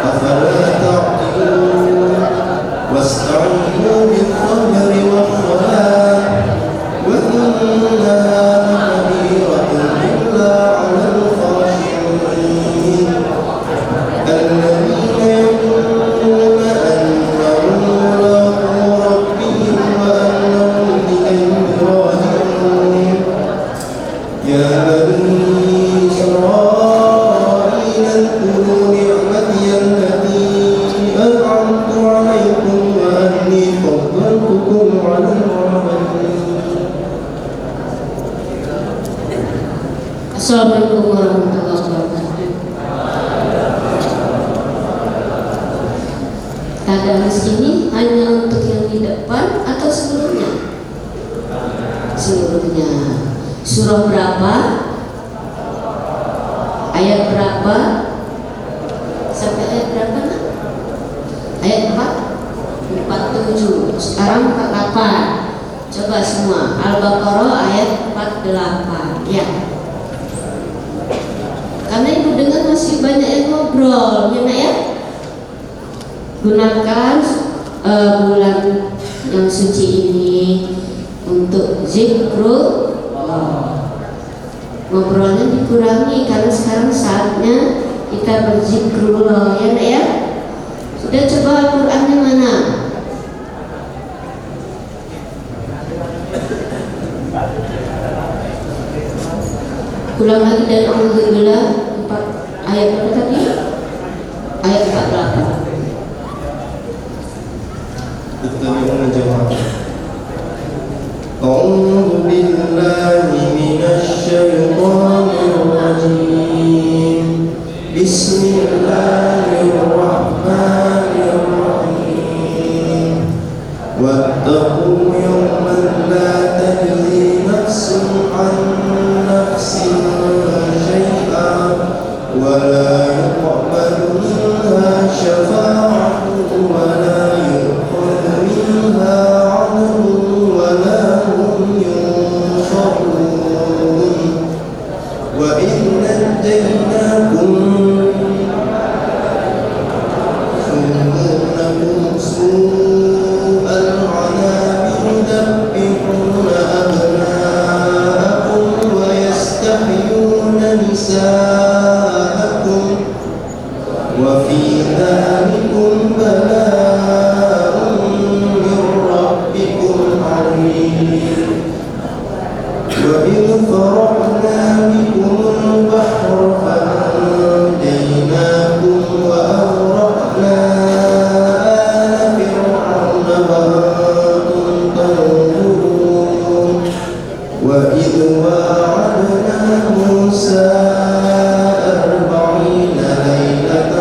أفلا تعقلون واستعينوا بالصبر والصلاة وإنها لكبيرة إلا على الخاشعين الذين يظنون أنهم ملاقو ربهم وأنهم إليه راجعون يا بني إسرائيل اذكروا نعمتي التي أنعمت عليكم وأني فضلتكم على العالمين. Assalamualaikum warahmatullahi wabarakatuh. Tadarus ini hanya untuk yang di depan atau seluruhnya? Seluruhnya. Surah berapa? Ayat berapa? Sampai ayat berapa? Ayat 47. Sekarang 48. Coba semua. Al-Baqarah ayat 48. Ya. Karena ibu dengar masih banyak yang ngobrol, ya nak ya. Gunakan bulan yang suci ini untuk zikrullah. Ngobrolnya dikurangi karena sekarang saatnya kita berzikrullah, ya nak ya. Sudah coba Al-Qurannya mana? Ulang lagi dari Alhamdulillah 4 ayat berapa tadi? Ayat 48. اتبعون الجواب أعوذ بالله من الشيطان الرجيم بسم الله الرحمن الرحيم واتقوا يوما لا تجزي نفس عن نفس شيئا ولا يقبل منها شفاعة ولا يؤخذ منها عدل ولا هم ينصرون وإذ نجيناكم يسومونكم سوء العذاب يذبحون أبناءكم ويستحيون نساءكم وفي ذلكم بلاء من ربكم عظيم وإذ فرقنا بكم البحر فأنجيناكم وأغرقنا آل فرعون وأنتم تنظرون وإذ واعدنا موسى 40 ليلة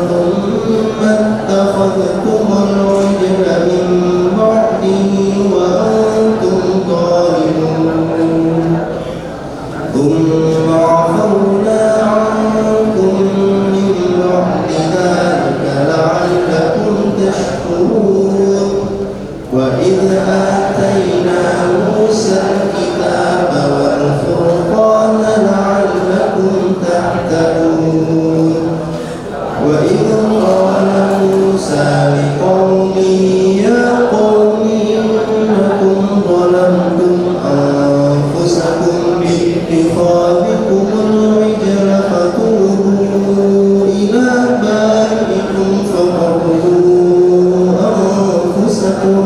ثم اتخذتم العجل من بعده وأنتم ظالمون ثم عفونا عنكم من بعد ذلك لعلكم تشكرون وإذ آتينا موسى الكتاب والفرقان لعلكم تهتدون وإذ قال موسى لقومه يا قوم إنكم ظلمتم أنفسكم باتخاذكم العجل فتوبوا إلى بارئكم فقتلوا أنفسكم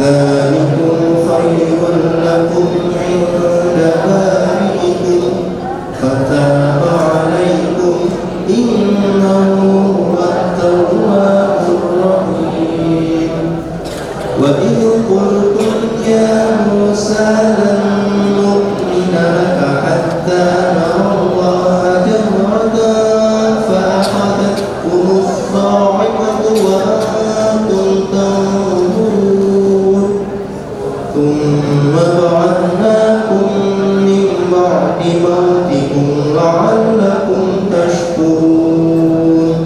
ذلكم خير لكم عند بارئكم فتاب عليكم إنه هو التواب الرحيم وإذ قلتم يا موسى لن نؤمن لك حتى نرى الله جهرة فأخذتكم الصاعقة وأنتم تنظرون ثم بعثناكم من بعد موتكم لعلكم تشكرون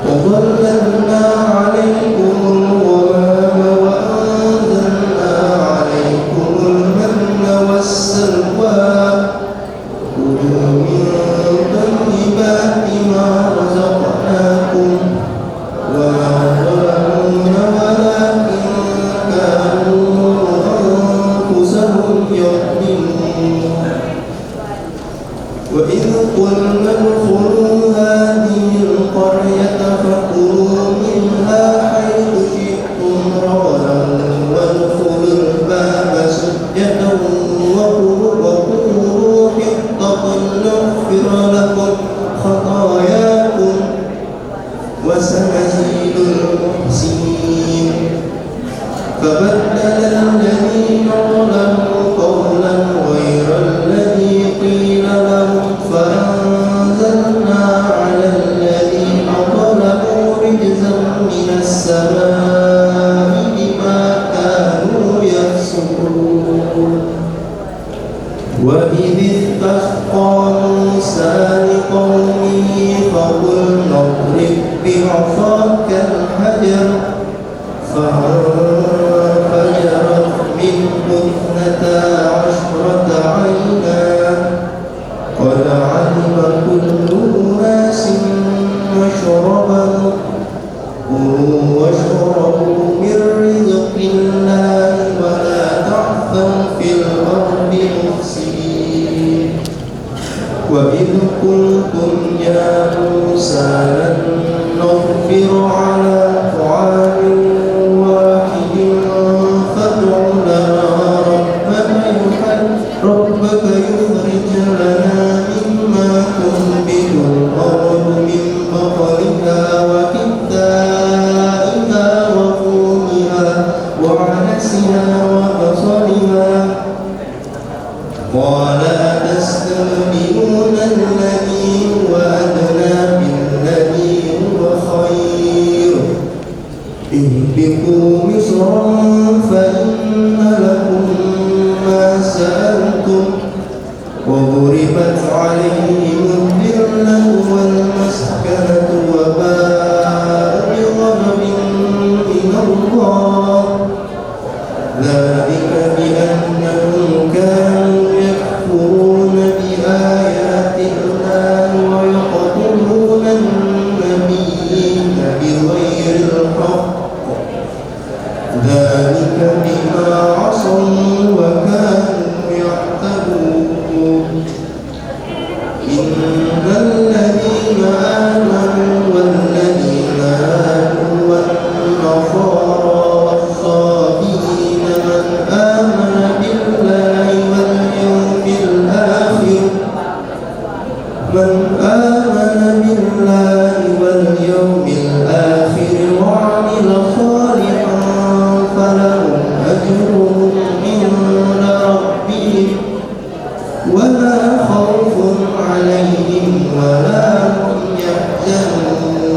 وظللنا عليكم الغمام وأنزلنا عليكم المن وقلنا اضرب بعصاك الحجر فانفجرت منه 12 عينا قد علم كل أناس مشربهم كلوا واشربوا من رزق الله ولا تعثوا في الأرض مفسدين وإذ قلتم يا موسى لن نصبر على طعام واحد فادع لنا ربك يخرج لنا مما تنبت الأرض من بقلها وكدائها وفومها وعدسها وبصلها قال أتستبدلون الذي هو أدنى بالذي هو خير اهبطوا مصرا فإن لكم ما سألتم وضربت عليهم الذلة والمسكنة وباءوا بغضب من الله ذلك بأنهم كانوا يكفرون بآيات الله ويقتلون النبيين بغير الحق ذلك بما عصوا وكانوا يعتدون إن الذين آمنوا والذين هادوا والنصارى والصابئين من آمن بالله واليوم الآخر وعمل صالحا فلهم أجرهم عند ربهم ولا خوف عليهم ولا هم يحزنون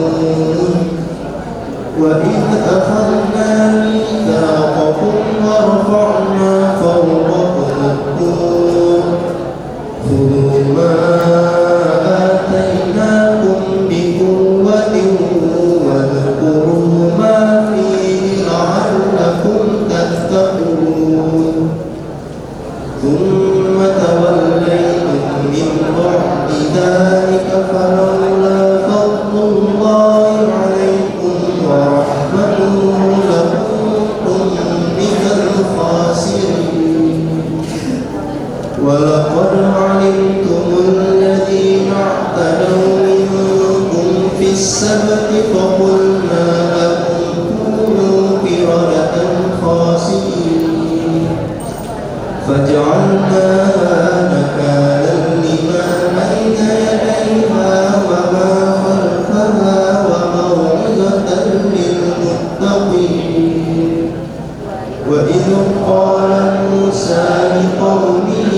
وإذ أخذنا ميثاقكم ورفعنا فوقكم الطور خذوا ما آتيناكم بقوة واذكروا ما فيه لعلكم تتقون ثم توليتم من بعد ذلك فلولا فضل الله عليكم ورحمته لكنتم من الخاسرين ولقد علمتم الذين اعتدوا منكم في السبت فقلنا لهم كونوا قردة خاسئين فجعلناها نكالا لما بين يديها وما خلفها وموعظة للمتقين وإذ قال موسى لقومه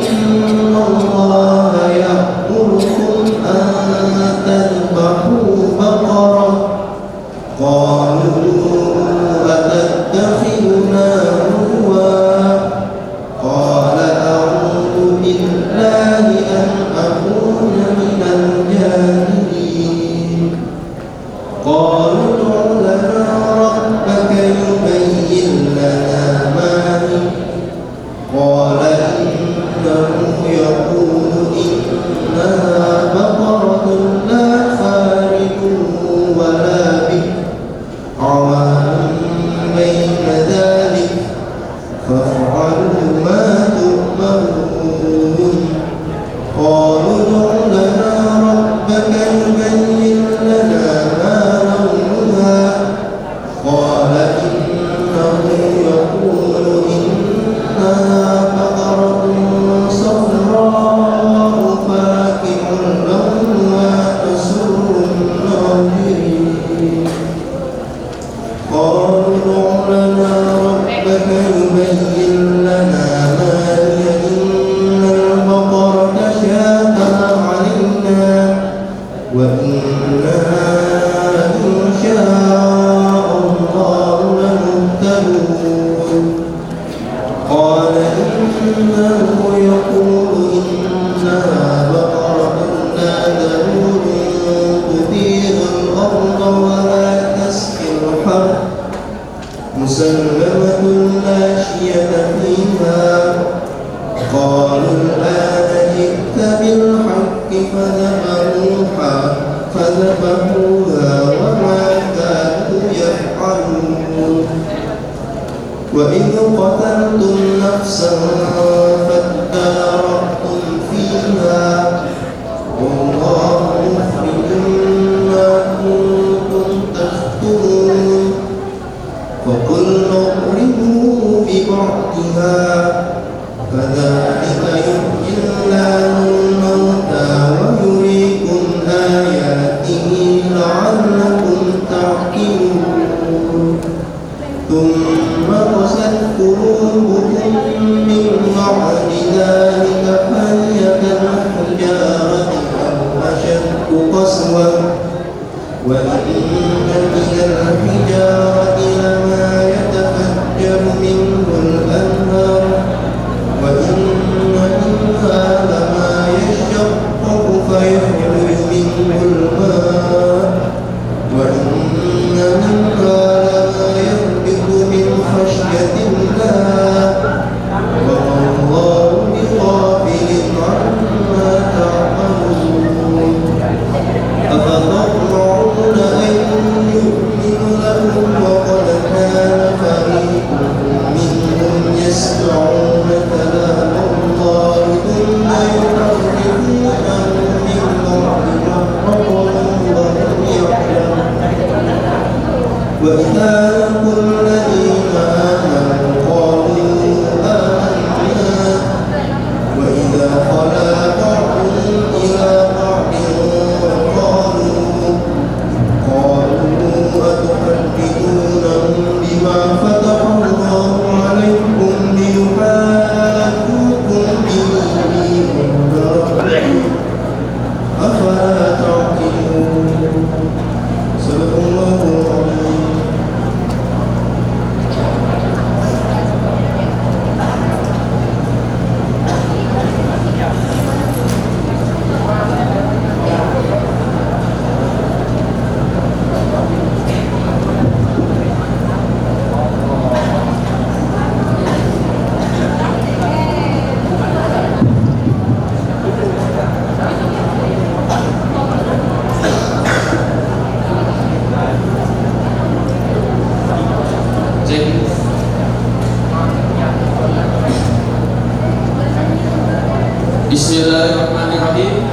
إن الله يأمركم أن تذبحوا بقرة قالوا أتتخذنا هزوا قال أعوذ بالله أن أكون من الجاهلين قالوا ادع لنا ربك يبين لنا ما هي قال إنه يقول إنها بقرة لا فارغ ولا بكر عوان بين ذلك فافعلوا ما تؤمرون قالوا ادع لنا ربك يبين لنا ما لونها قال إنه يقول إنها بقرة صفراء فاكهة لونها تسر الناظرين قالوا ادع لنا ربك يبين لنا ما هي إن البقرة شابه علينا وإنا إن شاء الله لمهتدون قال إنه يقول إنها بقرة لا ذلول موتها كذلك يحيي الله الموتى ويريكم آياته لعلكم تعقلون ثم قست قلوبكم من بعد ذلك فهي كالحجارة أو أشد قسوة وإن من الحجارة لما يتفجر منه الأنهار وإن منها لما يشقق فيخرج منه الماء وإن منها لما يهبط من خشية الله وما الله بغافل عما تعملون أفتطمعون أن يؤمنوا لهم وقد كان فريق منهم يسمعون كلام الله ثم يحرفونه من بعد ما قالوا وهم يعلمون وإذا لقوا الذين آمنوا قالوا آمنا وإذا خلا بعضهم إلى بعض قالوا أتحدثونهم بما فتح الله عليكم ليحاجوكم به عند ربكم أفلا تعقلون صدق الله العظيم. Bismillahirrahmanirrahim.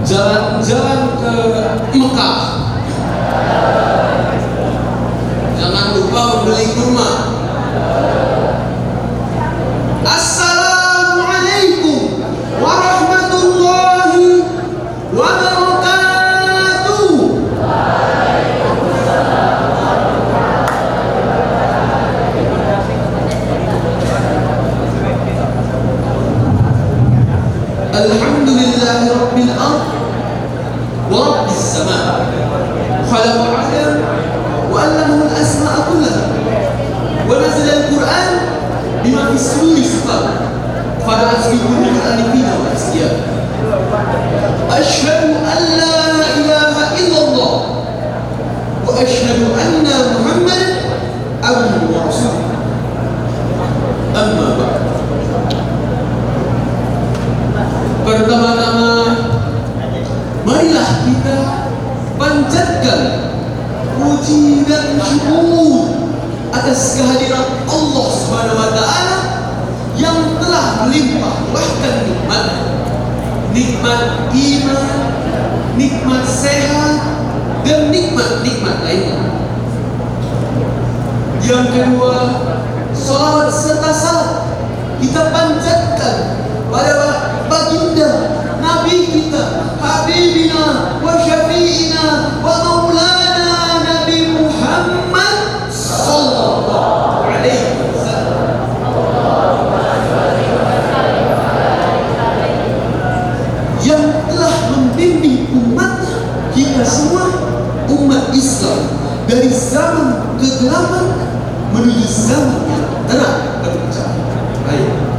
Jalan-jalan ke Mekah, jangan lupa membeli kurma. Assalamualaikum warahmatullahi wabarakatuh. Alhamdulillahi rabbil ard wa rabbis sama. Khalaqal 'alam wa 'allamahu al-asma'a kullaha. Wa nazzala al-Qur'an bima fi suduri sifat. Fala asbiqul mu'allifina wa asiyah. Asyhadu an la ilaha illallah wa asyhadu anna Muhammadan abduhu wa rasuluh. Amma ba'd. Pertama-tama, marilah kita panjatkan puji dan syukur atas kehadiran Allah Subhanahu wa taala yang telah melimpahkan nikmat iman, nikmat sehat, dan nikmat-nikmat lainnya. Yang kedua, salawat serta salam kita panjatkan pada baginda Nabi kita, Habibina wa Syafi'ina wa Maulana Nabi Muhammad sallallahu alaihi wasallam, yang telah membimbing umatnya, kita semua umat Islam, dari zaman kegelapan menuju zaman yang terang bercahaya. Baik.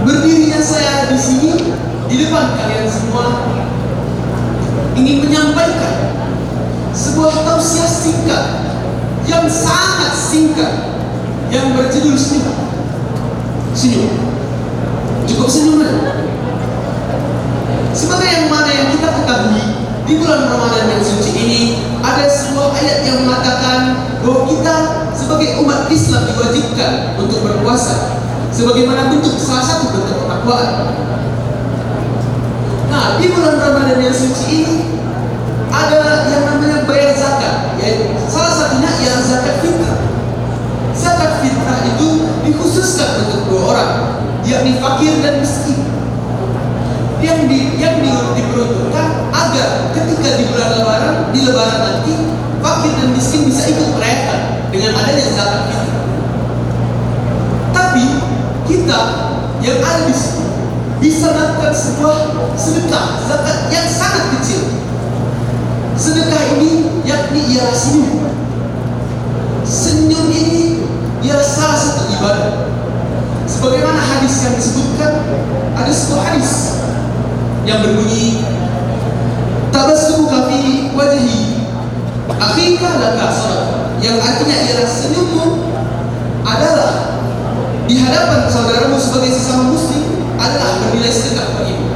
Berdirinya saya di sini di depan kalian semua ingin menyampaikan sebuah tausiah singkat yang sangat singkat yang berjudul senyum. Senyum. Cukup senyuman. Sebagai yang mana yang kita ketahui, di bulan Ramadan yang suci ini ada sebuah ayat yang mengatakan bahwa kita sebagai umat Islam diwajibkan untuk berpuasa sebagaimana bentuk salah satu bentuk ketakwaan. Nah, di bulan Ramadan yang suci ini ada yang namanya bayar zakat, yaitu salah satunya ialah zakat fitrah. Zakat fitrah itu dikhususkan untuk dua orang, yakni fakir dan miskin, yang diperuntukkan agar ketika di bulan lebaran nanti fakir dan miskin bisa ikut merayakan dengan adanya zakat fitrah. Tapi kita yang ada di sini bisa melakukan sebuah sedekah zakat yang sangat kecil. Sedekah ini yakni ialah senyum. Senyum ini ialah salah satu ibadah. Sebagaimana hadis yang disebutkan, ada sebuah hadis yang berbunyi, tabassumuka fi wajhi akhika laka sadaqah, yang artinya ialah senyummu adalah di hadapan saudaramu sebagai sesama muslim adalah bernilai sedekah bagimu.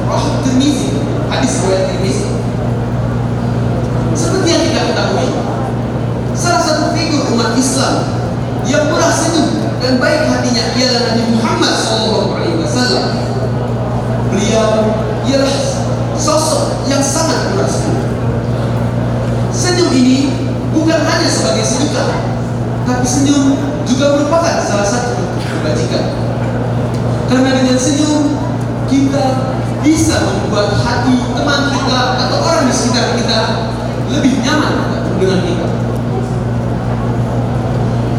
Rawahu Tirmizi, hadis riwayat Tirmizi. Seperti yang kita ketahui, salah satu figur umat Islam yang murah senyum dan baik hatinya ialah Nabi Muhammad SAW. Beliau ialah sosok yang sangat murah senyum. Senyum ini bukan hanya sebagai sedekah, tapi senyum juga merupakan salah satu bentuk kebajikan. Karena dengan senyum kita bisa membuat hati teman kita atau orang di sekitar kita lebih nyaman dengan kita.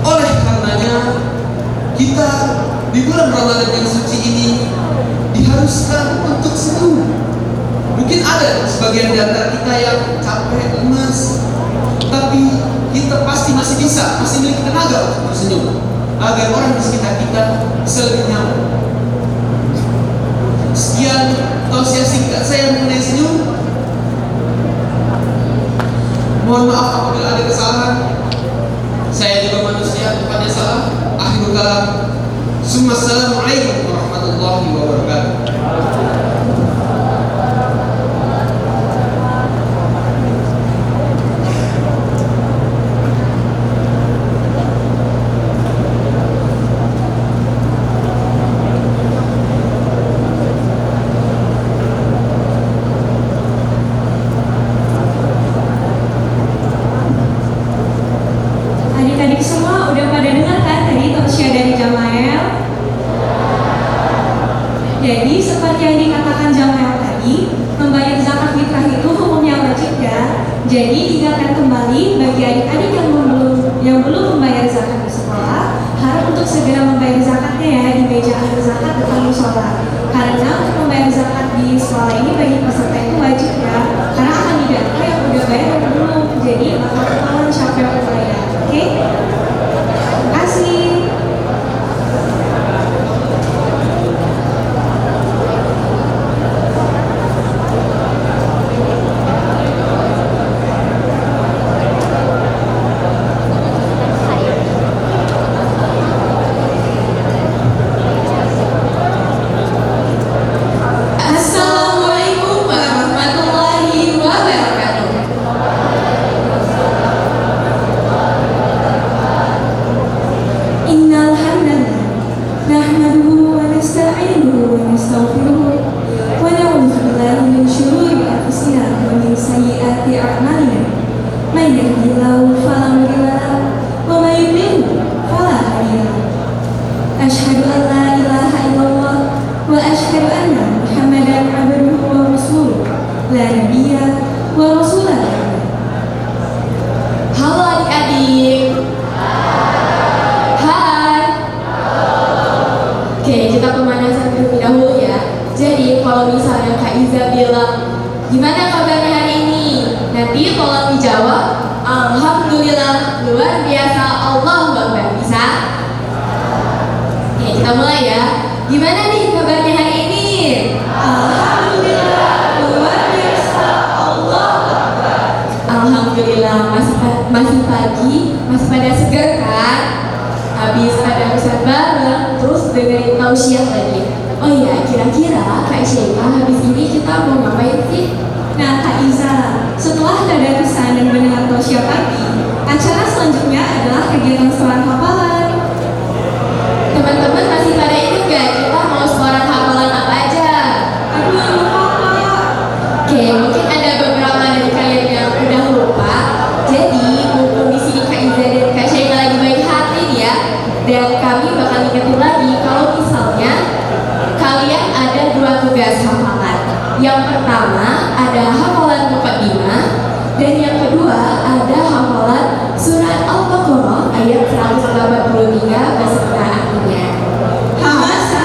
Oleh karenanya kita di bulan Ramadan yang suci ini diharuskan untuk senyum. Mungkin ada sebagian di antara kita yang capek, lemas, tapi kita pasti masih memiliki tenaga untuk bersenyum agar orang di sekitar kita bisa lebih nyaman. Sekian tausiah singkat saya mengenai senyum. Mohon maaf apabila ada kesalahan. Saya juga manusia, tempatnya salah. Akhirul kalam. Assalamualaikum warahmatullahi wabarakatuh. Adik-adik semua udah pada dengar kan tadi tausiah dari Jamael? Jadi seperti yang dikatakan Jamael tadi, membayar zakat fitrah itu hukumnya wajib ya. Jadi diingatkan kembali bagi adik-adik yang belum membayar zakat di sekolah, harap untuk segera membayar zakatnya ya di meja akhir zakat depan mushola. Karena untuk membayar zakat di sekolah ini bagi peserta itu wajib ya. Karena akan didata yang udah bayar dan belum. Jadi bakal ketahuan siapa yang bayar. Oke? Terima kasih. Assalamualaikum warahmatullahi wabarakatuh. Innal hamdalillah nahmaduhu wa nasta'inuhu wa nastaghfiruh wa na'udzu billahi min shururi anfusina wa min sayyiati a'malina. May yahdihillahu fala mudilla lahu wa may yudlil fala hadiya lahu. Asyhadu an la ilaha illallah wa asyhadu anna Muhammadan abduhu wa rasuluh la nabiyya wa rasulah. Halo adik-adik. Hai. Oke, kita pemanasan terlebih dahulu ya. Jadi kalau misalnya Kak Iza bilang, gimana kabarnya hari ini? Nanti tolong dijawab, alhamdulillah, luar biasa, Allahu Akbar. Bisa? Oke, kita mulai ya. Gimana nih kabarnya hari ini? Alhamdulillah luar biasa, Allah Akbar. Alhamdulillah masih pagi, masih pada seger kan? Habis ada usaha bareng, terus dengerin tausiah tadi. Oh iya, kira-kira Kak Syaifah habis ini kita mau ngapain sih? Nah Kak Iza, setelah tadarusan dan mendengar tausiah pagi, acara selanjutnya adalah kegiatan setoran hafalan. Teman-teman masih pada ingat gak kita mau setoran hafalan apa aja? Aduh lupa Kak. Oke, mungkin ada beberapa dari kalian yang pertama ada hafalan muqaddimah dan yang kedua ada hafalan surat Al-Baqarah ayat 183 beserta artinya. Hamasa.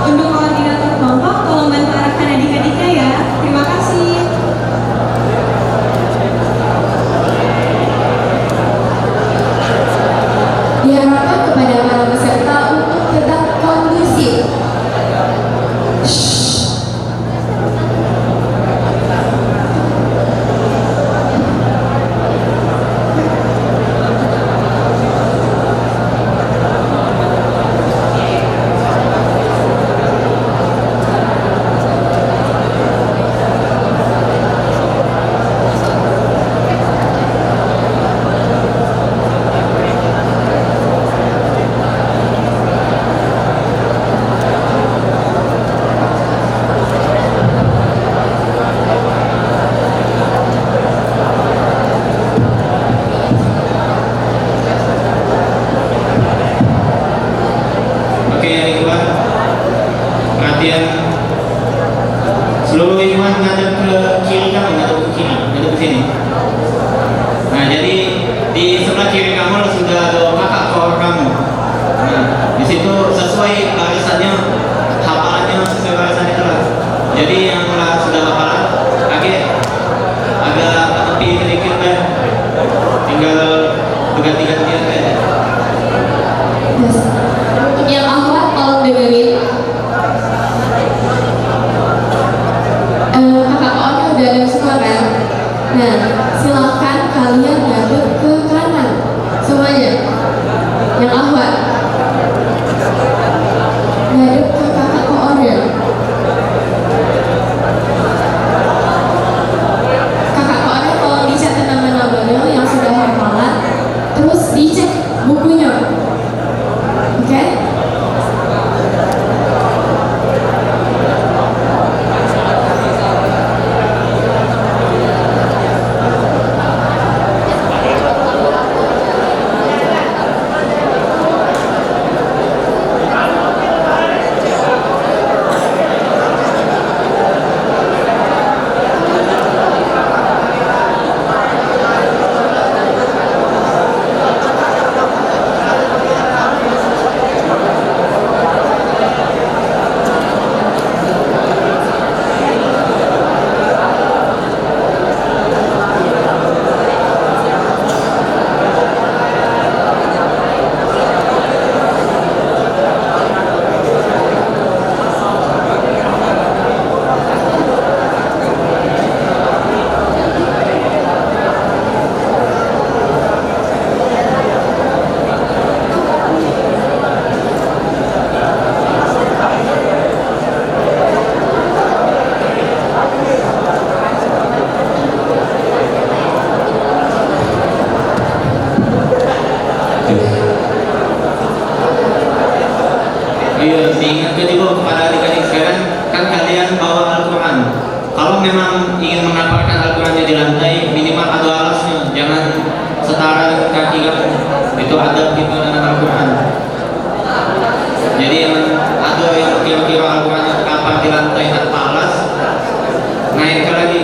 Untuk koordinator kelompok, tolong bantu arahkan adik-adiknya ya. Terima kasih. Diharapkan kepada para peserta untuk tetap kondusif. Oke ya ikhwan, perhatian seluruh ikhwan ngadep ke kiri kamu, ngadep ke kiri, ngadep ke sini. Nah jadi di sebelah kiri kamu sudah ada kakak kor kamu. Nah di situ sesuai barisannya, hafalannya sesuai barisan itulah. Jadi yang sudah hafalan agak tepi sedikit deh, tinggal ganti-gantian aja. Untuk yang akhwat tolong dengerin. Kakak Koonnya udah ada semua kan? Nah, silahkan kalian ngadep ke kanan semuanya. Yang akhwat ngadep ke kakak Koonnya. Kakak Koonnya tolong dicatat nama-namanya yang sudah hafalan, terus dicek bukunya. Oke? Iya, diingatkan juga kepada adik-adik sekalian, kan kalian bawa Al-Quran. Kalau memang ingin menghafalkan Al-Qurannya di lantai, minimal ada alasnya, jangan setara dengan kaki kamu. Itu adab kita dengan Al-Quran. Jadi yang ada yang kira-kira Al-Qurannya terkapar di lantai tanpa alas, naikkan lagi.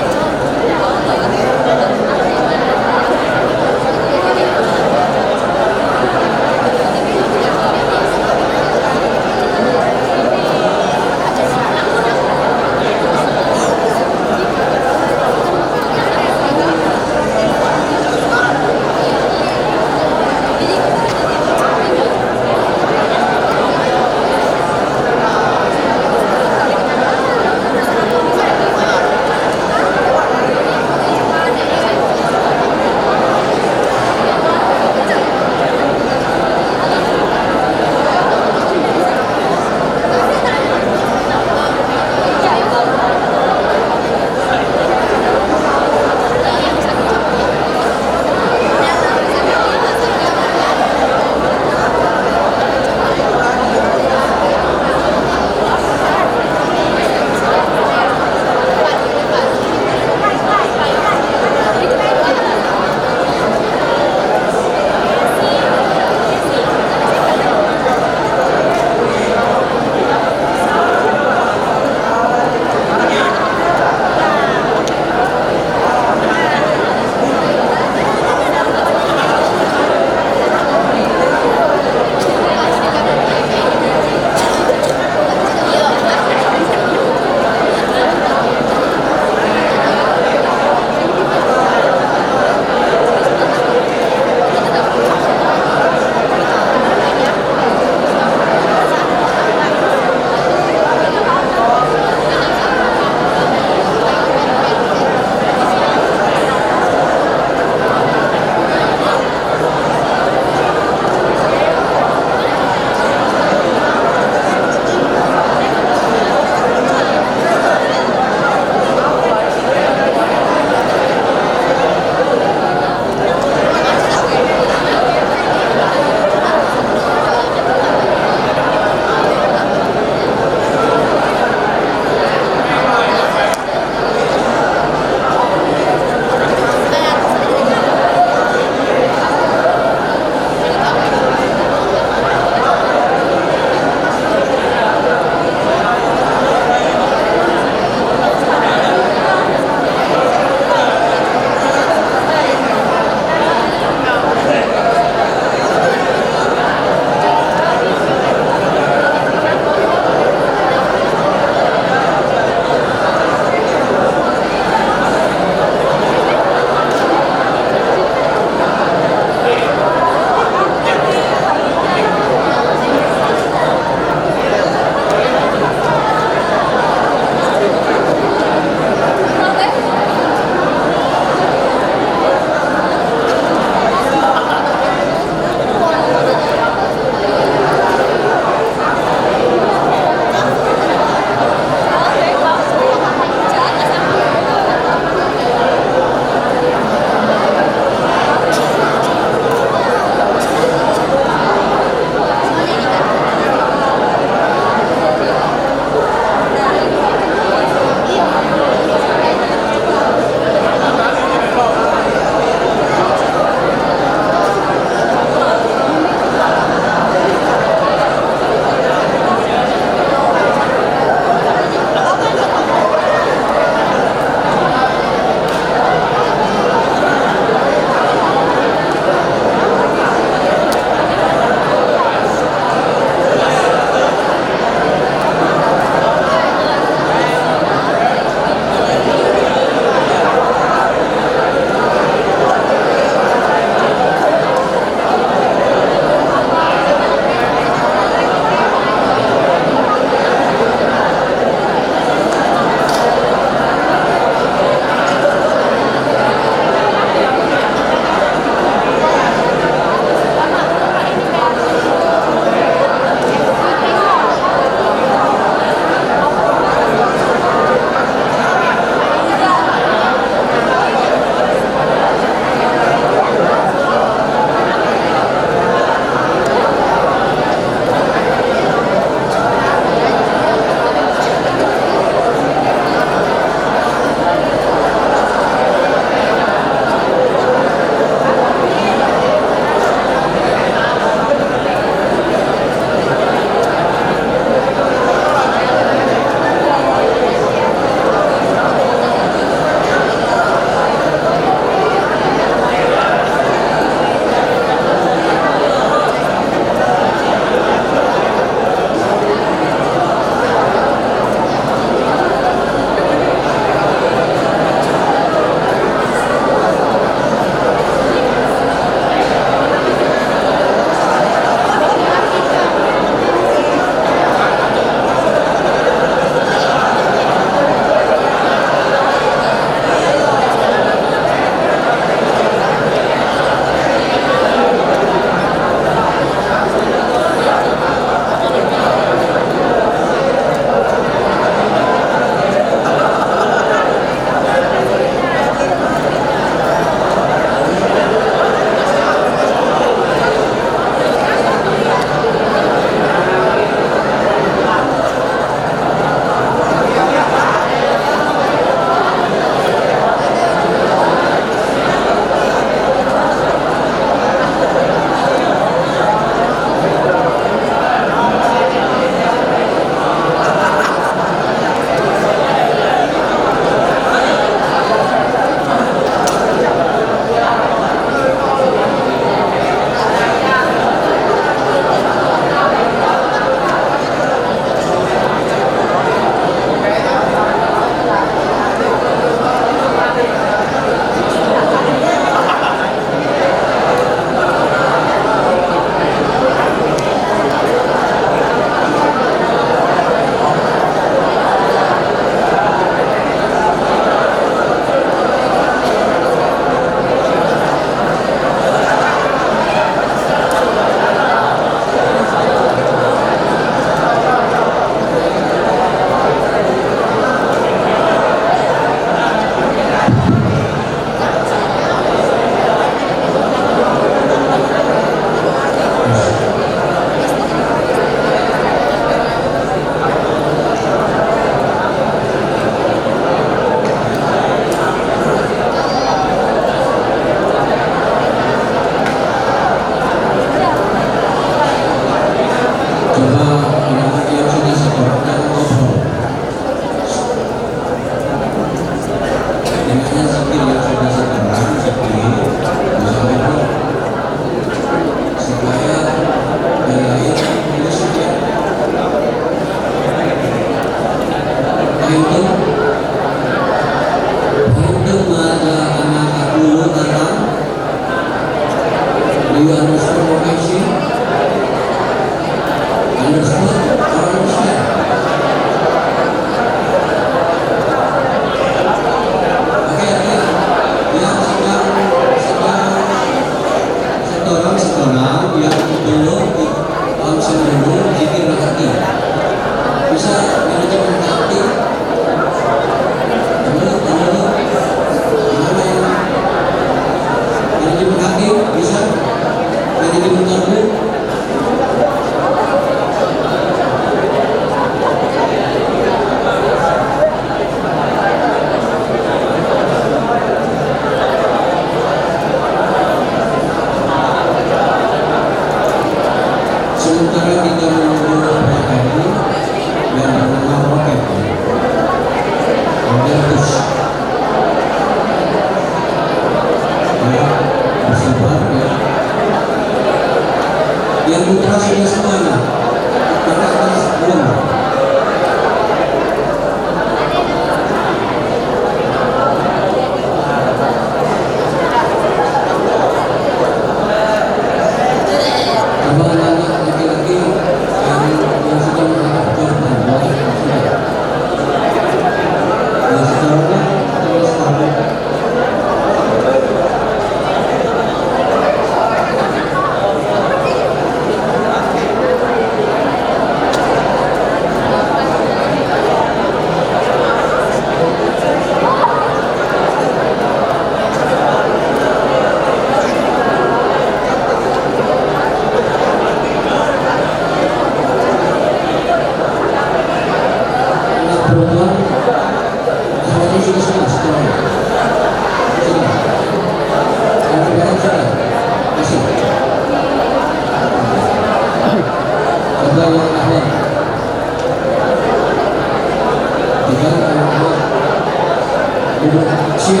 Siap.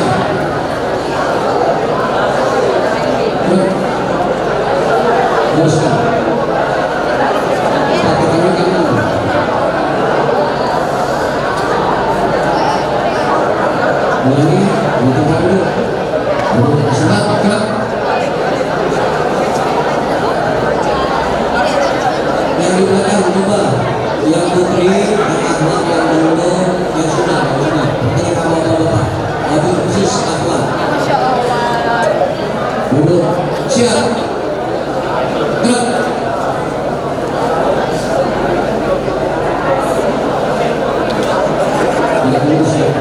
Gerak. Teruskan. Satu kali kanan. Ulangi, untuk dulu. Semangat, gerak. Yang di belakang coba, yang putri, yang akhlak, yang belum, yang sudah, ini kamu bapak, tapi khusus akhlak. Dulu, siap, gerak. Tidak perlu siap.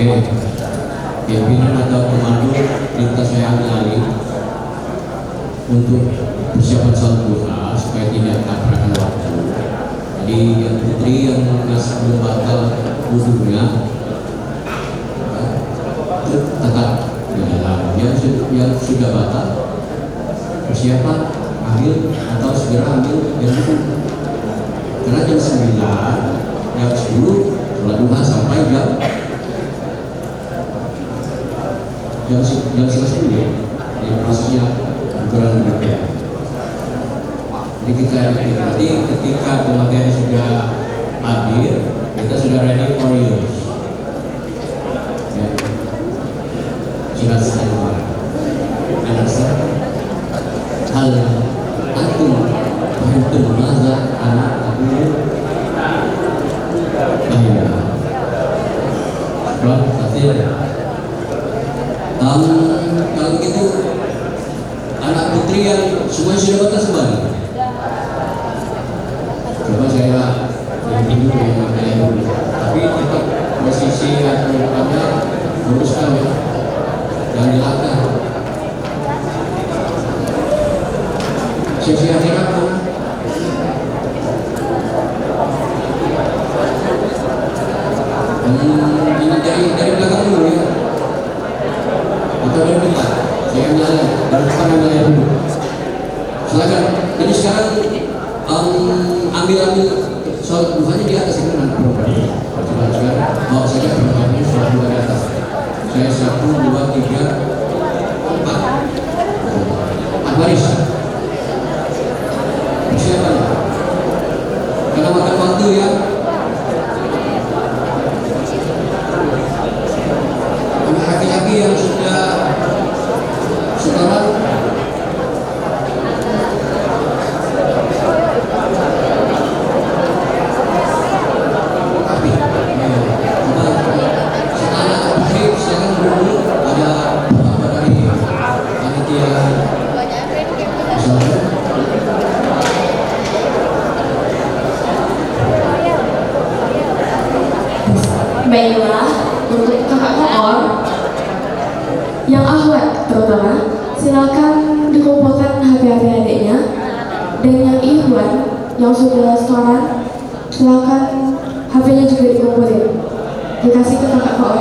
Oke, pimpinan atau pemandu minta saya ambil alih untuk persiapan salat duha supaya tidak tabrakan waktu. Jadi yang putri yang masih belum batal wudunya tetap di dalam. Yang sudah batal persiapan ambil atau segera ambil yang wudu. Karena jam 9, jam 10 salat duha sampai jam 11 ya, jadi prosesnya kurang berbeda. Jadi kita berarti ketika pemakaian sudah hadir, kita sudah ready for use. Ya. Sudah selesai. Dan hal antum antum maza anak aku bahaya. Sebab kalau begitu anak putri yang semua sudah batas kembali. Coba saya ini dulu ya, tapi tetap posisi atau apa luruskan ya, jangan dilangkah. Sisi akhirat mana? Ini dari belakang dulu ya. Atau dari depan, saya ambil alih, dari depan ambil alih dulu. Silakan. Jadi sekarang ambil soal duhanya di atas itu nanti program. Coba sekarang bawa saja programnya soal duha di atas. Saya 1, 2, 3, 4 baris. Persiapan. Karena makan waktu ya. Laki-laki yang sudah setoran tapi setelah akhir silakan dulu ada apa dari panitia Baiklah, untuk kakak koor yang akhwat terutama silakan dikumpulkan HP adiknya, dan yang ikhwan yang sudah setoran silakan HP-nya juga dikumpulin, dikasih ke kakak koor.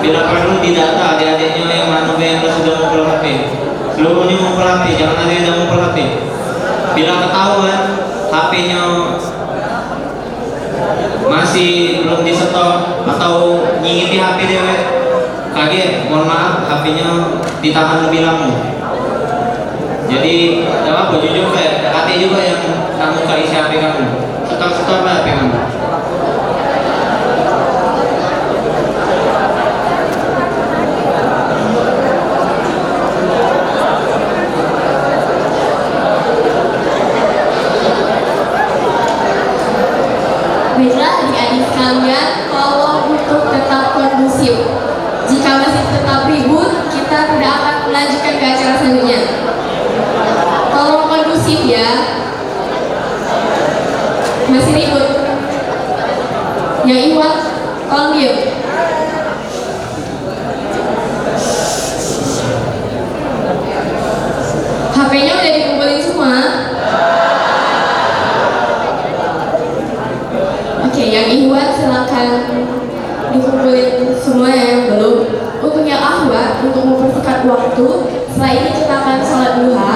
Bila perlu didata adik-adiknya yang mana yang sudah mengumpul HP, seluruhnya mengumpul HP, jangan ada yang tidak mengumpul HP. Bila ketahuan HP-nya masih belum disetor atau nyingiti HP dewek, kaget, mohon maaf, HP-nya ditahan lebih lama. Jadi apa jujur kayak hati juga yang kamu isi HP kamu. Setor lah HP kamu. Baiklah adik-adik sekalian, kalau untuk tetap kondusif, jika masih tetap ribut, kita tidak akan melanjutkan ke acara selanjutnya. Tolong kondusif ya. Masih ribut. Yang Iwan, tolong diam. HP-nya udah dikumpulin semua. Oke, yang Iwan silakan dikumpulin semua yang belum. Untuk yang Ahwat, untuk mempersingkat waktu, setelah ini kita akan sholat duha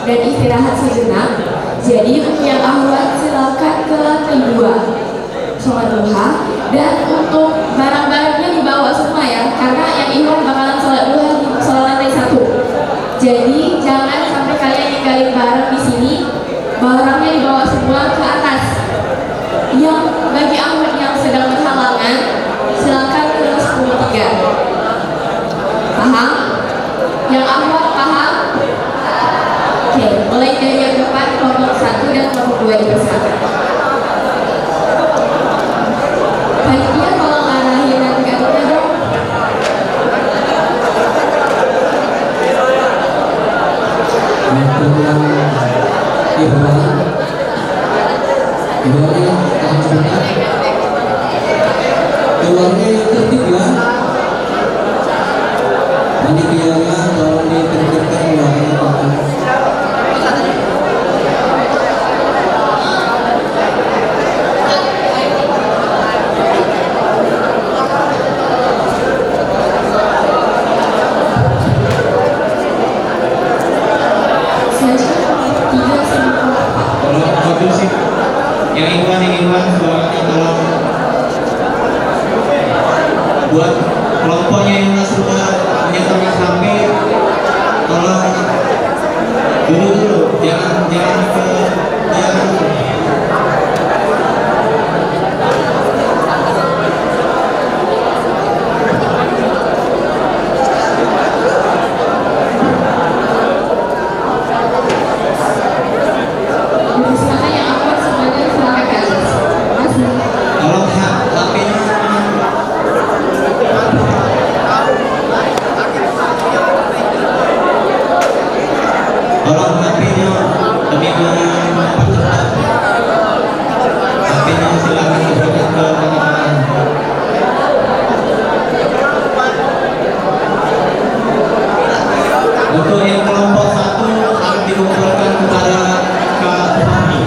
dan istirahat sejenak. Jadi untuk yang Ahwat silakan ke lantai 2 sholat duha, dan untuk barang-barangnya dibawa semua ya, karena yang Iwan bakalan sholat duha di sholat lantai 1. Jadi jangan sampai kalian ninggalin barang di sini, barangnya dibawa semua ke atas. Yang bagi Ahmad yang sedang berhalangan, silakan ke 10.3. Paham? Yang Ahmad paham? Oke, mulai dari yang depan kelompok 1 dan kelompok 2 dipersilakan. Panitia tolong arahin adik-adiknya dong. Untuk yang Ibuannya tahan sebentar. Keluarnya yang tertib ya. Panitianya tolong ditertibkan keluarnya Pak. Tolong kondusif. Yang Iwan suaranya tolong buat kelompoknya yang sudah menyetorkan HP, tolong dulu jangan ke jangan. Silakan yang Ahmad semuanya silakan ke atas. Masih. Tolong HP-nya tolong HP-nya lebih mempercepat. HP-nya silakan diberikan ke teman-teman. Untuk yang kelompok 1 akan dikumpulkan kepada Kak Fahmi.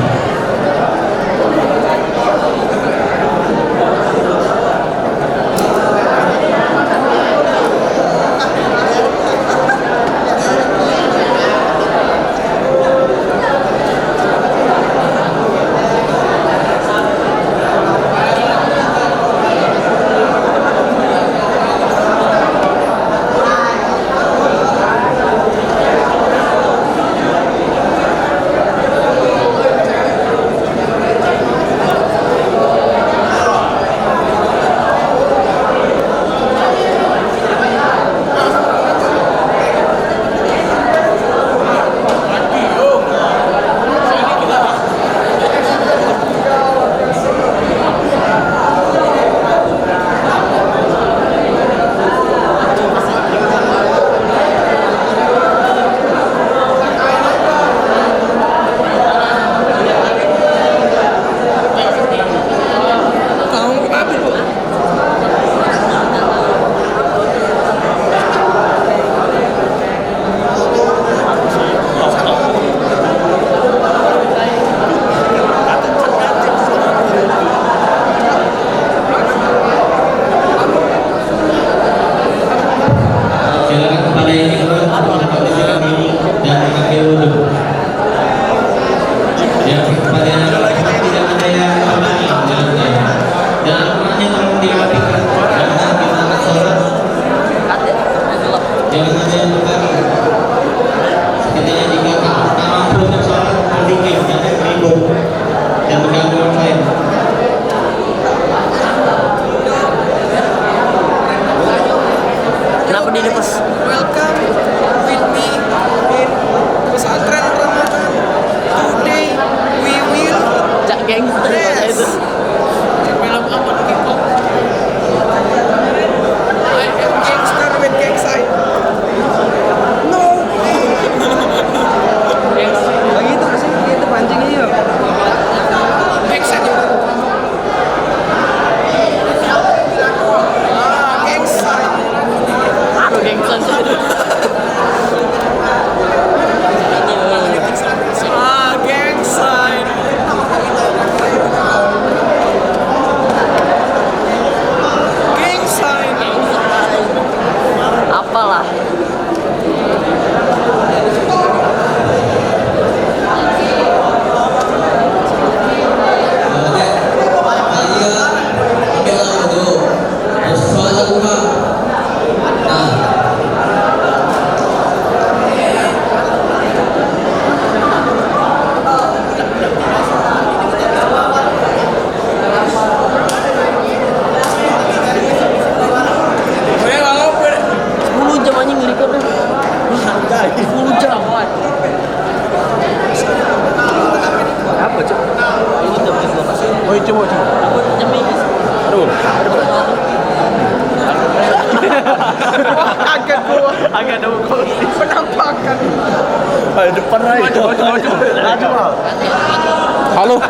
Halo.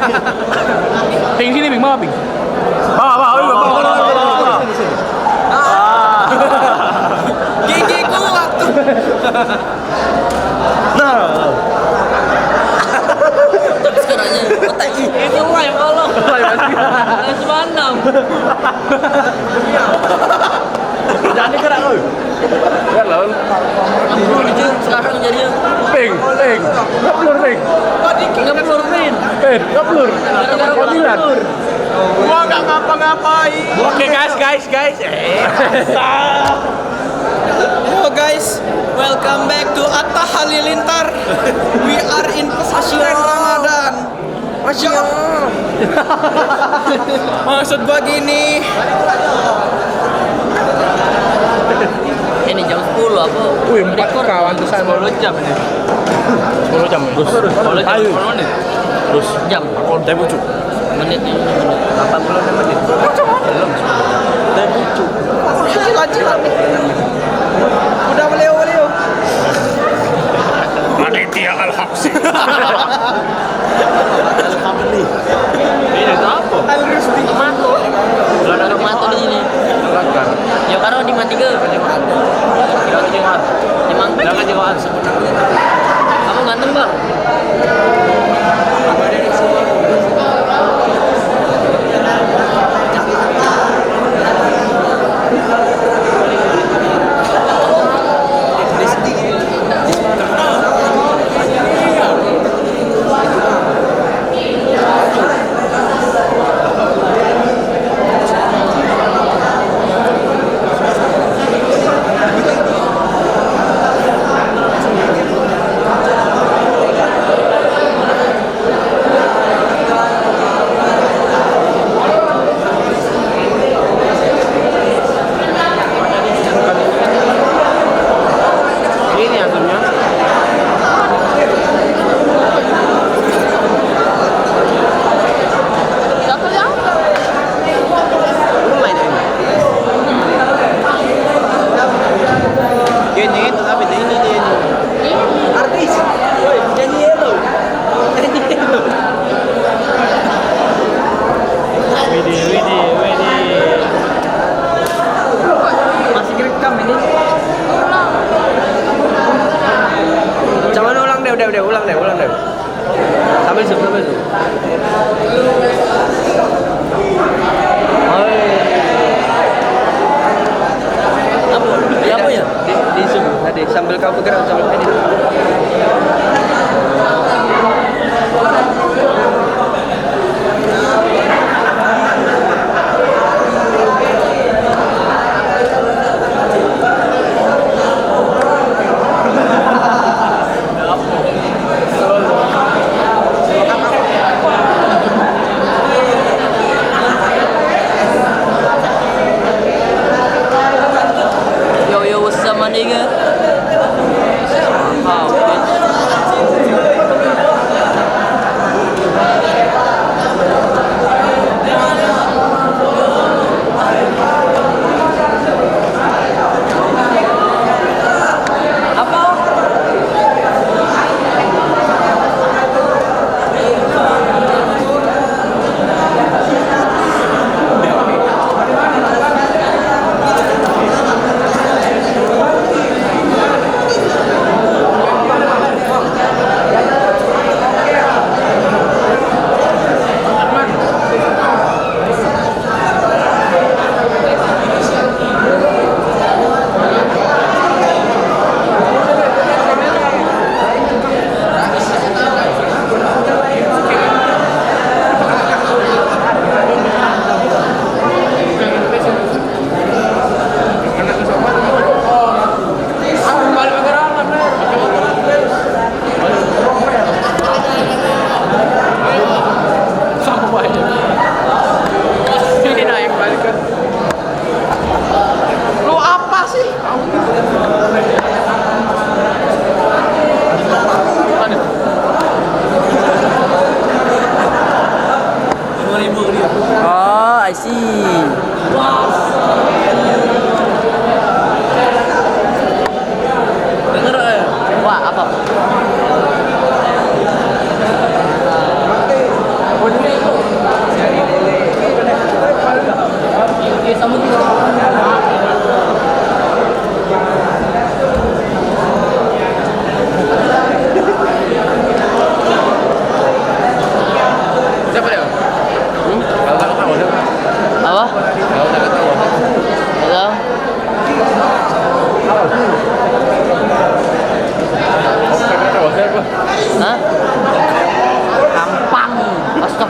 Ping sini Ping, mana Ping? Gigi kuat tuh. Tapi sekarangnya otak itu lah yang Allah. Cuma 6. Jangan gerak lu. Ya lawan. Sekarang jadinya Ping. Ngeplur Ping. ngeplur Pin. Ngeplur. Gara-gara Gua nggak ngapa-ngapain. Oke guys. Yo guys, welcome back to Atta Halilintar. We are in pesantren Ramadan. Masya Allah. Maksud gua gini. Ini jam 10 apa? Wih, 4 kawan tuh saya 10 jam ini. 10 jam. Terus. 10 jam, Ayo. 10 menit. Terus. Jam. Aku udah bujuk. Menitnya 86 menit. Belum. Udah bujuk. Cilat. Udah beliau. Panitia Al-Habsi. Ini apa? Al-Rusdi. Mato. Belum ada mato di sini. Ya karena di mati ke. Jangan jawab. Kamu ganteng bang. Ulang deh. Sambil zoom. Apa ya? Di zoom tadi sambil kau bergerak sambil edit. Yo, what's up, my nigga? Wow, bitch.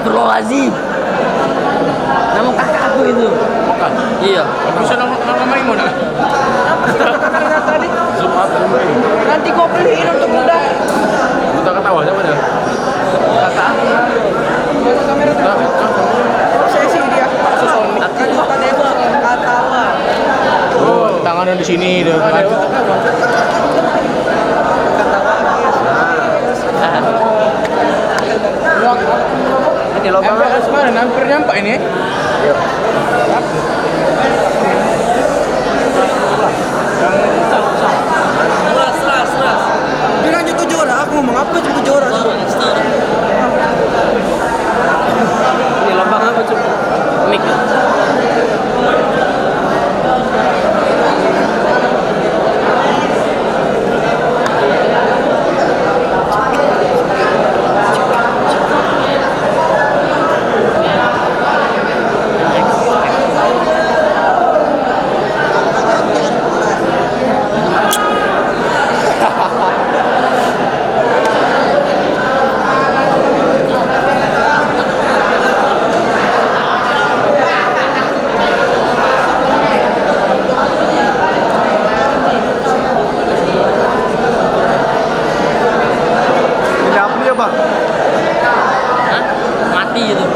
Astagfirullahaladzim. Nama kakakku itu. Bukan. Iya. Bisa nama Maimun. Apa tadi? Jumat Maimun. Nanti kau beliin untuk muda. Kita ketawa siapa dia? Kakak. Kamera saya sih dia. Sosoni. Kata Dewa. Kata apa? Oh, tangannya di sini dia. Ini lubang mana? Hampir nyampe ini. Seras. Bilang itu juara, aku ngomong apa itu juara? Ini lubang apa tuh? Mic. Mati itu.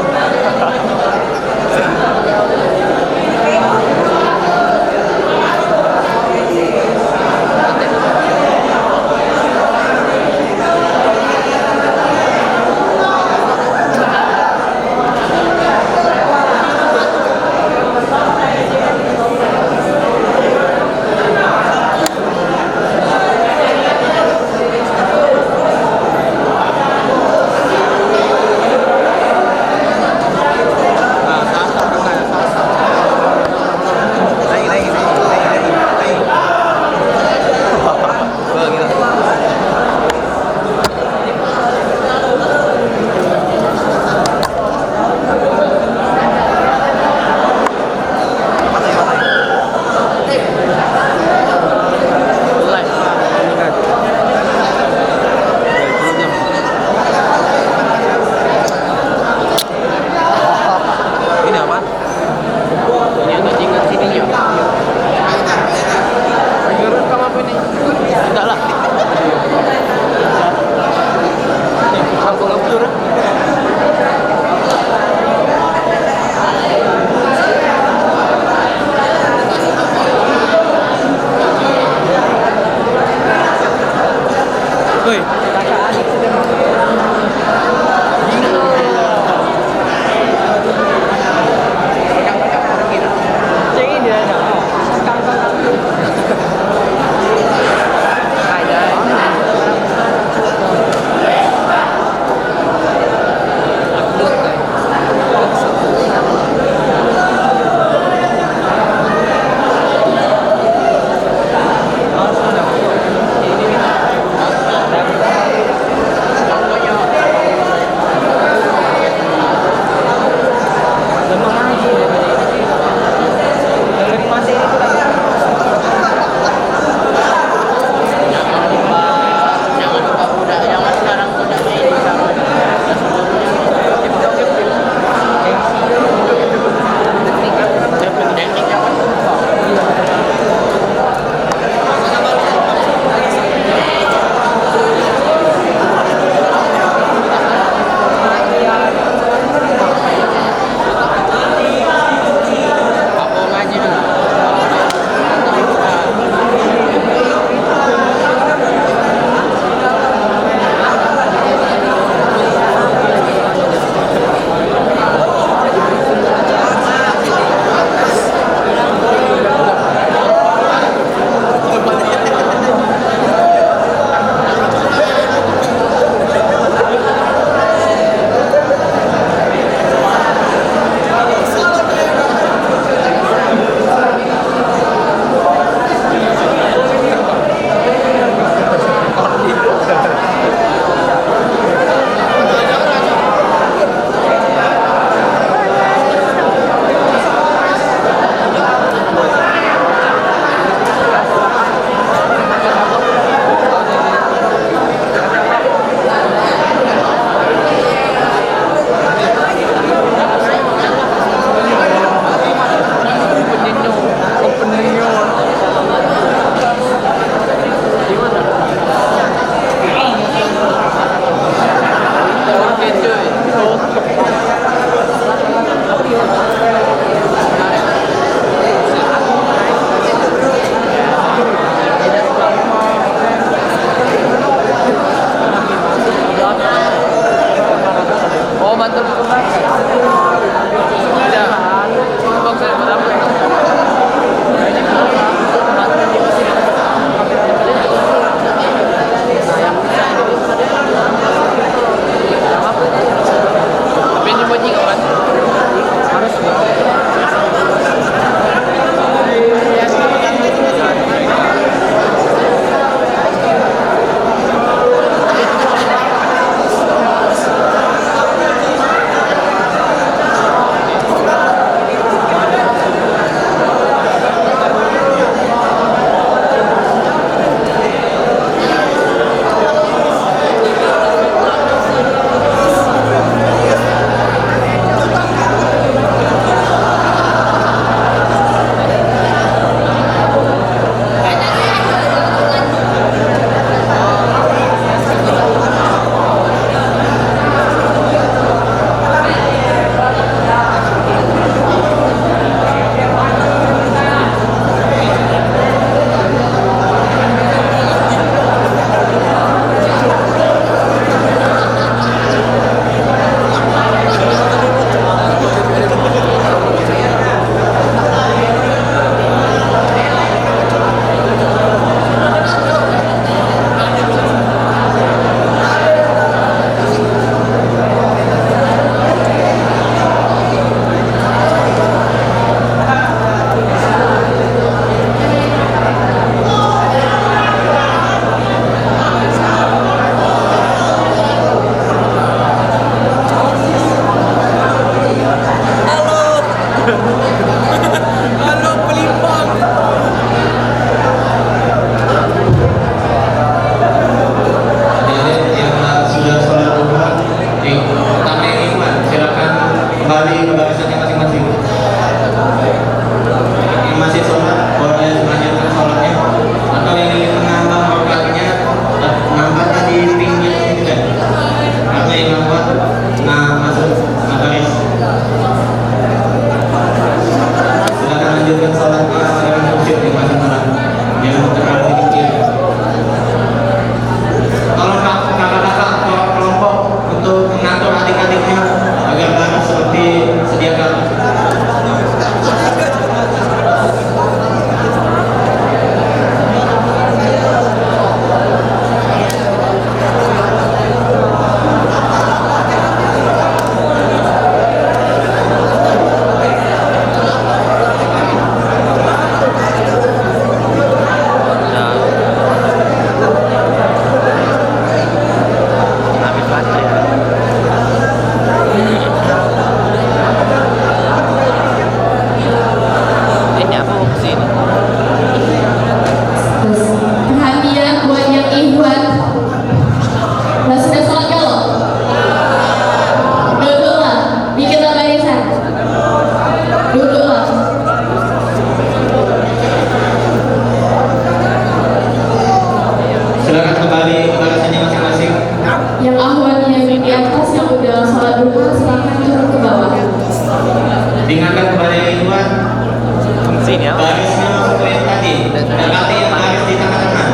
barisnya masuk ke yang tadi. Dekati yang baris di tengah-tengah.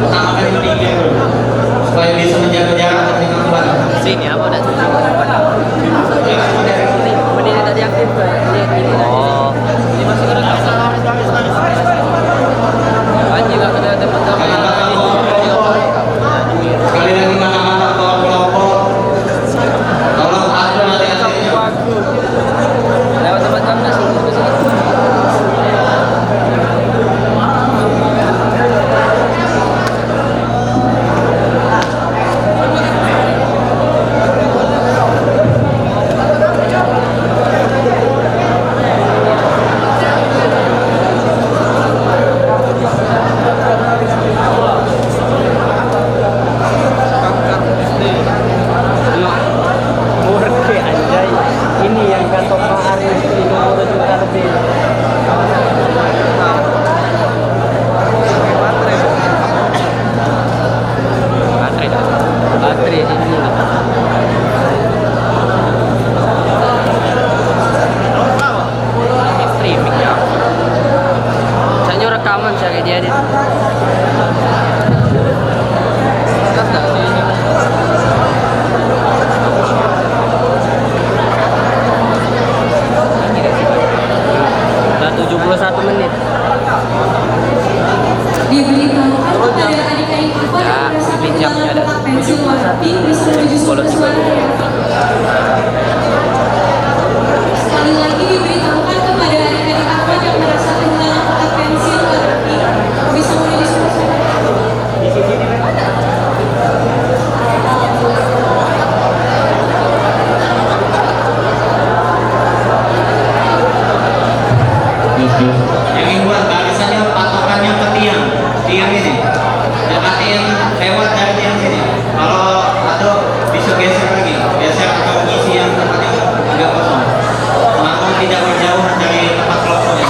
Utamakan yang tinggi dulu supaya bisa menjaga jarak dari kamu belakang. Sini apa udah menit tadi aktif oh ini masih ada anjing nggak ada teman-teman Sekali lagi mana-mana kelompok tolong atur hati-hatinya. lewat teman-teman ini yang kantor Pak Arif ini nomor juta lebih baterai ini streaming ya saya rekaman saya dia di udah 71 menit Diberitahukan kepada adik-adik apa yang merasa kehilangan kotak pensil warna pink bisa menuju sumber suara. Sekali lagi diberitahukan kepada adik-adik apa yang merasa kehilangan kotak pensil warna pink bisa menuju sumber suara. Yang membuat barisannya patokannya ke tiang ini. Dekati yang lewat dari tiang sini. Kalau atau bisa geser lagi, geser atau isi yang tempatnya agak kosong. Namun tidak berjauhan dari tempat kelompoknya.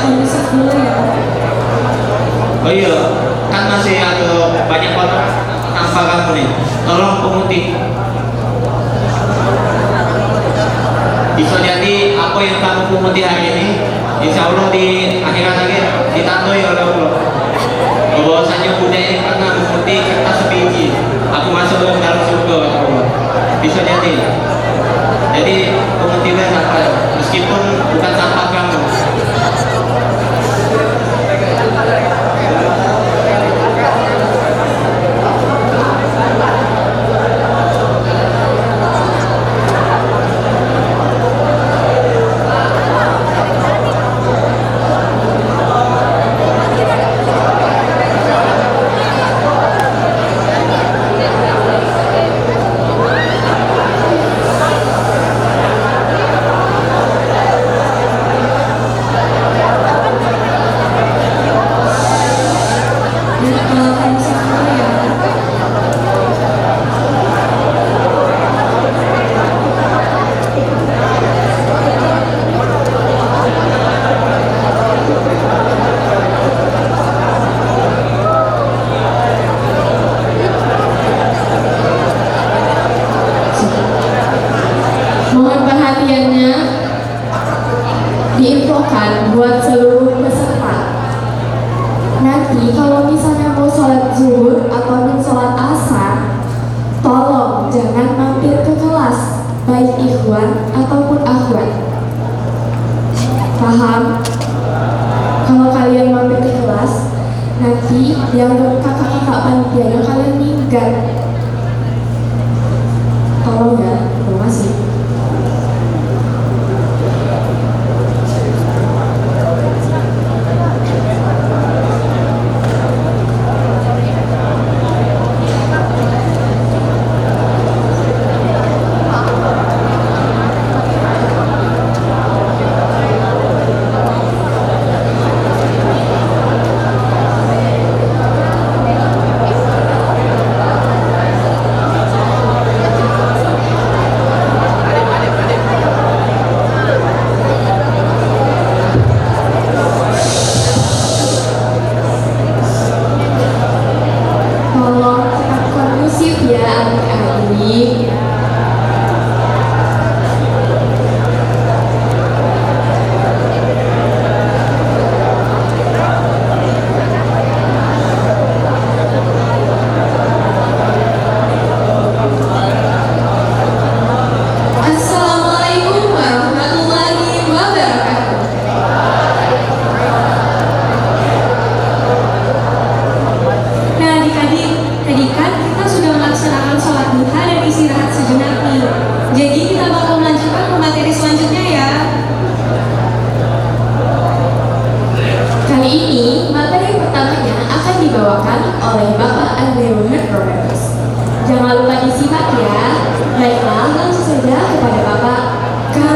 Kondusif dulu ya. Oh iya, kan masih ada banyak kotak tanpa kamu nih. Tolong pemutih. Bisa jadi apa yang kamu pemutih hari ini, insya Allah di akhirat lagi ditandai oleh Allah. Bahwasanya Buddha ini pernah memutih kertas sebiji. Aku masuk ke dalam surga kata Allah. Bisa jadi. Jadi pemutihnya sampah, meskipun bukan sampah kamu. Kondusif dulu ya. Mohon perhatiannya diinfokan buat seluruh peserta. Nanti kalau misalnya mau sholat zuhur ataupun sholat asar, tolong jangan mampir ke kelas, baik ikhwan ataupun akhwat. Paham? Kalau kalian mampir ke kelas, nanti yang kakak-kakak panitianya kalian minggat. Tolong ya, terima kasih.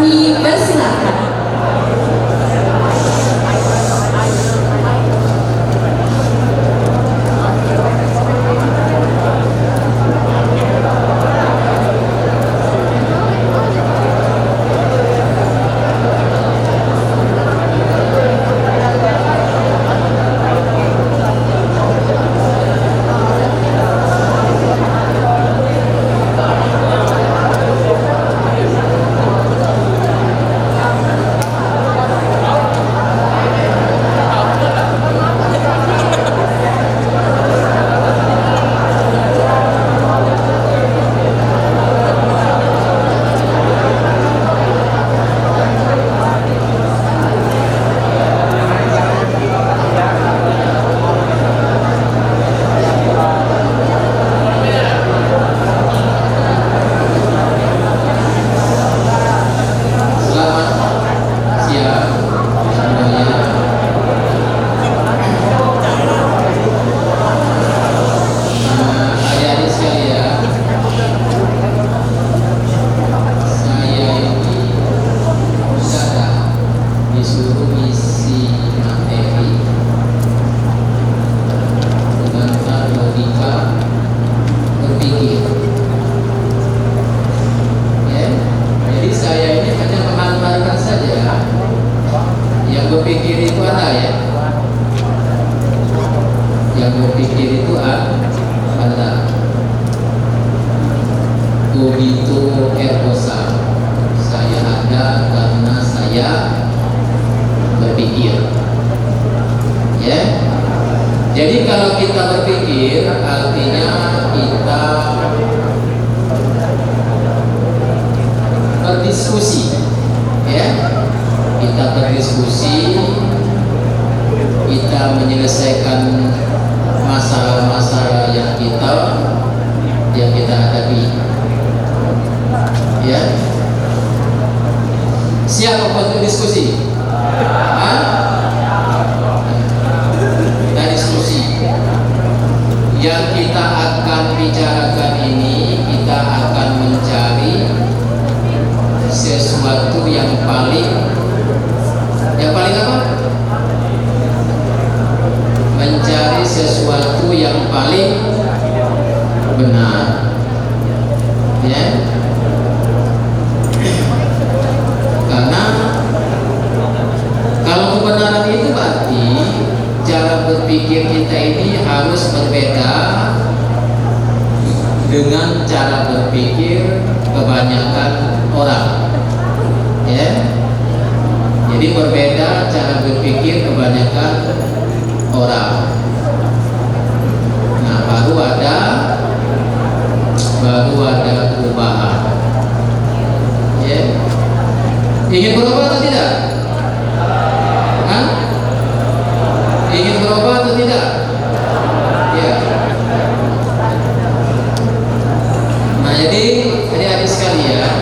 Dipersilakan. Begitu Erbosa, saya ada karena saya berpikir. Ya, jadi kalau kita berpikir artinya kita berdiskusi, ya, kita berdiskusi, kita menyelesaikan masalah-masalah yang kita hadapi. Ya, siap untuk diskusi? Kita diskusi. Yang kita akan bicarakan ini, kita akan mencari sesuatu yang paling apa? Mencari sesuatu yang paling benar. Ya. Karena kalau kebenaran itu berarti cara berpikir kita ini harus berbeda dengan cara berpikir kebanyakan orang. Ya. Jadi berbeda cara berpikir kebanyakan orang. Nah, baru ada perubahan. Ya. Ingin berubah atau tidak? Ingin berubah atau tidak? Ya. Nah, jadi adik-adik sekalian,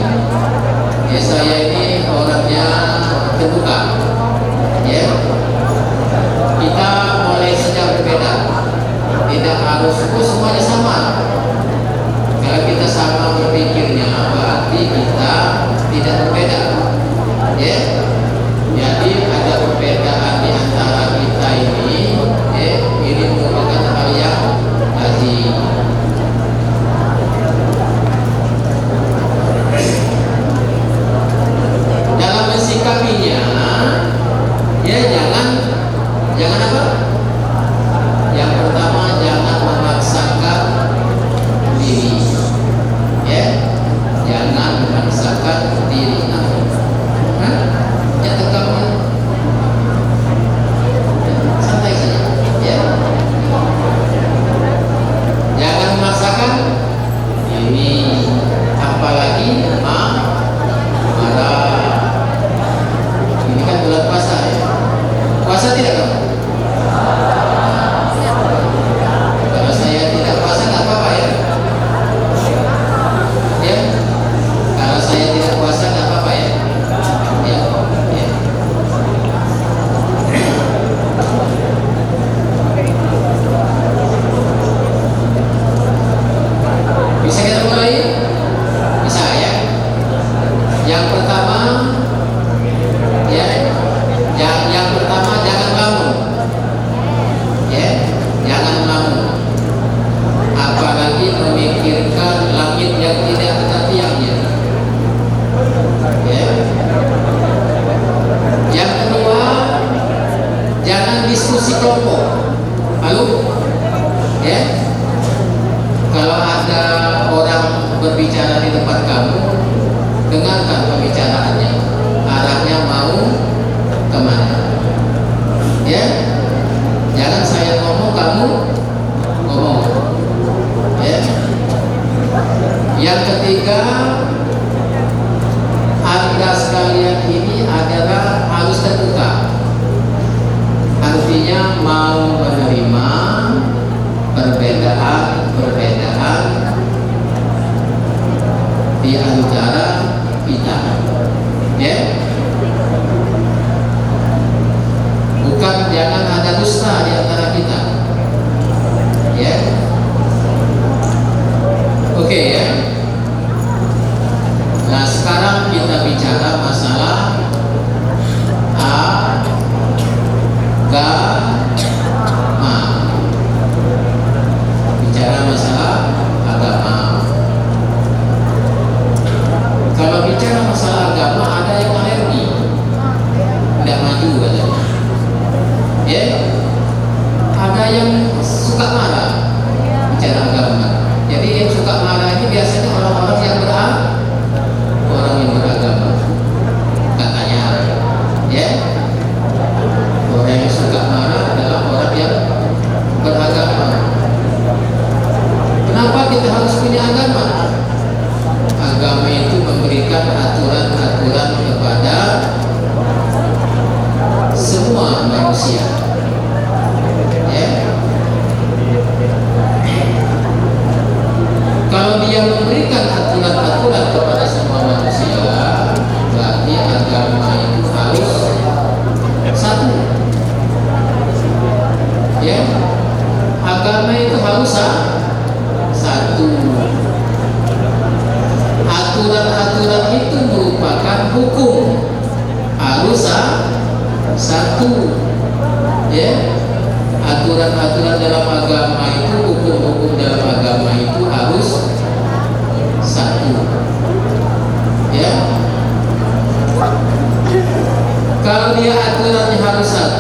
ya, saya ini orangnya terbuka. Ya. Kita mulai saja berbeda. Tidak harus semuanya sama. Kalau kita sama berpikirnya, berarti kita tidak berbeda. Ya,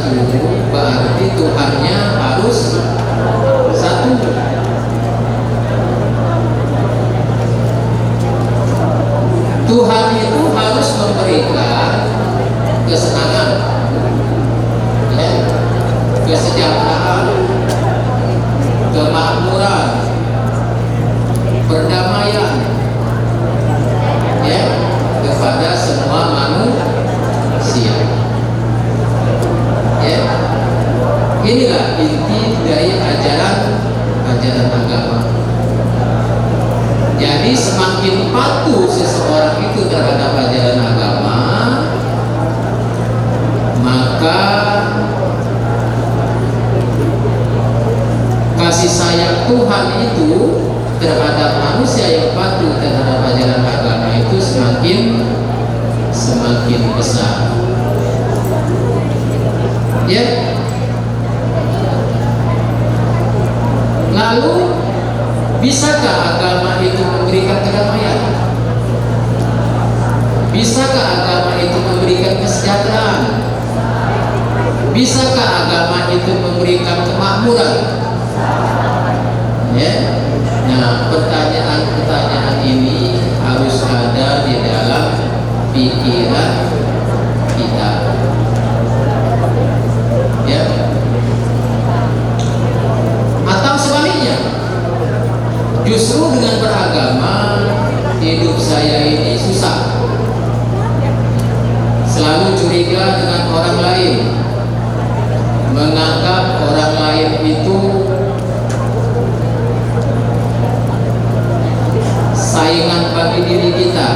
satu, berarti Tuhannya harus satu. Tuhan itu harus memberikan kesenangan, ya, kesejahteraan, kemakmuran, perdamaian, ya, kepada semua manusia. Ya, inilah inti dari ajaran agama. Jadi semakin patuh seseorang itu terhadap ajaran agama, maka kasih sayang Tuhan itu terhadap manusia yang patuh terhadap ajaran agama itu semakin besar. Ya. Lalu bisakah agama itu memberikan kedamaian? Bisakah agama itu memberikan kesejahteraan? Bisakah agama itu memberikan kemakmuran? Ya. Nah, pertanyaan-pertanyaan ini harus ada di dalam pikiran kita. Ya. Atau sebaliknya, justru dengan beragama hidup saya ini susah, selalu curiga dengan orang lain, menganggap orang lain itu saingan bagi diri kita,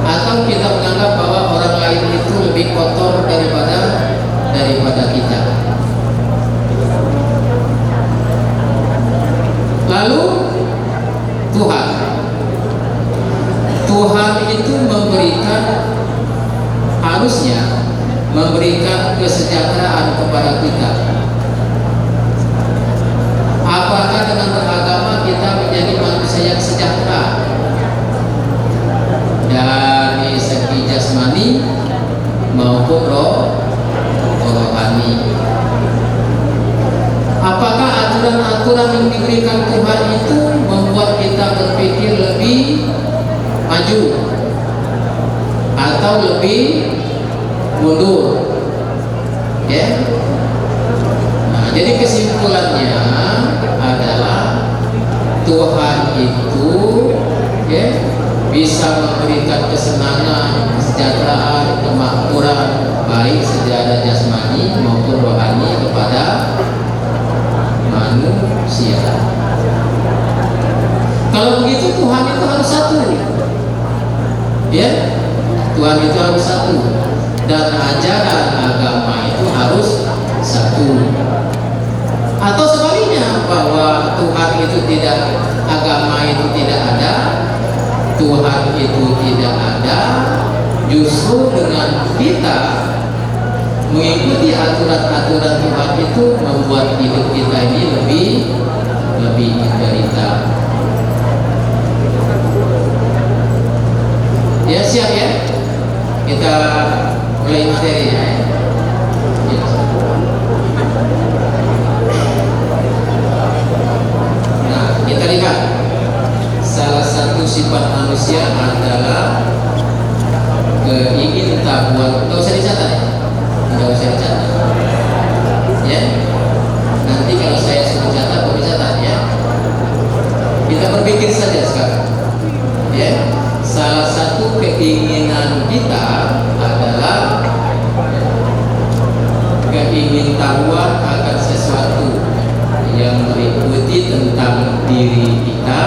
atau kita menganggap bahwa orang lain itu lebih kotor daripada kita. Lalu Tuhan itu harusnya memberikan kesejahteraan kepada kita. Apakah dengan beragama kita menjadi manusia yang sejahtera dari segi jasmani maupun rohani? Apakah aturan-aturan yang diberikan Tuhan itu membuat kita berpikir lebih maju atau lebih mundur? Ya. Nah, jadi kesimpulannya adalah Tuhan itu, ya, bisa memberikan kesenangan, kesejahteraan, kemakmuran baik secara jasmani maupun rohani kepada manusia. Kalau begitu Tuhan itu harus satu, ya, Tuhan itu harus satu, dan ajaran agama itu harus satu. Atau sebaliknya, bahwa Tuhan itu tidak, agama itu tidak ada, Tuhan itu tidak ada, justru dengan kita mengikuti aturan-aturan Tuhan itu membuat hidup kita ini lebih menderita. Ya, siap ya? Kita mulai materi ya. Nah, kita lihat salah satu sifat manusia adalah keingintahuan. Tidak usah dicatat ya? Tidak usah dicatat ya. Nanti kalau saya suruh catat, boleh catat ya. Kita berpikir saja sekarang ya. Salah satu keinginan kita adalah keingintahuan akan sesuatu yang meliputi tentang diri kita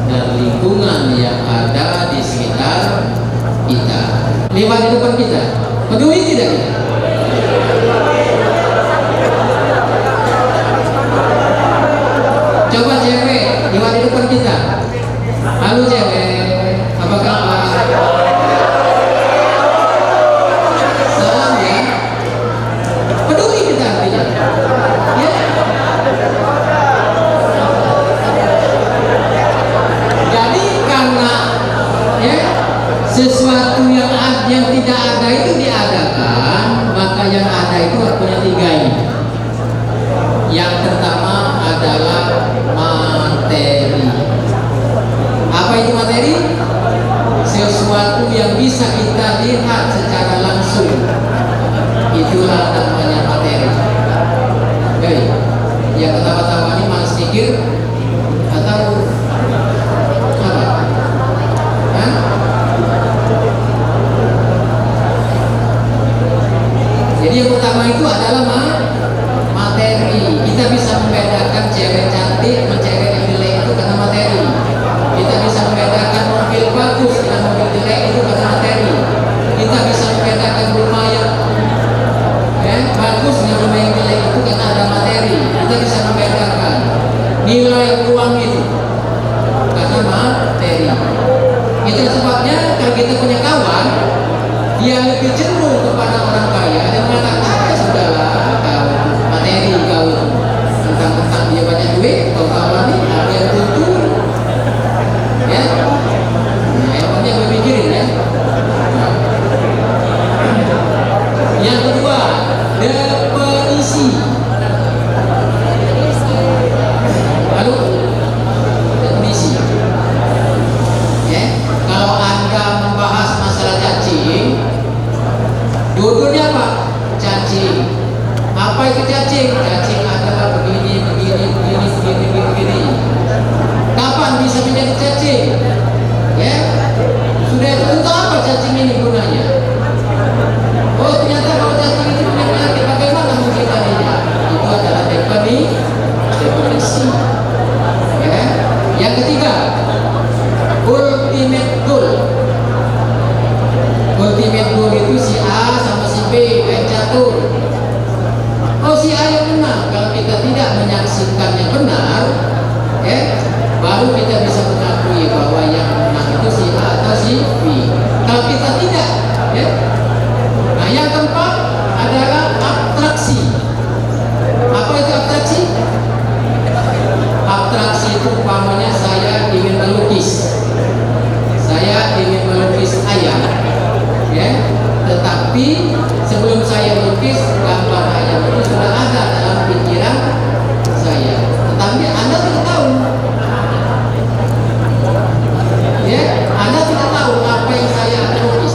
dan lingkungan yang ada di sekitar kita, lewat di depan kita. Peduli tidak kita? Coba cewek lewat di depan kita. Halo cewek, apa kabar? Salam ya. Peduli kita tidak? Ya. Jadi karena ya sesuatu yang tidak ada itu diadakan, maka yang ada itu punya tiga ini. Yang pertama adalah materi. Apa itu materi? Sesuatu yang bisa kita lihat secara langsung. Itulah namanya materi. Oke. Yang pertama-tama ini malas pikir atau apa? Hah? Jadi yang pertama itu adalah materi. Kita bisa membedakan cewek cantik sama cewek yang jelek itu karena materi. Kita bisa membedakan mobil bagus dengan mobil jelek itu karena materi. Kita bisa membedakan rumah yang bagus dengan rumah yang jelek itu karena ada materi. Kita bisa membedakan nilai uang itu karena materi. Itu sebabnya kalau kita punya kawan, dia lebih cenderung kepada orang kaya dan mengatakan sudahlah kau materi kau tentang dia banyak duit, kau kawan ini ada yang tuntut, ya. Nah, yang penting berpikirin ya. Yang kedua, definisi. Lalu definisi. Ya, kalau Anda membahas masalah cacing, dua-duanya apa? Cacing. Apa itu cacing? Cacing adalah begini. Kapan bisa menjadi cacing? Ya, sudah untuk apa cacing ini gunanya? Oh, ternyata kalau cacing itu punya penyakit, bagaimana menghindarinya? Itu adalah definisi. Ya. Yang ketiga, ultimate goal. Ultimate goal itu si A sama si B main catur. Oh, si A yang menang. Kalau kita tidak menyaksikan yang benar, ya, baru kita bisa mengakui bahwa yang menang itu si A atau si B. Kalau kita tidak, ya. Nah, yang keempat adalah abstraksi. Apa itu abstraksi? Abstraksi itu umpamanya saya ingin melukis. Saya ingin melukis ayam, ya. Tetapi sebelum saya melukis, gambar ayam itu sudah ada dalam pikiran saya. Tetapi Anda tidak tahu, ya. Anda tidak tahu apa yang saya lukis.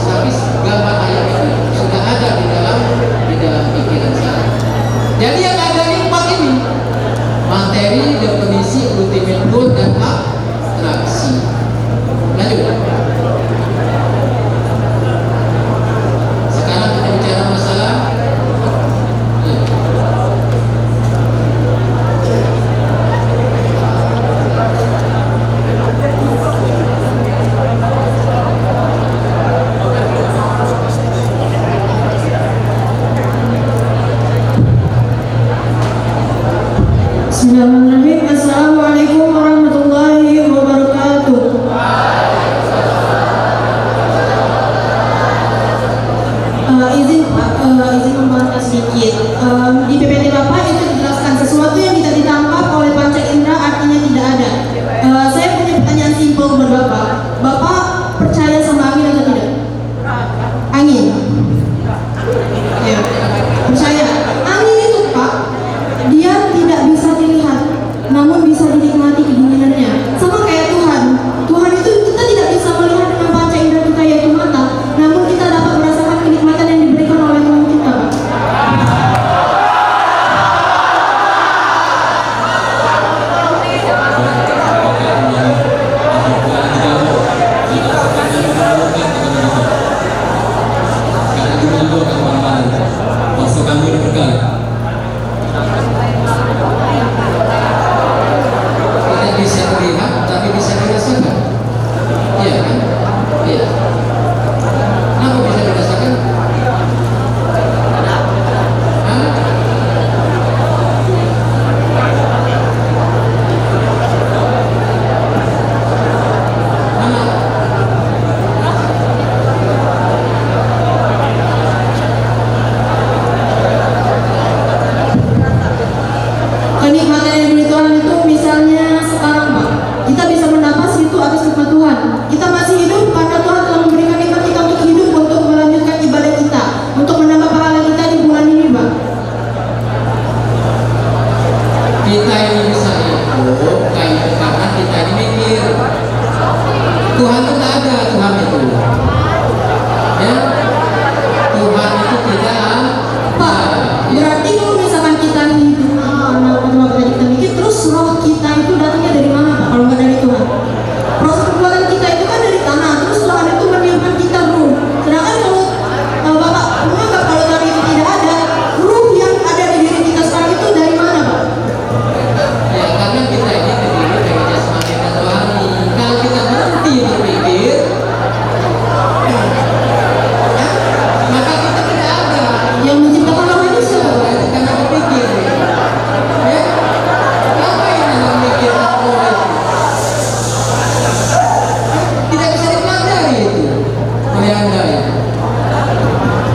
Anda itu?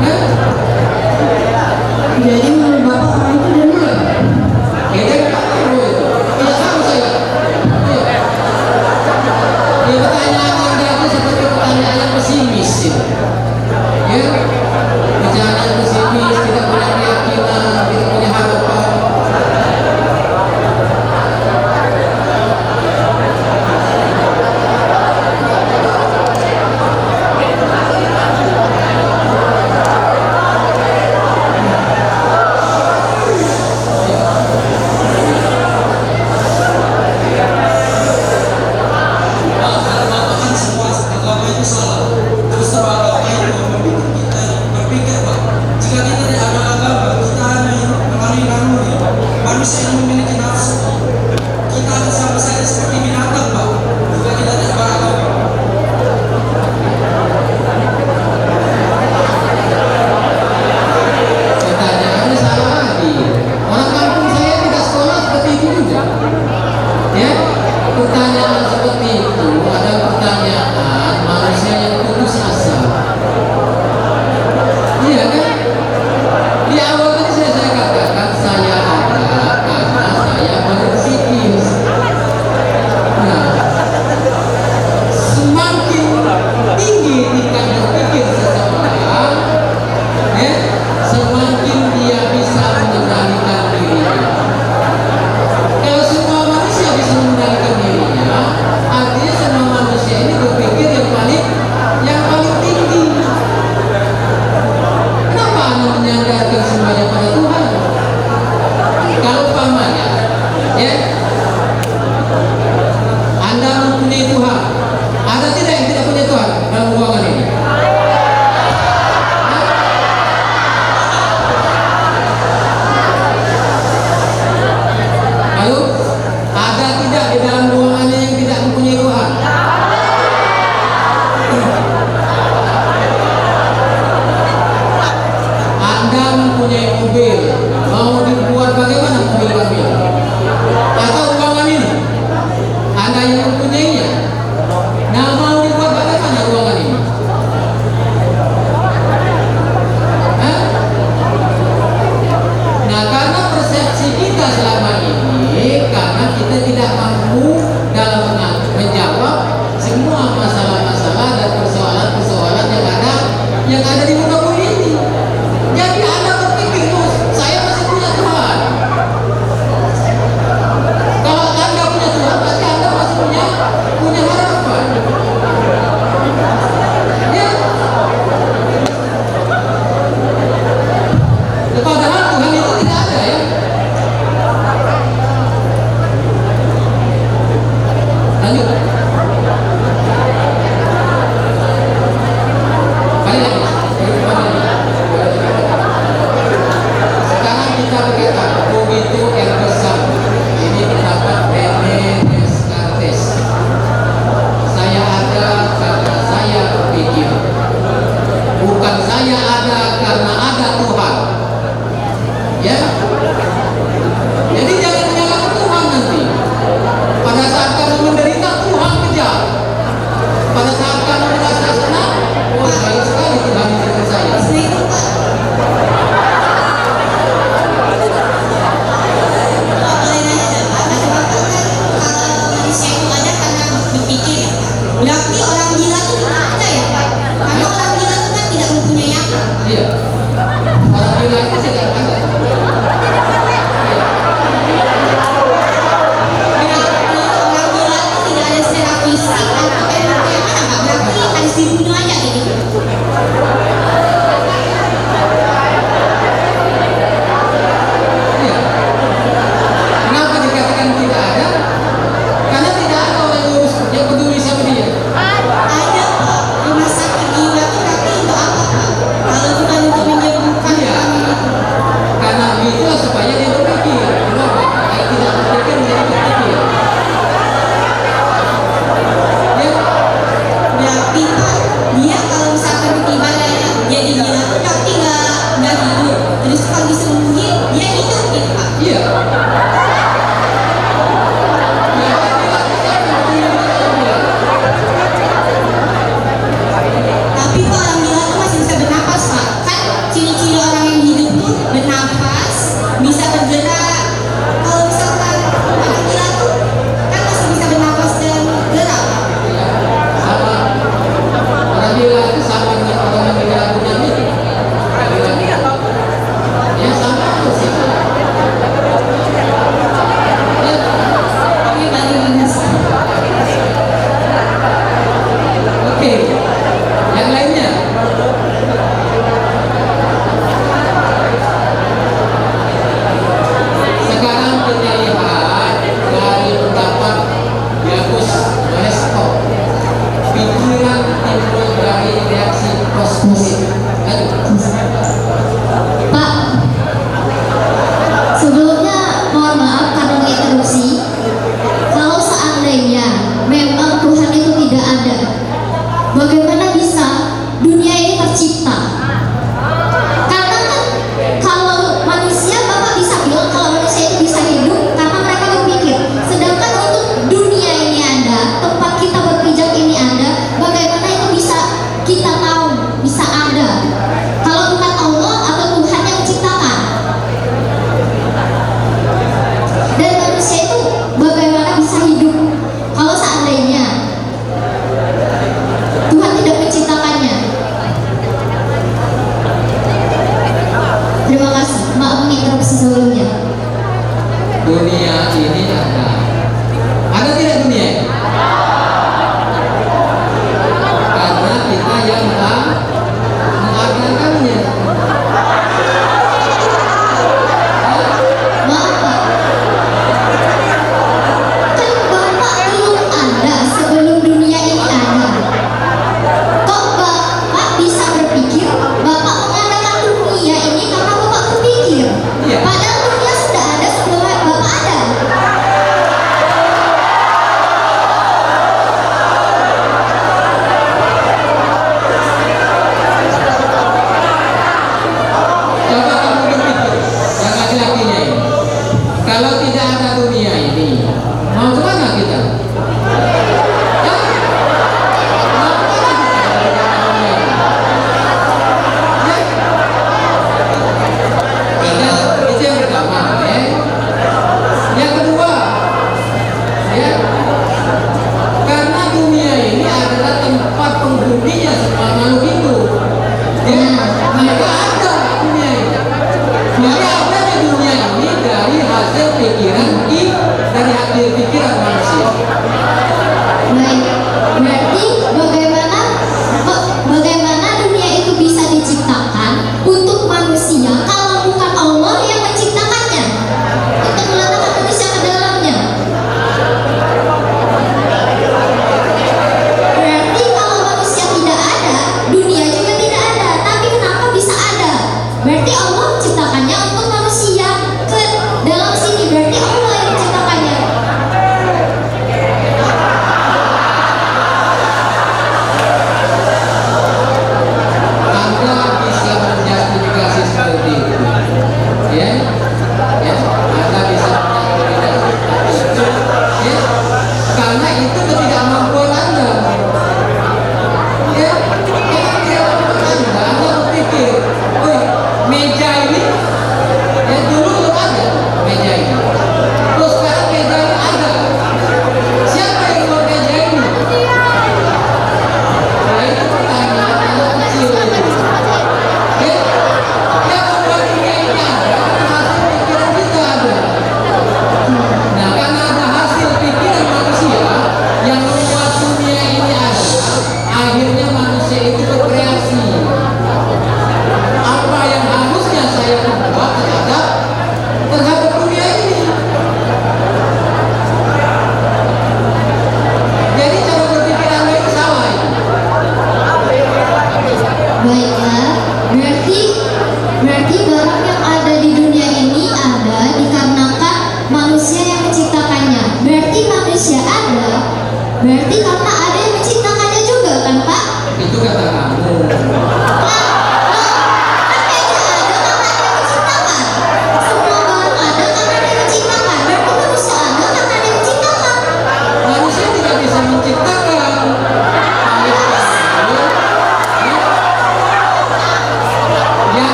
Hah? Jadi menurut Bapak orang itu demo? Ya kan Pak Prabowo itu. Tidak tahu saya. Iya. Ya pertanyaan Anda itu seperti pertanyaan yang pesimis itu. Ya, bicara yang pesimis, tidak punya keyakinan, tidak punya harapan. Mengatakan semua agama itu salah. Justru agama itu membuat kita berpikir, Pak, jika kita tidak ada agama, kita hanya hidup melalui naluri. Manusia yang memiliki nafsu, kita akan sama saja seperti binatang, Pak, jika kita tidak beragama. Pertanyaannya salah lagi. Orang kampung saya tidak sekolah seperti itu juga. Ya, pertanyaan seperti itu adalah pertanyaan manusia yang putus asa. Iya kan? Di awal tadi saya katakan saya ada karena saya berpikir. Nah, semakin tinggi tingkat berpikir seseorang, ya, semakin dia bisa mengendalikan dirinya. Kalau semua manusia bisa mengendalikan dirinya, artinya semua manusia ini berpikir yang paling tinggi. Kenapa Anda menyandarkan semuanya pada Tuhan? Kalau umpamanya, ya, Anda mempunyai Tuhan, ada tidak yang tidak punya Tuhan dalam ruangan ini? Lalu, ada tidak di dalam ruangannya yang tidak mempunyai Tuhan? Anda mempunyai mobil, mau dibuat bagaimana mobil kami? Atau ruangan ini? Anda yang mempunyainya. Nah, mau dibuat bagaimana ruangan ini? Hah? Nah, karena persepsi kita selama ini, karena kita tidak mampu dalam menjawab semua masalah-masalah dan persoalan-persoalan yang ada di muka bumi ini. Jadi Anda berpikir, "Oh, saya masih punya Tuhan." Kalau Anda punya Tuhan, berarti Anda masih punya harapan. Ya. Padahal Tuhan itu tidak ada, ya. Lanjut. Kali lagi. Sekarang kita berkata, begitu Ergo Sum. Ini pendapat Rene Descartes. Saya ada karena saya berpikir. Bukan saya ada karena ada Tuhan. Ya. Jadi jangan menyalahkan Tuhan nanti. Pada saat kamu menderita, Tuhan kejar. Pada saat kamu merasa senang, oh baik sekali Tuhan menjadi saya. Berarti orang gila itu ada ya Pak? Karena orang gila itu kan tidak mempunyai akal. Iya. Orang gila itu tidak ada. Orang gila itu tidak ada secara fisik atau bagaimana Pak? Berarti harus dibunuh aja gitu. Iya. Kenapa dikatakan tidak ada? Karena tidak ada orang yang peduli sama dia. Ada Pak, rumah sakit jiwa itu tapi untuk apa Pak? Kalau bukan untuk menyembuhkan Iya. orang itu.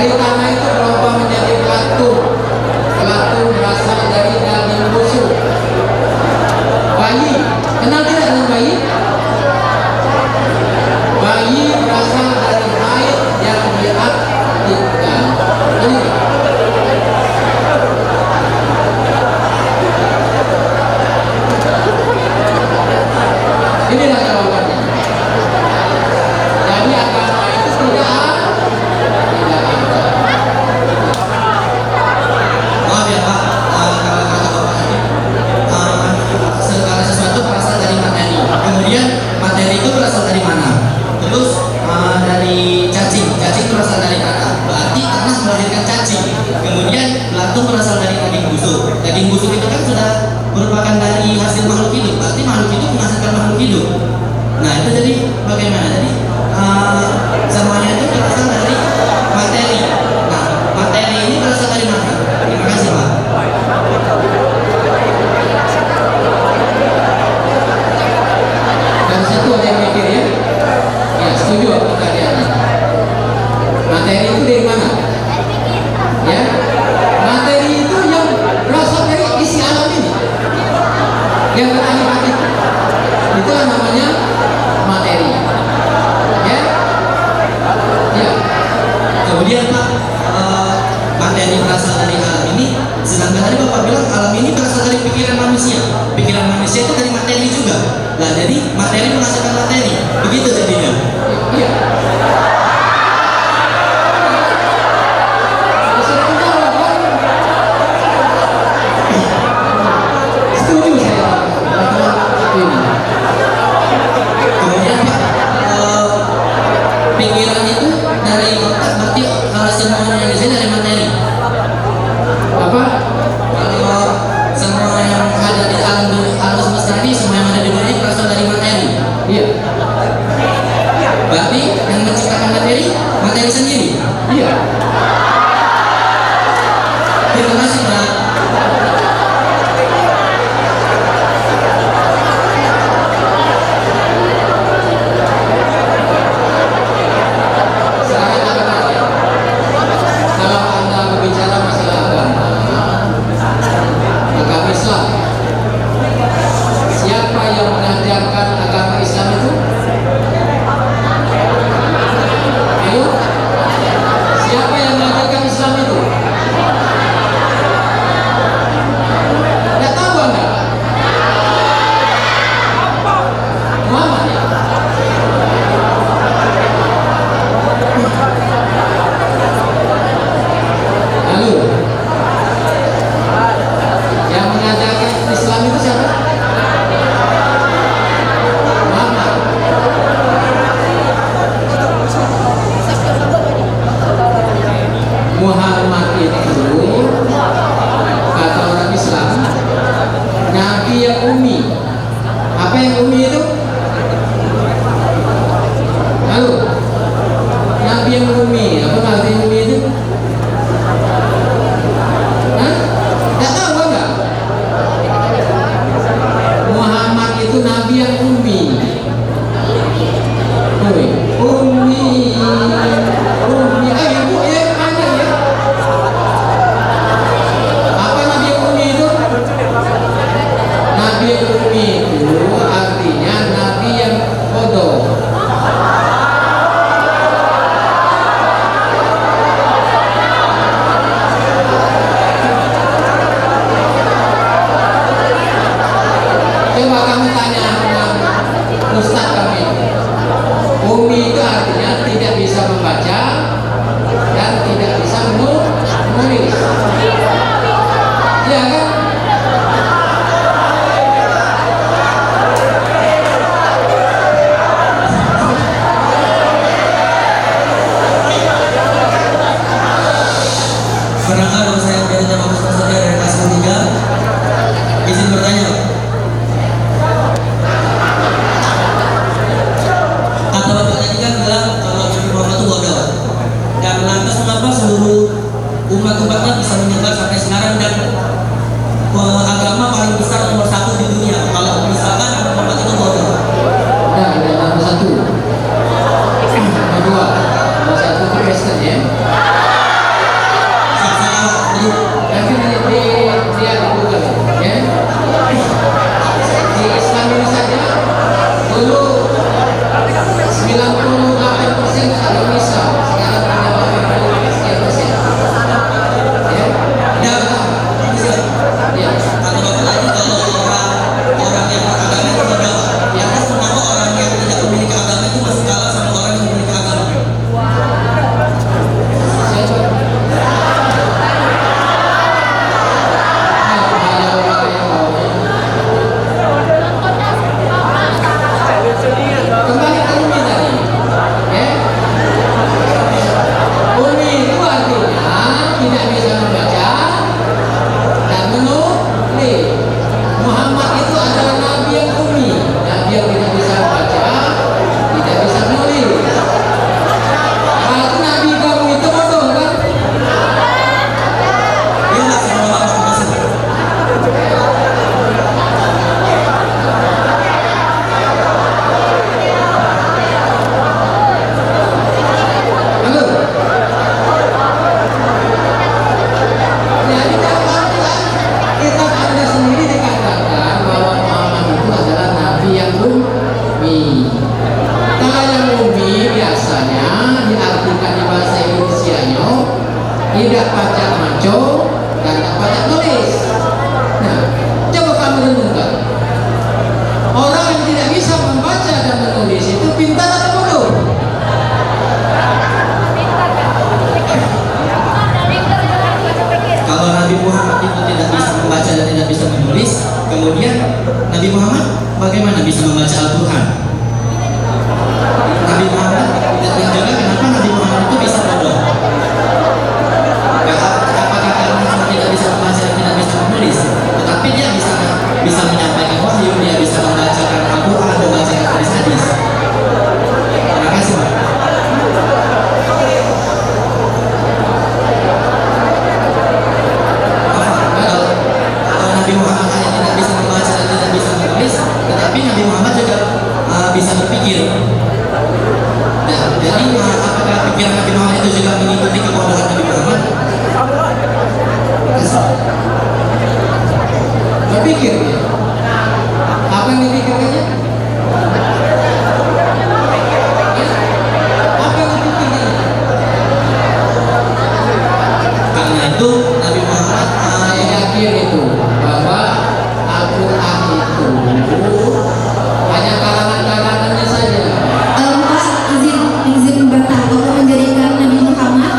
Dari tanah itu berubah menjadi belatung. Belatung berasal dari daging busuk. Bayi, kenal tidak dengan bayi? Bayi berasal dari haid yang diaktifkan. Inilah jawabannya. Jadi agama itu tidak ada. Maaf ya Pak, kalau kata Bapak tadi, segala sesuatu berasal dari materi. Kemudian materi itu berasal dari mana? Terus dari cacing berasal dari tanah. Berarti tanah melahirkan cacing. Kemudian belatung berasal dari daging busuk. Daging busuk itu kan sudah merupakan dari hasil makhluk hidup. Berarti makhluk hidup menghasilkan makhluk hidup. Nah itu jadi bagaimana? Jadi semuanya itu berasal dari materi. Nah materi ini berasal dari mana? Terima kasih Pak. Dari situ ada yang mikir ya? Ya setuju aku kalian. Materi itu dari mana? Ya, materi itu yang berasal dari isi alam ini, yang beranimat itu. Itulah namanya materi. Ya, ya. Kemudian Pak, materi berasal dari alam ini. Sedangkan tadi Bapak bilang alam ini berasal dari pikiran manusia. Pikiran manusia itu dari materi juga. Nah jadi materi menghasilkan materi. Begitu jadinya. Iya. Sudah jawab kan? Setuju saya. Ini. Kemudian Pak, pikiran itu dari otak. Berarti semuanya yang di sini dari materi. Apa? Kalau semua yang ada di alam semesta ini, semua yang ada di dunia ini berasal dari materi. Iya. Berarti yang menciptakan materi, materi sendiri. Iya. Terima kasih Pak. Saya katakan ya, kalau Anda berbicara masalah agama, agama Islam, siapa yang mengajarkan agama Islam itu? Ayo, siapa yang mengajarkan Islam itu? Tidak tahu Anda? Muhammad ya? Lalu yang mengajarkan Islam itu siapa? Muhammad. Muhammad itu kata orang Islam Nabi yang ummi. Apa yang ummi itu? Lalu Nabi yang ummi. Apa arti ummi itu? Hah? Tidak tahu enggak? Muhammad itu Nabi yang ummi. Oi, ummi. Ummi. Ayo Bu, ya panjang ya. Apa Nabi yang ummi itu? Nabi yang ummi itu artinya Nabi yang bodoh. Coba kami tanya dengan Ustaz kami. Ummi itu artinya tidak bisa membaca dan tidak bisa menulis. Ya kan? Perkenalkan nama saya Abdul Rahman Prasetya dari kelas 3. Izin bertanya. Kata Bapak tadi kan bilang kalau Nabi Muhammad itu bodoh. Dan lantas mengapa seluruh umat-umatnya bisa menyebar sampai sekarang dan agama paling besar nomor 1 di dunia. Kalau misalkan Nabi Muhammad itu bodoh. Nah, ada nomor 1. Nomor 2. Nomor 1 itu Kristen ya. tidak pacak maco, dan tak pacak tulis. Nah, coba kamu renungkan. Orang yang tidak bisa membaca dan menulis itu pintar atau bodoh? Kalau Nabi Muhammad itu tidak bisa membaca dan tidak bisa menulis, kemudian Nabi Muhammad bagaimana bisa membaca Al-Quran? Nabi Muhammad tidak juga kenapa Nabi Muhammad itu bisa bodoh? Apakah karena tidak bisa membaca dan tidak bisa menulis? Tetapi dia bisa menyampaikan wahyu, dia bisa membacakan Al-Quran, membacakan hadis-hadis. Terima kasih, Pak. Kalau Nabi Muhammad hanya tidak bisa membaca dan tidak bisa menulis, tetapi Nabi Muhammad juga bisa berpikir. Nah, jadi apakah pikiran Nabi Muhammad itu juga mengikuti kebodohan Nabi Muhammad? Berpikir dia. Apa yang dipikirkannya? Apa yang dipikirkannya? Karena itu Nabi Muhammad Saya yakin itu bahwa Al-Quran itu hanya karangan-karangannya saja. Pak, izin bertanya, Allah menjadikan Nabi Muhammad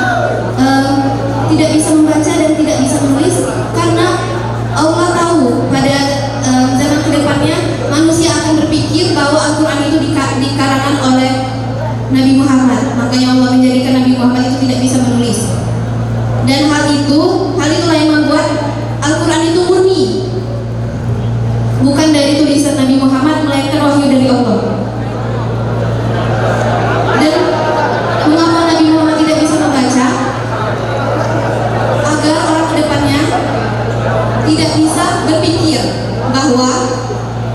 tidak bisa membaca dan tidak bisa menulis karena Allah tahu pada zaman kedepannya manusia akan berpikir bahwa Al-Quran itu dikarangan oleh Nabi Muhammad. Makanya Allah menjadikan Nabi Muhammad itu tidak bisa menulis. Dan hal itulah yang membuat Al-Quran itu murni, bukan dari tulisan Nabi Muhammad, melainkan wahyu dari Allah. Dan mengapa Nabi Muhammad tidak bisa membaca? Agar orang kedepannya tidak bisa berpikir bahwa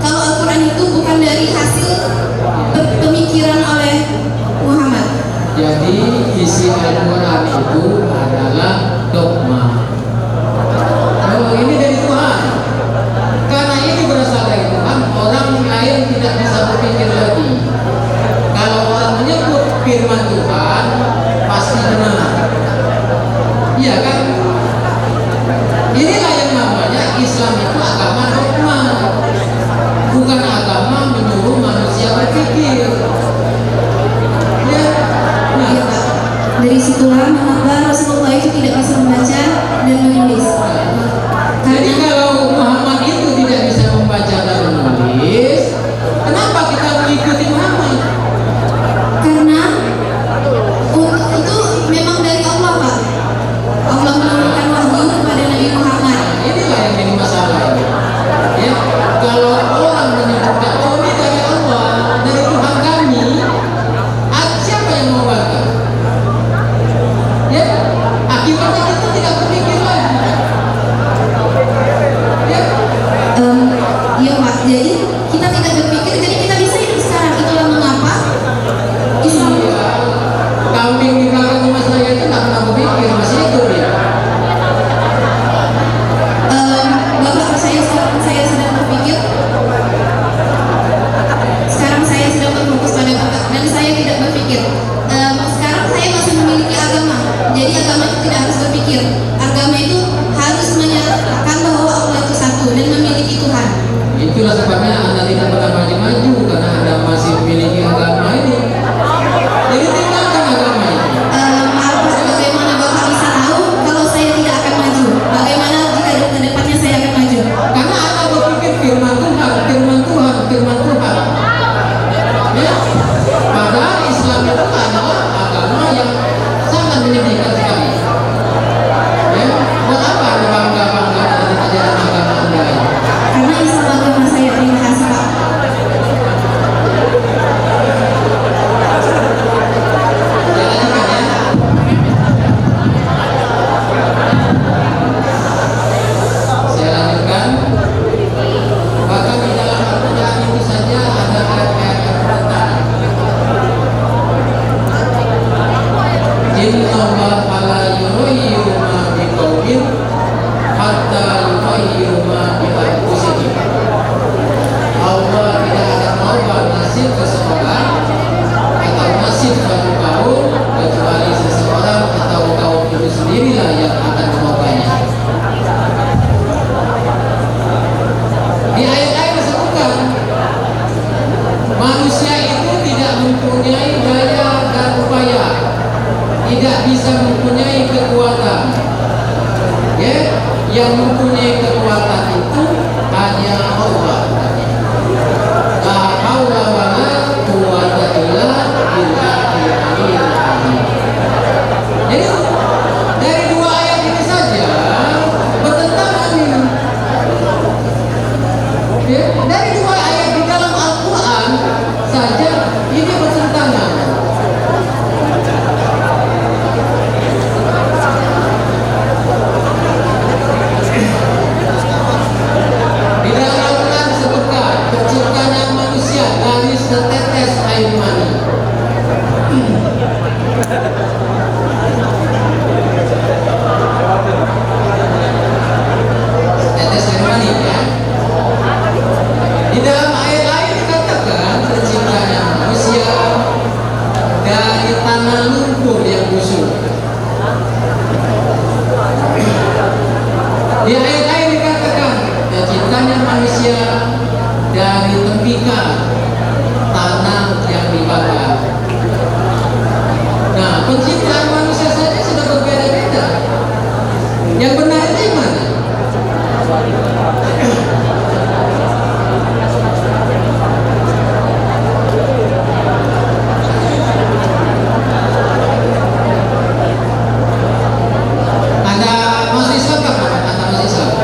kalau Al-Quran itu bukan dari hasil pemikiran oleh Muhammad. Jadi isi Al-Quran itu adalah dogma. Oh, ini dari Tuhan. Karena ini berasal dari Tuhan, orang lain tidak bisa berpikir lagi. Kalau orang menyebut firman Tuhan, pasti benar. Iya kan? Inilah yang namanya Islam itu agama dogma, bukan agama menyuruh manusia berpikir. Ya, nah, Iya, Pak. Dari situlah mengapa Rasulullah itu tidak bisa membaca dan menulis. jadi kalau Muhammad itu tidak bisa membaca dan menulis, kenapa kita mengikuti Muhammad? Karena itu memang dari Allah, Pak. Allah menurunkan wahyu kepada Nabi Muhammad. Inilah yang jadi masalah. Ya, kalau orang menyebutkan oh ini dari Allah, dari Tuhan kami, siapa yang mau bantah? Ya, akibatnya kita tidak berpikir lagi. Ya, Iya, Pak. Jadi kita tidak berpikir, jadi kita bisa hidup sekarang. Itulah mengapa Islam. iya. Kambing di belakang rumah saya itu nggak pernah berpikir, masih hidup ya. Bapak, saya sedang berpikir. Sekarang saya sedang berfokus pada Bapak dan saya tidak berpikir. Sekarang saya masih memiliki agama. Jadi agama itu tidak harus berpikir. Agama itu harus menyatakan bahwa Allah itu satu dan memiliki Tuhan. Itulah sebabnya Anda tidak pernah maju-maju karena Anda masih memiliki agama ini. Jadi tinggalkan agama ini. Maaf, bagaimana Bapak bisa tahu kalau saya tidak akan maju? Bagaimana jika ke depannya saya akan maju? Karena Anda berpikir firman Tuhan, firman Tuhan, firman Tuhan. Ya, padahal Islam itu adalah agama yang sangat menyedihkan sekali. Ya, buat apa Anda bangga-bangga dengan ajaran agama Anda ini? Karena Islam agama saya. Terima kasih, Pak. yang akan memawanya. Di ayat-ayat disebutkan manusia itu tidak mempunyai daya dan upaya, tidak bisa mempunyai kekuatan. Ya, yang mempunyai kekuatan itu hanya Allah. La haula wala quwwata illa billahil aliyyil azim. Jadi dari dua ayat ini saja bertentangan ini. Ya, dari dua ayat di dalam Al-Quran saja ini bertentangan. Di dalam Al-Quran disebutkan terciptanya manusia dari setetes air mani. Setetes air mani, ya. Di dalam ayat lain dikatakan terciptanya manusia dari tanah lumpur yang busuk. Di ayat lain dikatakan terciptanya manusia dari tembikar tanah yang dibakar. Nah, penciptaan manusia saja sudah berbeda-beda. Yang benar itu yang mana? Anda masih Islam kan? Anda masih Islam?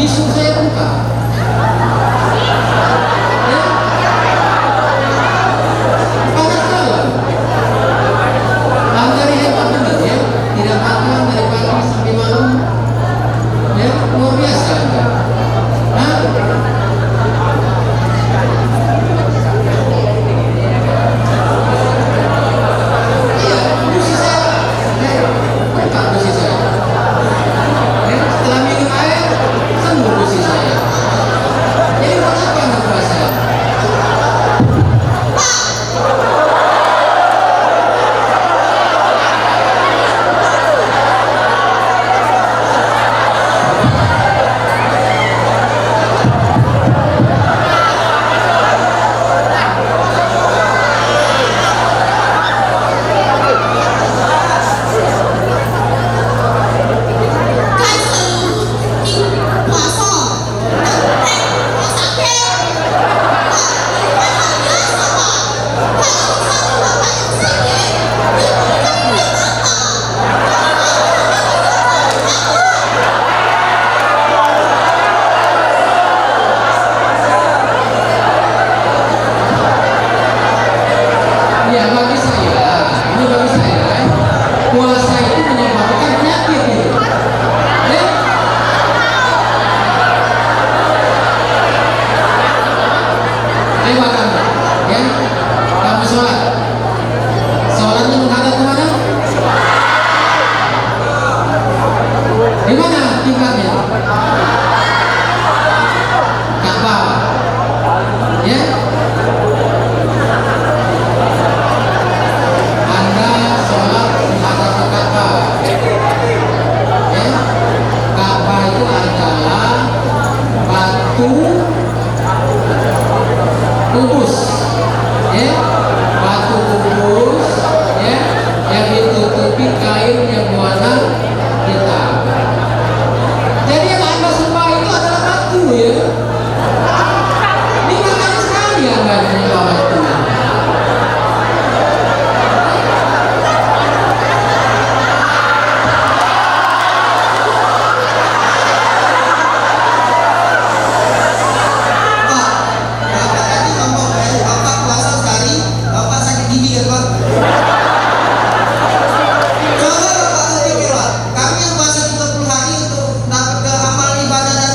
Isu saya buka. Ya. Panas jalan. Dari hebat benar ya. Tidak makan dari pagi sampai malam. Ya, luar biasa. Hah? Iya, kursi saya. Buka kursi saya. Setelah minum air, sembuh kursi saya. Jadi buat apa anak buah saya? Ya bagi saya, ini bagi saya, puasa itu menyebabkan penyakit itu. Ya. Ayo makan, ya. Kamu sholat. Sholatnya menghadap kemana? Di mana kiblatnya? Ka'bah. Ya. Anda sholat menghadap ke Ka'bah. Ya. Ka'bah itu adalah batu kubus, ya, batu kubus, ya, yang ditutupi kain yang berwarna hitam. Jadi yang Anda sembah itu adalah batu, ya. 5 kali sekali Anda menyembah batu. Pak, Bapak tadi ngomong Bapak puasa sekali, Bapak sakit gigi kan Pak? Coba Bapak berpikir Pak, kami yang puasa 30 hari untuk dapat ke amal ibadah dan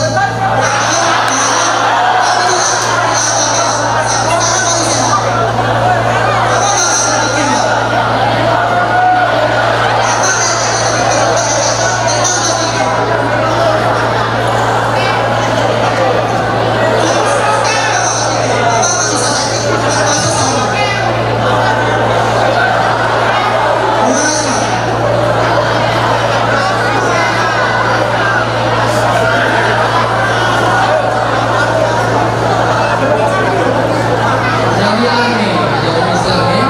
Jadi aneh, jadi misalnya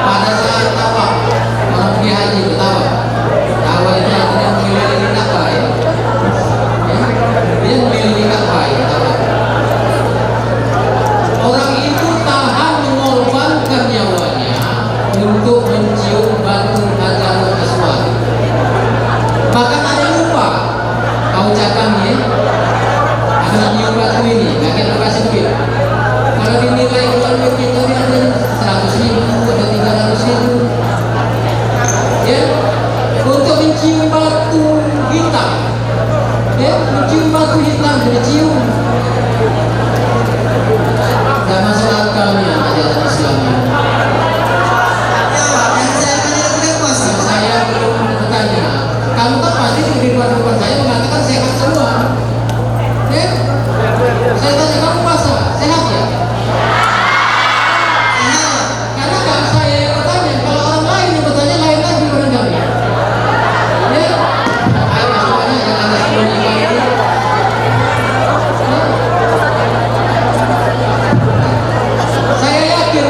pada saat tawa orang pergi haji itu tawa itu artinya mengelilingi Ka'bah, ya. Dia mengelilingi Ka'bah, ya, tawa. Orang itu tahan mengorbankan nyawanya untuk mencium batu Hajarul Aswad. Bahkan ada yang lupa kau ucapkan ya, akan nyium batu ini, kakek lupa sempit. Kalau dinilai uang duit kita dia ada 100.000 atau 300.000, ya, untuk mencium batu hitam, ya, mencium batu hitam dicium. Tidak masuk akalnya ajaran Islam ini. ya Pak, yang saya tanya tidak puasa. Saya belum bertanya. Kamu kan pasti di depan saya mengatakan sehat semua. Ya? Saya tanya kamu puasa, sehat ya? Karena kalau saya yang bertanya, kalau orang lain yang bertanya lain lagi barangkali. Ya? Ayo semuanya yang Anda sembunyikan itu. Ya? Saya yakin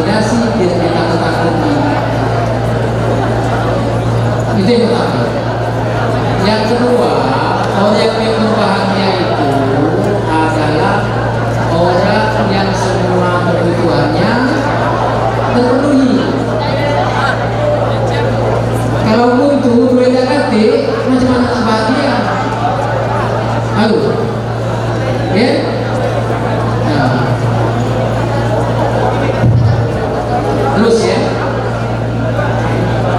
intimidasi, tidak ditakut-takuti. Itu yang pertama. Yang kedua, orang yang berbahagia itu adalah orang yang semua kebutuhannya terpenuhi. Kalau buntu, beda kate, macam mana nak bahagia? Halo, ya? Nah. Terus ya,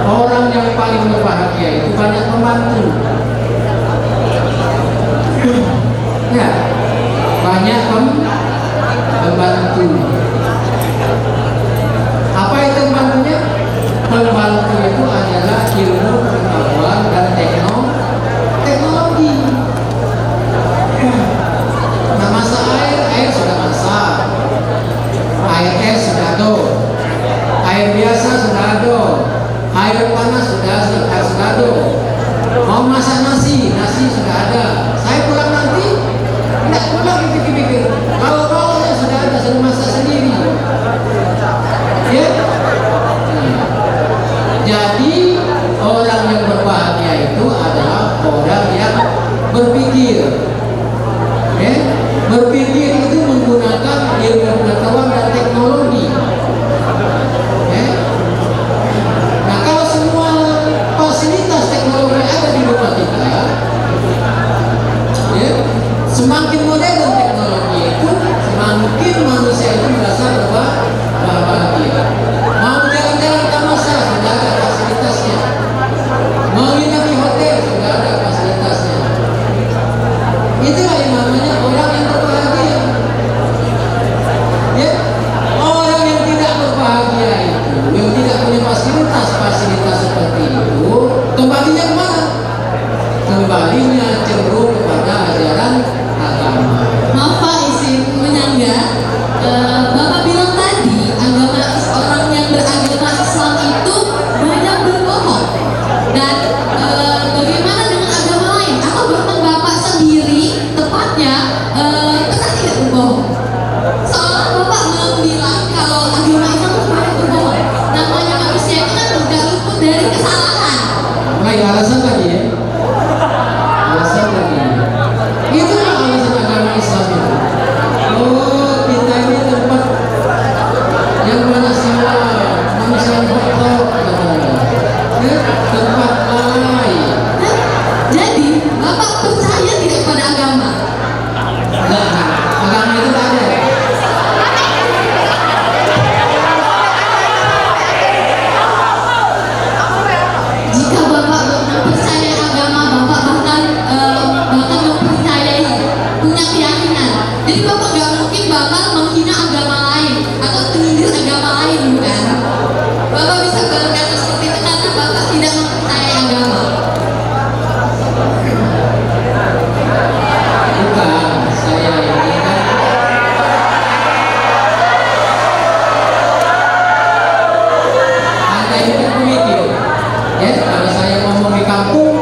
orang yang paling berbahagia itu banyak membantu. Ya, banyak membantu. Apa itu membantunya? Membantu itu adalah ilmu, pengetahuan dan teknologi. Nah, masa air sudah masak, air es sudah ada, air biasa sudah ada, air panas sudah ada. Mau masak nasi sudah ada. Saya pulang nanti tidak pulang pikir-pikir. Kalau baunya sudah ada, sudah masak sendiri. Ya. Jadi orang yang berbahagia itu adalah orang yang berpikir. Ya. Berpikir itu menggunakan ilmu pengetahuan dan teknologi. Ya. Nah, kalau semua fasilitas teknologi ada di rumah kita, ya, semakin modern teknologi itu, semakin manusia itu merasa berbahagia. Mau jalan-jalan ke masa sudah ada fasilitasnya. Mau nginep di hotel sudah ada fasilitasnya. Itulah yang namanya orang yang berbahagia. Ya, orang yang tidak berbahagia itu, yang tidak punya fasilitas seperti itu, kembalinya kemana? Kembalinya cenderung kepada ajaran agama. Maaf Pak, izin menyangga. Bapak bilang tadi orang yang beragama Islam itu banyak berbohong. Dan bagaimana dengan agama lain? Atau bahkan Bapak sendiri tepatnya pernah tidak berbohong? Seolah Bapak bilang kalau agama Islam itu banyak berbohong. Namanya manusia itu kan tidak luput dari kesalahan. Baik, alasan tadi ya. Alasan tadi. Itulah alasan agama Islam itu. Oh, kita ini tempat yang mana salah, manusia yang kotor, katanya. Ya, tempat lalai. Jadi Bapak percaya tidak pada agama? Nah, agama itu tak ada. Jika Bapak mempercayai agama, Bapak bahkan mempercayai, punya keyakinan. Jadi Bapak gak mungkin bakal menghina agama lain atau menyindir agama lain, bukan? Bapak bisa berkata seperti itu karena Bapak tidak mempercayai agama. Bukan, saya ini kan Anda ini kan pemikir. Ya, kalau saya ngomong di kampung,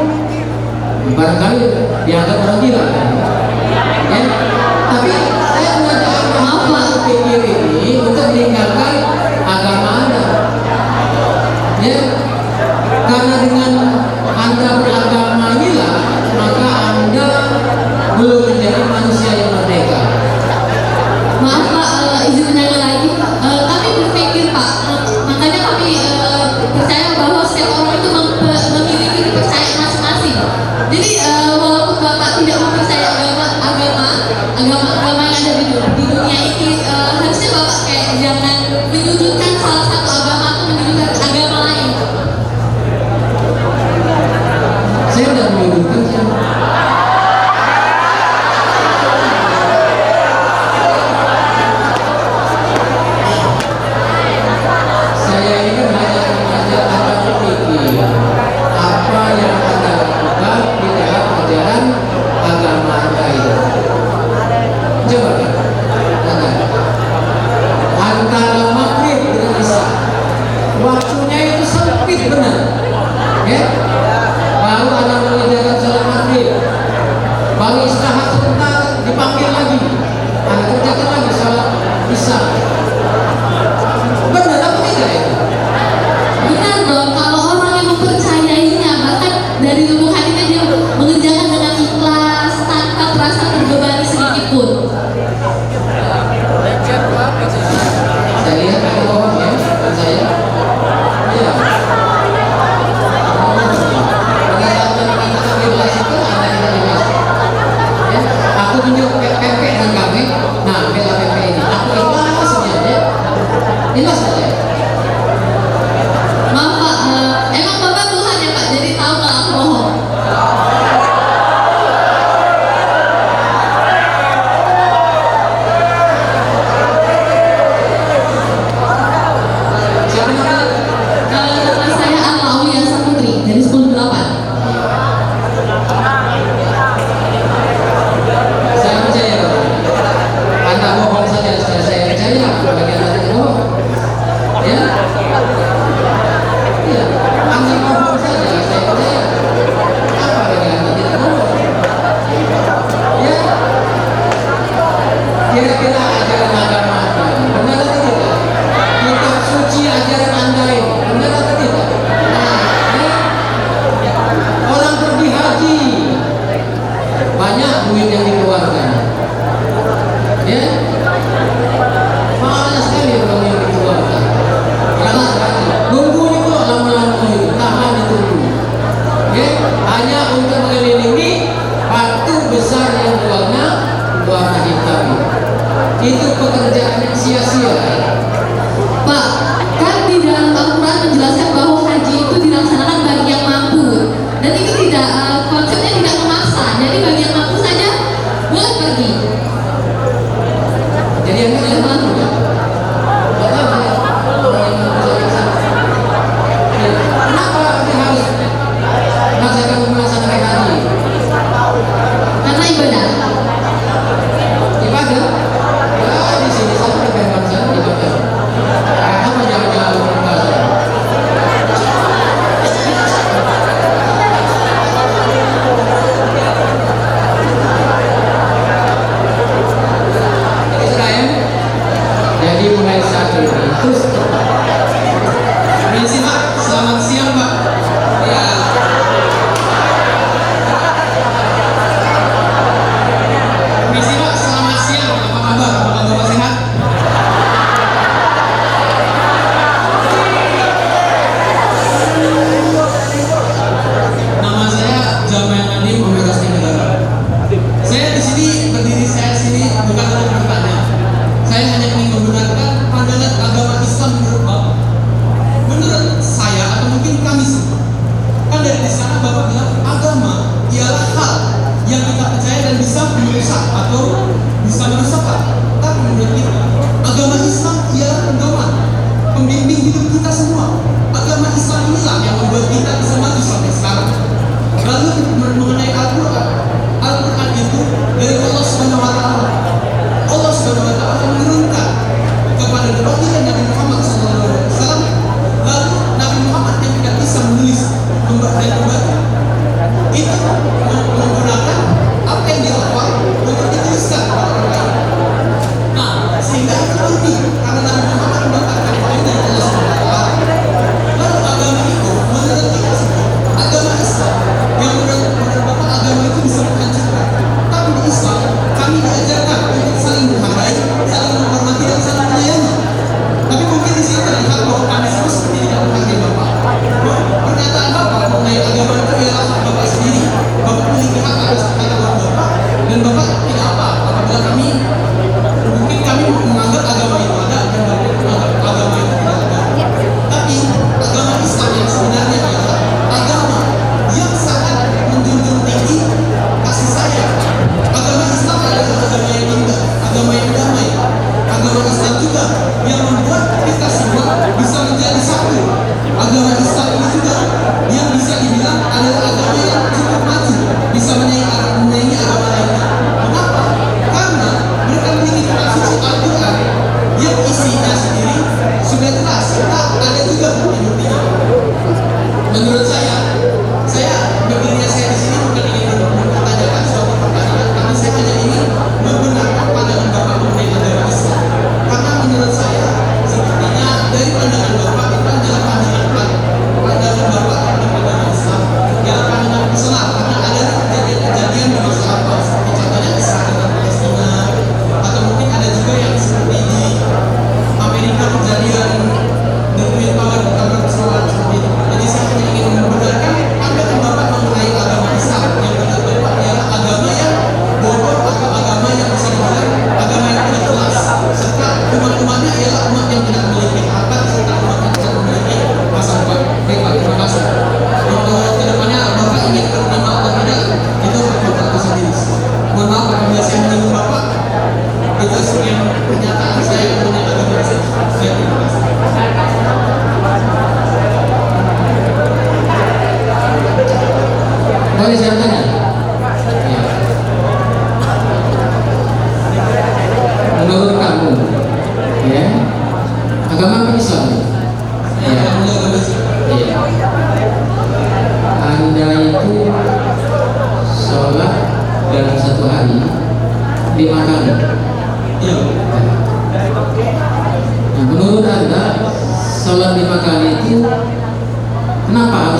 barangkali dianggap orang gila. Ya, tapi saya mengajak Anda berpikir ini untuk meninggalkan agama Anda. Ya, karena dengan Anda beragama inilah, maka Anda belum menjadi manusia yang merdeka. Maaf Pak, izin menanya lagi. Kami berpikir Pak, makanya kami percaya bahwa setiap orang itu memiliki kepercayaan masing-masing. Jadi walaupun Bapak tidak mempercayai agama yang ada di dunia ini, harusnya Bapak kayak jangan menyudutkan salah satu agama atau menyudutkan agama lain. Saya tidak menyudutkan siapa. Saya ini kan hanya mengajak Anda berpikir apa yang Anda lakukan di dalam ajaran agama Anda itu. Coba Anda antara maghrib dengan isya, waktunya itu sempit benar, ya. Baru Anda mengerjakan sholat maghrib, baru istirahat sebentar, dipanggil lagi, Anda kerjakan lagi sholat isya. Benar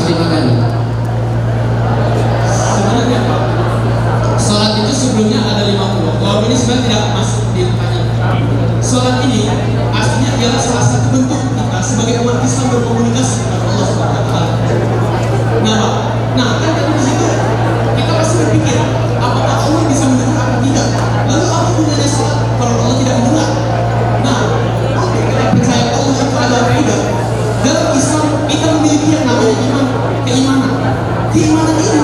harus dimakani. Sebenarnya Pak, sholat itu sebelumnya ada 50 waktu. Ini sebenarnya tidak masuk di angkanya. Sholat ini aslinya ialah salah satu bentuk kita sebagai umat Islam berkomunikasi kepada Allah Subhanahu wa Ta'ala. Nah, Pak, nah kan dari situ kita pasti berpikir, apakah Allah bisa mendengar atau tidak? Lalu apa gunanya sholat kalau Allah tidak mendengar? Nah, kita percaya Allah itu adalah tidak. Dalam Islam kita memiliki yang namanya iman, keimanan. Keimanan ini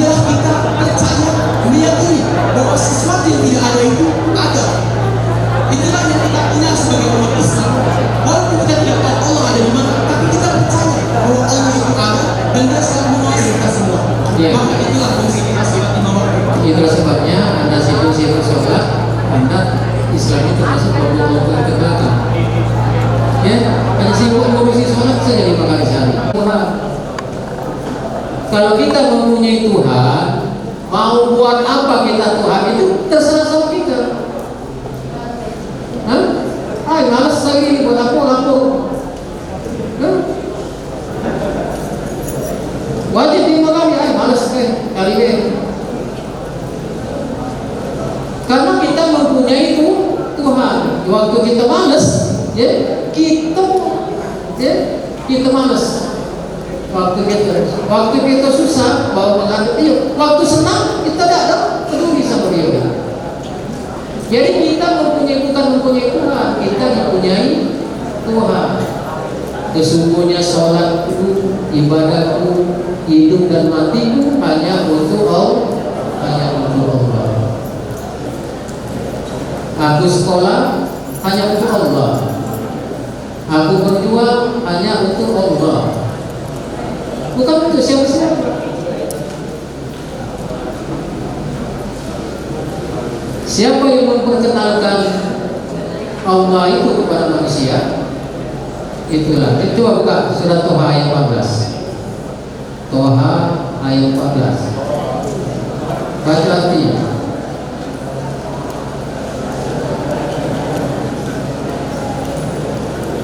ialah kita percaya, meyakini bahwa sesuatu yang tidak ada itu ada. Itulah yang kita punya sebagai umat Islam. Walaupun kita tidak tahu Allah ada di mana, tapi kita percaya bahwa Allah itu ada dan Dia selalu menguasai kita semua. Iya. Maka itulah fungsi kita sholat lima waktu. Itulah sebabnya Anda sibuk-sibuk sholat, Anda Islam itu masuk kelompok ke belakang. Ya, hanya sibuk ngurusi sholat saja 5 kali sehari. Tuhan, kalau kita mempunyai Tuhan, mau buat apa kita Tuhan itu terserah sama kita. Hah? Malas lagi buat apa? Hah? Wajib 5 kali, malas kali ini. Karena kita mempunyai Tuhan. Waktu kita malas, ya, kita malas. Waktu kita susah, bawa menghadapi dia. Waktu senang, kita tidak ada peduli sama dia. Jadi kita bukan mempunyai Tuhan, kita mempunyai Tuhan. Sesungguhnya sholatku, ibadahku, hidup dan matiku hanya untuk Allah. Aku sekolah hanya untuk Allah. Aku berjuang hanya untuk Allah. Bukan untuk siapa-siapa. Siapa yang memperkenalkan Allah itu kepada manusia? Itulah. Coba buka surat Toha ayat 14. Toha ayat 14. Baca artinya.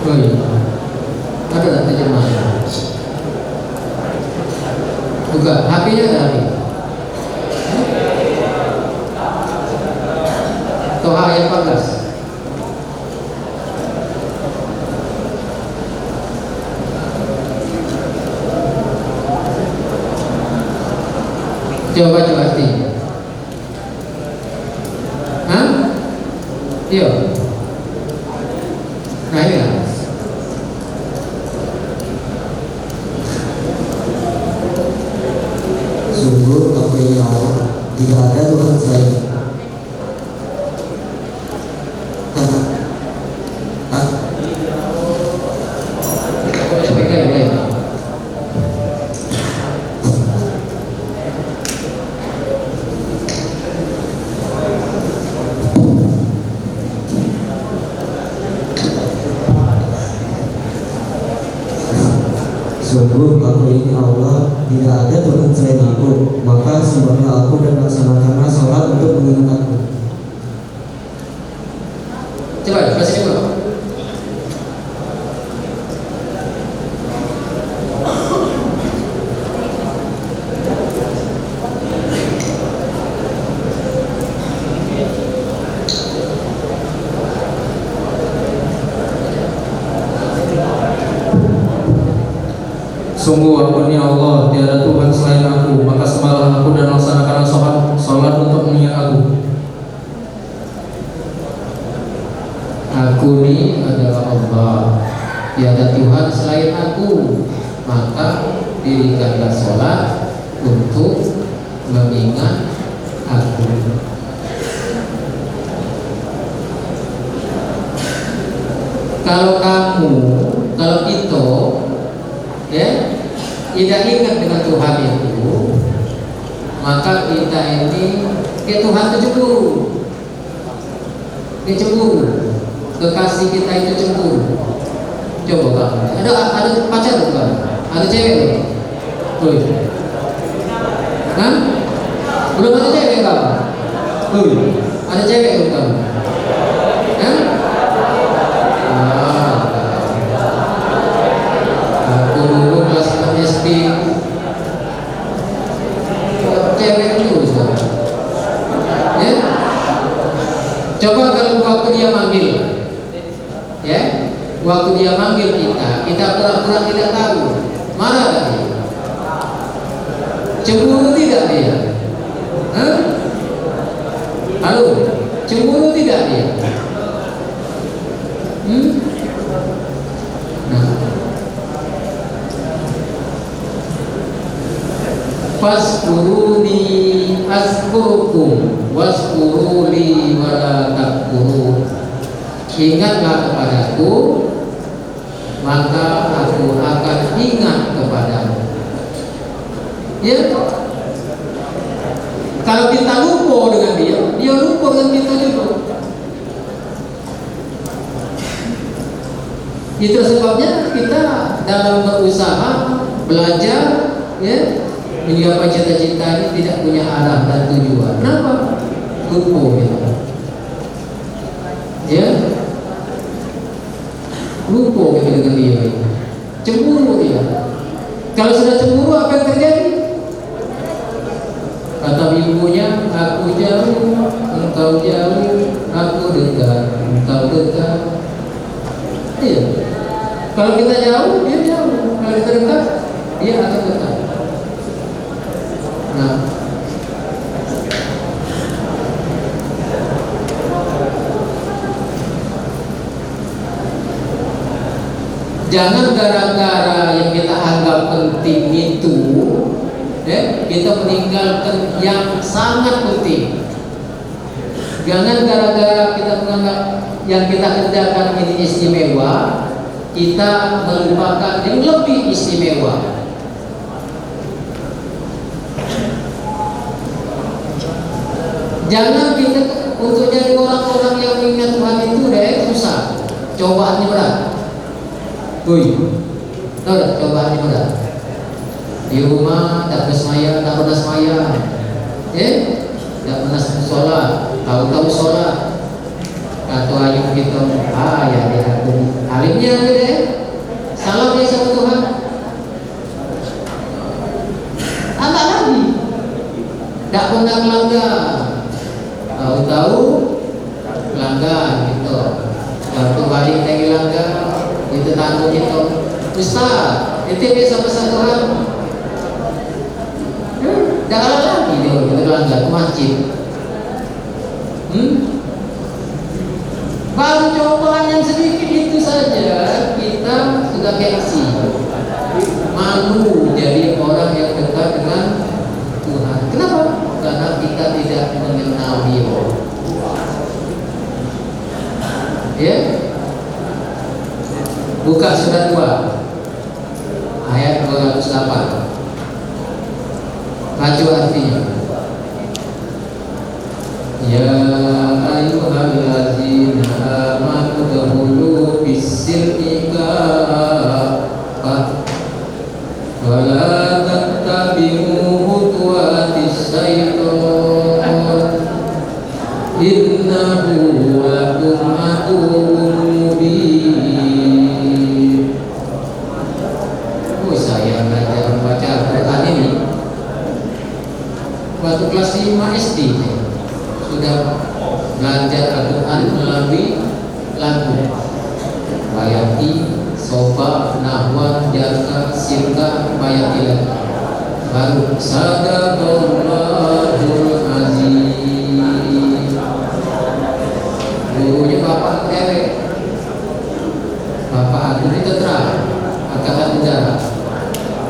Oh iya. Ada tak terjemahan? Buka. HP-nya ada HP. Toha ayat 14. Coba artinya. Hah? Iya. Nah ini lah. Sungguh aku ini Allah, tidak ada Tuhan selain. Sungguh aku ini Allah, tidak ada Tuhan selain aku. Maka sembahlah aku dan laksanakanlah sholat untuk mengingat aku. Coba kasih dulu. Sungguh aku ini Allah, tiada Tuhan selain aku. Maka sembahlah aku dan laksanakanlah sholat untuk mengingat aku. Aku ini adalah Allah, tiada Tuhan selain aku. Maka dirikanlah sholat untuk mengingat aku. Kalau kita, ya, tidak ingat dengan Tuhan itu, maka kita ini ke Tuhan itu cemburu. Kekasih kita itu cemburu. Coba Kak, ada pacar bukan? Ada cewek tuh? Hah? Belum ada cewek Kak? Ada cewek bukan? Hah? Aku dulu kelas 6 SD Cemburu tidak dia? Hah? Halo, cemburu tidak dia? Nah, faskuruni azkurukum waskuruli wala takfurun. Ingatlah kepadaku, maka aku akan ingat kepadamu. Ya, kalau kita lupa dengan dia lupa dengan kita juga. Itu sebabnya kita dalam berusaha belajar, ya, menggapai cita-cita ini tidak punya arah dan tujuan. Kenapa? Lupa kita. Ya, lupa kita dengan dia. Cemburu dia. Kalau sudah cemburu, apa yang terjadi? Kata ibunya, aku jauh, engkau jauh, aku dekat, engkau dekat. Iya. Kalau kita jauh, dia jauh. Kalau kita dekat, dia akan dekat. Nah, jangan gara-gara yang kita anggap penting itu, ya, kita meninggalkan yang sangat penting. Jangan gara-gara kita menganggap yang kita kerjakan ini istimewa, kita melupakan yang lebih istimewa. Jangan kita untuk jadi orang-orang yang mengingat Tuhan itu udah susah, cobaannya berat. Tahu tak cobaannya berat? Di rumah tak pernah semaya, tak pernah sholat, tahu-tahu sholat. Kata ayam kita, ya dia alimnya dia, salam dia sama Tuhan. Agak lagi, tak pernah melanggar. Tahu-tahu pelanggan gitu. Waktu balik lagi langgar, itu tanggung itu. Ustaz, itu biasa pesan Tuhan. Jangan lagi dia kita langgar ke masjid. Baru cobaan yang sedikit itu saja kita sudah gengsi. Malu jadi orang yang dekat dengan Tuhan. Kenapa? Karena kita tidak mengenal Dia. Ya. Buka surat 2 ayat 208. Baca artinya. Ya ayyuhallazina amanu dkhulu bis-silmi kafah wa la tattabi'u khutuwatis syaitan innahu lakum aduwwun mubin. Saya belajar membaca Al-Quran ini waktu kelas 5 SD sudah belajar Al-Quran melalui lagu Bayati, Sofa, Nahwan, Jarka, Sirka, Bayatilah. Baru Sadaqallahul Azim. Gurunya Bapak Derek, Bapak Agung itu terang Angkatan Udara.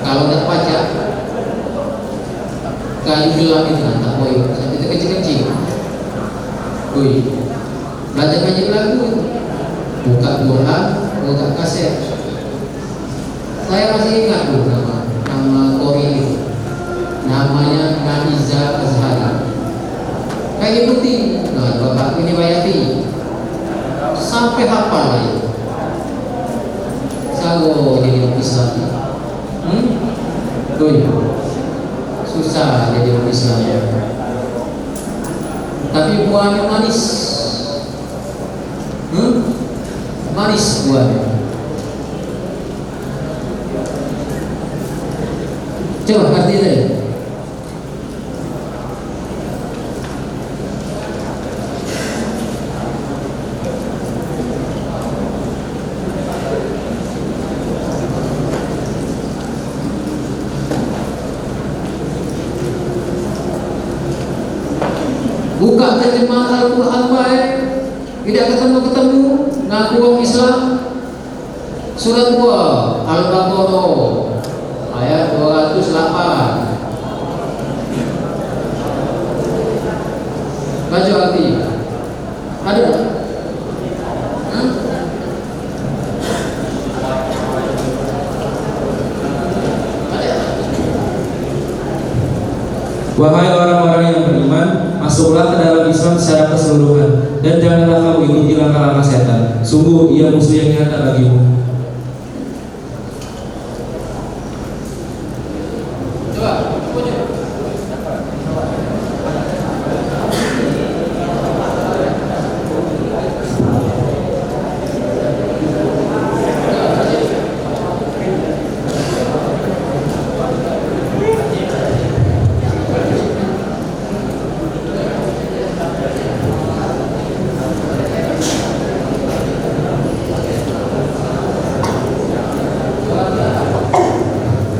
Kalau tidak pajak kayu gelap itu tak boleh, itu kecil-kecil. Belajar banyak lagu, buka Quran, buka kaset. Saya masih ingat tuh nama Kori itu, namanya Naiza Azhari. Kayak putih, nah bapak ini Bayati, sampai hafal lah itu. Sago jadi Islam. Susah jadi Islam. Tapi buahnya manis. Manis buahnya. Coba arti tadi. terjemahan Al-Quran baik, tidak ketemu-ketemu, ngaku orang Islam. Surat 2 Al-Baqarah ayat 208. Baca arti. Ada? Wahai orang-orang yang beriman, masuklah ke dalam Islam secara keseluruhan, dan janganlah kamu ikuti langkah-langkah setan. Sungguh ia musuh yang nyata bagimu.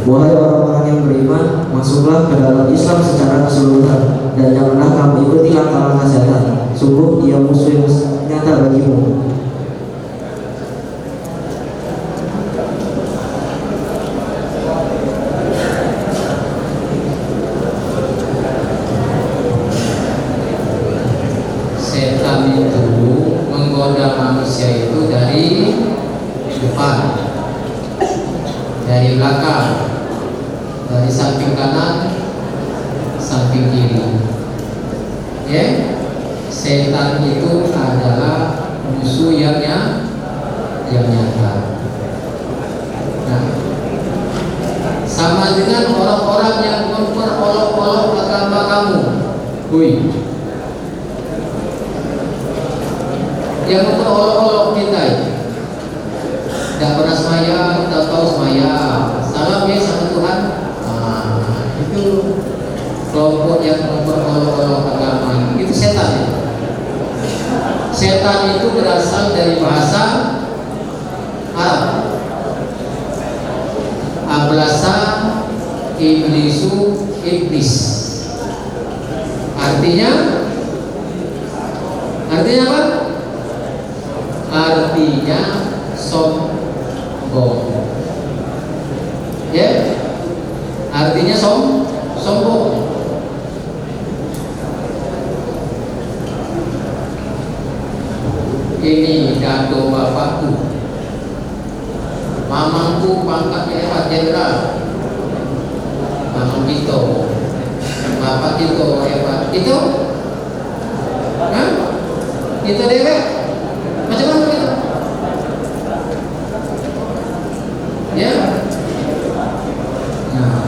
Wahai orang-orang yang beriman, masuklah ke dalam Islam secara keseluruhan, dan janganlah kamu ikuti langkah-langkah setan. Sungguh ia musuh yang nyata bagimu. Setan itu menggoda manusia itu dari depan, dari belakang, dari samping kanan, samping kiri. Ya, setan itu adalah musuh yang nyata. Nah, sama dengan orang-orang yang memperolok-olok agama kamu. Yang memperolok-olok kita, tidak pernah semaya, tidak tahu semaya, salam ya sama Tuhan. Itu kelompok yang memperolok-olok agama, itu setan ya. Setan itu berasal dari bahasa Arab, ablasa iblisu iblis. Artinya apa? Artinya sombong. Ya, artinya sombong. Ini dado bapakku, mamangku pangkatnya hebat jenderal, mamang Tito, bapak Tito hebat. Itu, itu dewek, macam mana itu? Ya, nah,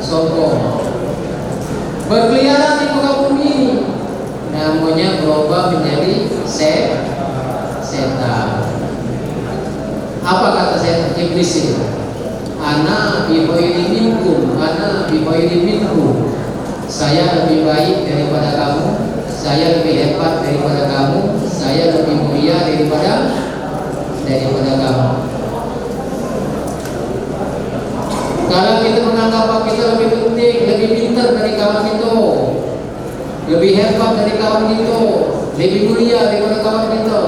sombong, berkeliaran di muka bumi, namanya berubah menjadi setan. Apa kata setan? Iblis itu, ana bihoiri minkum, ana bihoiri minkum. Saya lebih baik daripada kamu, saya lebih hebat daripada kamu, saya lebih mulia daripada kamu. Kalau kita menganggap kita lebih penting, lebih pintar dari kawan kita, lebih hebat dari kawan kita, lebih mulia daripada kawan kita,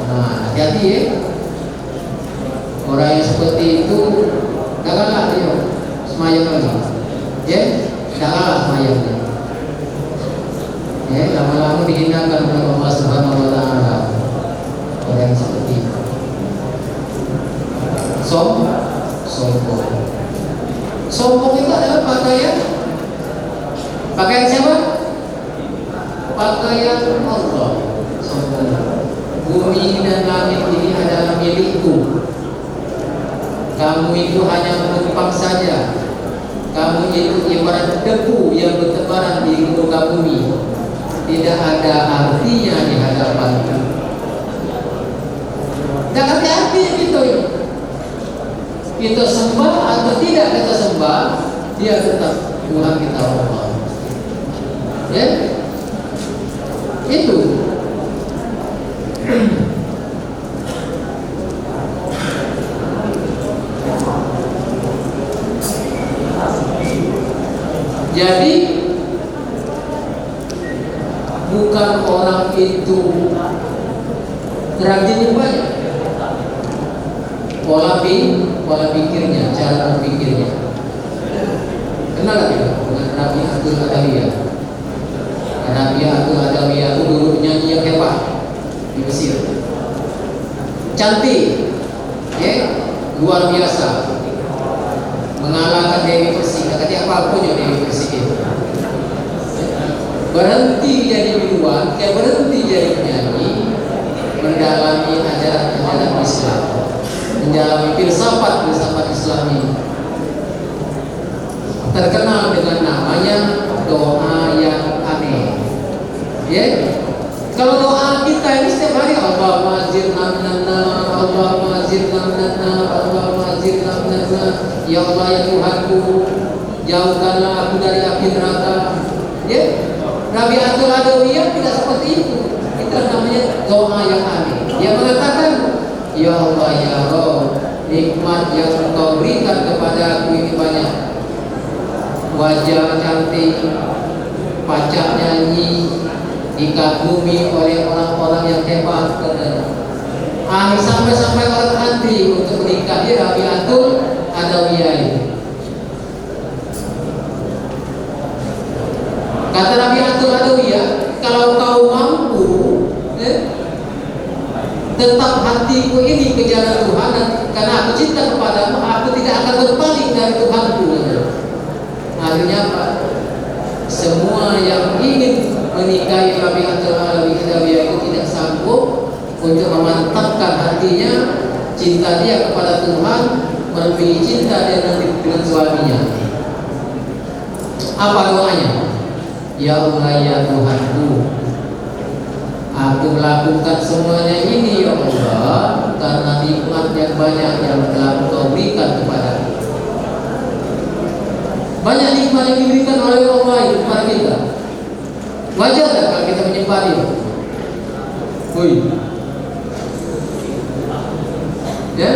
nah hati-hati ya. Orang yang seperti itu janganlah dia semayang lagi, ya, janganlah semayangnya. Ya, lama-lama dihinakan oleh Allah Subhanahu wa Ta'ala. Orang yang seperti itu sombong itu adalah pakaian siapa? Pakaian Allah. Sombong. Bumi dan langit ini adalah milikku. Kamu itu hanya menumpang saja. Kamu itu ibarat debu yang bertebaran di muka bumi, tidak ada artinya di hadapanku. Dan hati-hati gitu. Kita sembah atau tidak kita sembah, dia tetap Tuhan kita Allah. Ya, itu. Jadi itu rajinnya banyak. Pola pikirnya, cara berpikirnya. Kenal gak tidak dengan Rabi'atul Adawiyah? Rabi'atul Adawiyah itu dulu penyanyi yang hebat di Mesir. Cantik, ya, luar biasa, mengalahkan Dewi Persik. Katanya apapun yang Dewi Persik itu. Berhenti jadi biduan, berhenti jadi penyanyi, mendalami ajaran-ajaran Islam, mendalami filsafat Islami. Terkenal dengan namanya doa yang aneh. Ya, kalau doa kita ini setiap hari Allahumma ajirna minan nar, Allahumma ajirna minan nar, Allahumma ajirna minan nar. Ya Allah ya Tuhanku, jauhkanlah aku dari api neraka. Ya, Rabi'atul Adawiyah tidak seperti itu. Itu namanya doa yang aneh. Dia mengatakan, ya Allah ya Rabb, nikmat yang Engkau berikan kepada aku ini banyak. Wajah cantik, pacak nyanyi, dikagumi oleh orang-orang yang hebat. Sampai orang antri untuk menikahi Rabi'atul Adawiyah ini. Kata Rabi'atul Adawiyah, kalau kau mampu tetap hatiku ini ke jalan Tuhan, karena aku cinta kepadamu, aku tidak akan berpaling dari Tuhanku. Akhirnya apa? Semua yang ingin menikahi Rabi'atul Adawiyah itu tidak sanggup untuk memantapkan hatinya, cinta dia kepada Tuhan, melebihi cinta dia dengan suaminya. Apa doanya? Ya Allah ya Tuhanku, aku melakukan semuanya ini ya Allah karena nikmat yang banyak yang telah Engkau berikan kepadaku. Banyak nikmat yang diberikan oleh Allah itu kepada kita. Wajar tak kalau kita menyembah Dia? Ya,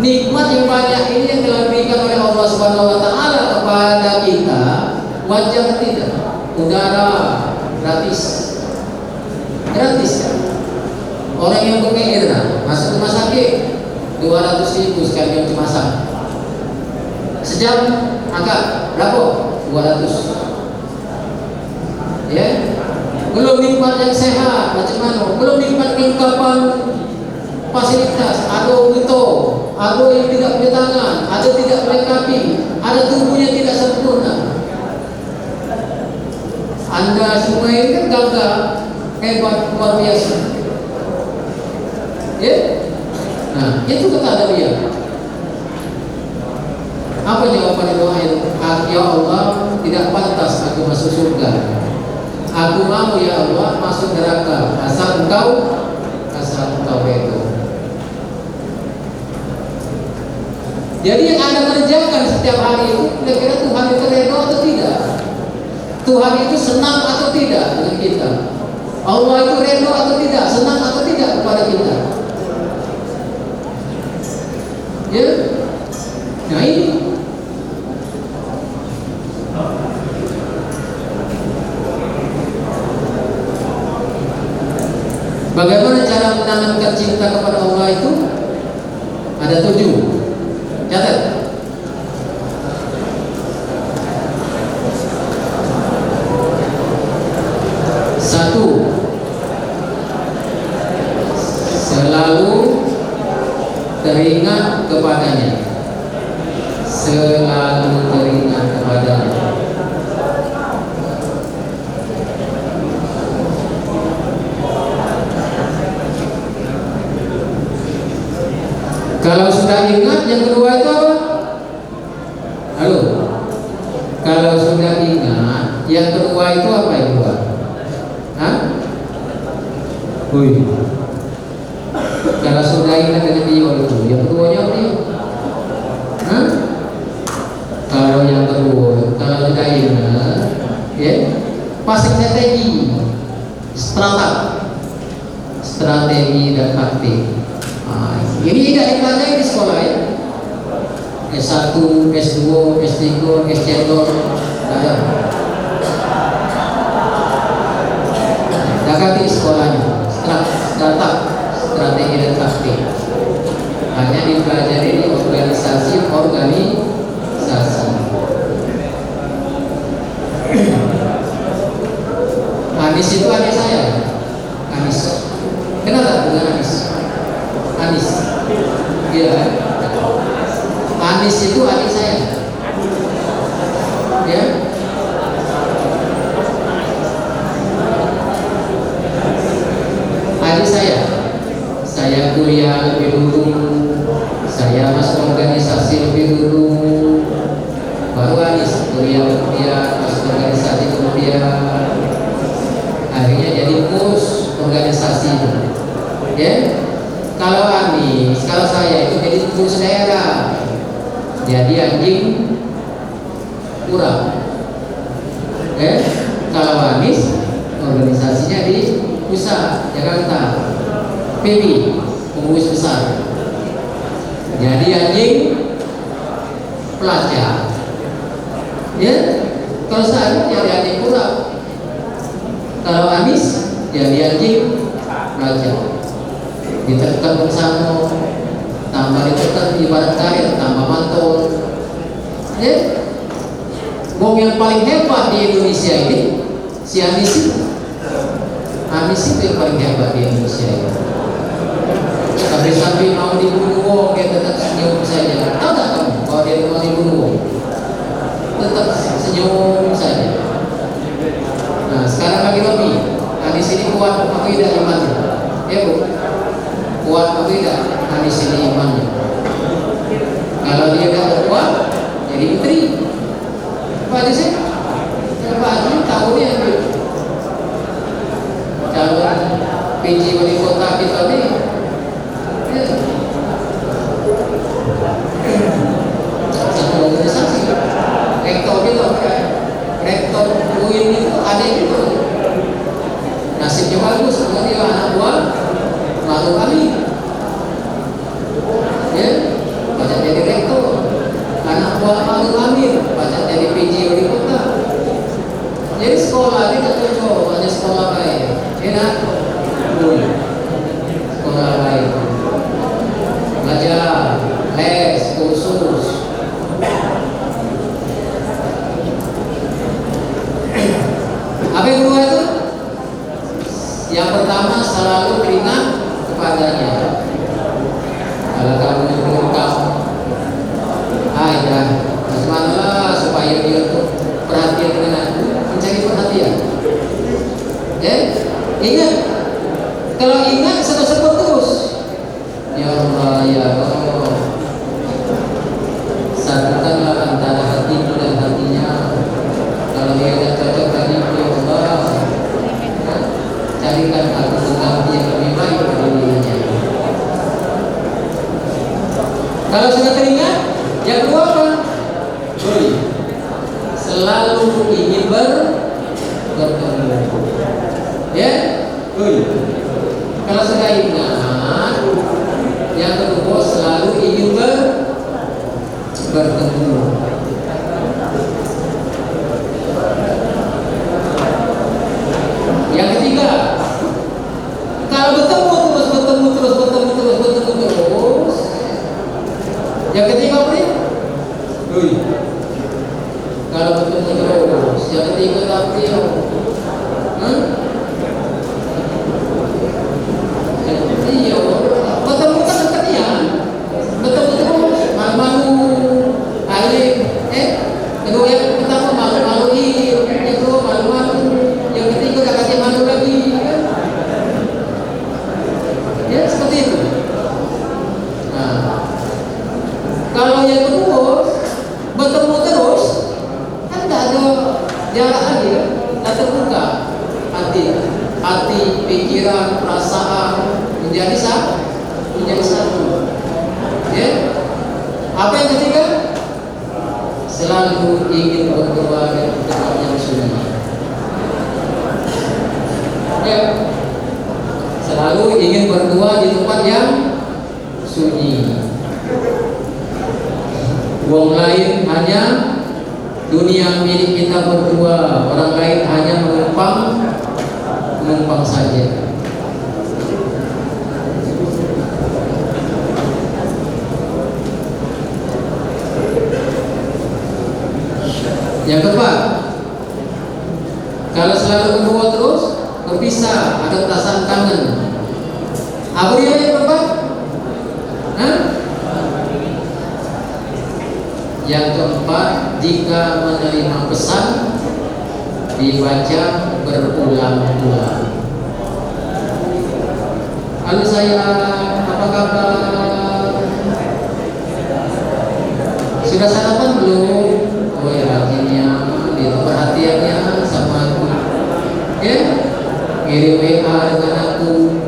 nikmat yang banyak ini yang telah diberikan oleh Allah Subhanahu Wa Taala kepada kita, wajar tidak? Udara gratis kan? Orang yang berkeirna masuk rumah sakit 200.000 sekali yang dimasak. Sejam angkat berapa? 200. Ya, belum nikmat yang sehat macam mana? Belum nikmat lengkapan fasilitas. Ada buto, ada yang tidak punya tangan, ada tidak melengkapi, ada tubuhnya tidak sempurna. Anda semua ini kan gagah, hebat, luar biasa. Ya? Nah, itu kata Adawiyah. Apa jawaban doa itu? Ya Allah, tidak pantas aku masuk surga. Aku mau ya Allah masuk neraka. Asal Engkau itu. Jadi yang Anda kerjakan setiap hari itu, kira-kira Tuhan itu redha atau tidak? Tuhan itu senang atau tidak dengan kita? Allah itu redha atau tidak? Senang atau tidak kepada kita? Ya? Nah ini. Bagaimana cara menanamkan cinta kepada Allah itu? Ada 7. Catat. 1. Selalu teringat kepadanya. Selalu teringat kepadanya. Kalau sudah ingat, yang kedua itu apa? Halo. Kalau sudah ingat, yang kedua itu apa yang kedua? Hah? Kalau sudah ingat dengan dia itu, yang keduanya apa dia? Hah? Kalau yang kedua, kalau sudah ingat, ya, pasang strategi, strategi dan taktik. Ini tidak dipelajari di sekolah ya. S1, S2, S3, S3, Dakati sekali sekolahnya, strategi dan taktik. Hanya dipelajari di organisasi. Anis itu adik saya. Anis. Kenapa dengan Anis? Anis. Iya. Anis itu adik saya. Ya. Adik saya kuliah lebih dulu, saya masuk organisasi lebih dulu, baru Anis kuliah masuk organisasi kemudian akhirnya jadi pus organisasi. Ya, kalau Anis, kalau saya itu jadi pus daerah, jadi anjing kurang. Ya, kalau Anis organisasinya di pusat Jakarta, PB, pengurus besar. Jadi anjing pelajar. Ya, kalau saya jadi anjing kurang. Kalau Anis jadi anjing pelajar. Ditekan bersama, tambah ditekan ibarat karet, tambah mantul. Ya, wong yang paling hebat di Indonesia ini si Anis itu. Anis itu yang paling hebat di Indonesia ini. Sampai mau dibunuh wong, dia tetap senyum saja. Tahu tak kamu kalau dia mau dibunuh wong, tetap senyum saja. Nah, sekarang lagi lebih. Anis ini kuat akidah imannya. Ya bu, kuat akidah Anis ini imannya. Kalau dia tidak kuat, jadi menteri. Apa aja sih? Apa aja tahu dia calon PJ wali kota kita ini. Satu organisasi rektor gitu, rektor UIN itu ada itu nasibnya bagus, kemudian dia anak buah lalu kami ya baca jadi rektor, anak buah lalu kami baca jadi PJ wali kota. Jadi sekolah ini tak cocok, hanya sekolah baik enak sekolah baik, belajar, les, kursus. Apa yang kedua itu? Yang pertama selalu teringat kepadanya. Kalau kamu mengungkap, ya, bagaimana supaya dia tuh perhatian dengan aku, mencari perhatian. Ya, ingat. Kalau ingat sebut-sebut terus. Ya Allah, ya Allah, satukanlah antara hatiku dan hatinya. Kalau dia tidak cocok tadi, ya Allah, carikan aku pengganti yang lebih baik dari dirinya. Kalau sudah teringat, yang kedua apa? Selalu ingin bertemu. Ya, kalau sudah ingat, yang kedua selalu ingin bertemu. Yang ketiga, kalau bertemu terus. Yang ketiga apa nih? Kalau bertemu terus, yang ketiga apa nih? Iya, bertemu kan dekatnya, bertemu terus, malu-malu, kedua yang pertama malu-malu, yang kedua malu-malu, yang ketiga udah kasih malu lagi, ya seperti itu. Nah, kalau yang kedua bertemu terus, kan nggak ada jarak lagi, ya, nggak terbuka hati, pikiran, perasaan menjadi satu. Ya. Apa yang ketiga? Selalu ingin berdoa di tempat yang sunyi. Ya. Selalu ingin berdoa di tempat yang sunyi. Wong lain hanya dunia milik kita berdua, orang lain hanya menumpang menumpang saja. Yang keempat, kalau selalu berdua terus berpisah, ada perasaan kangen. Apa dia yang keempat? Hah? Yang keempat, jika menerima pesan dibaca berulang-ulang. Halo sayang, apa kabar? Sudah sarapan belum? Oh ya, akhirnya itu perhatiannya sama aku. Ya, kirim WA dengan aku.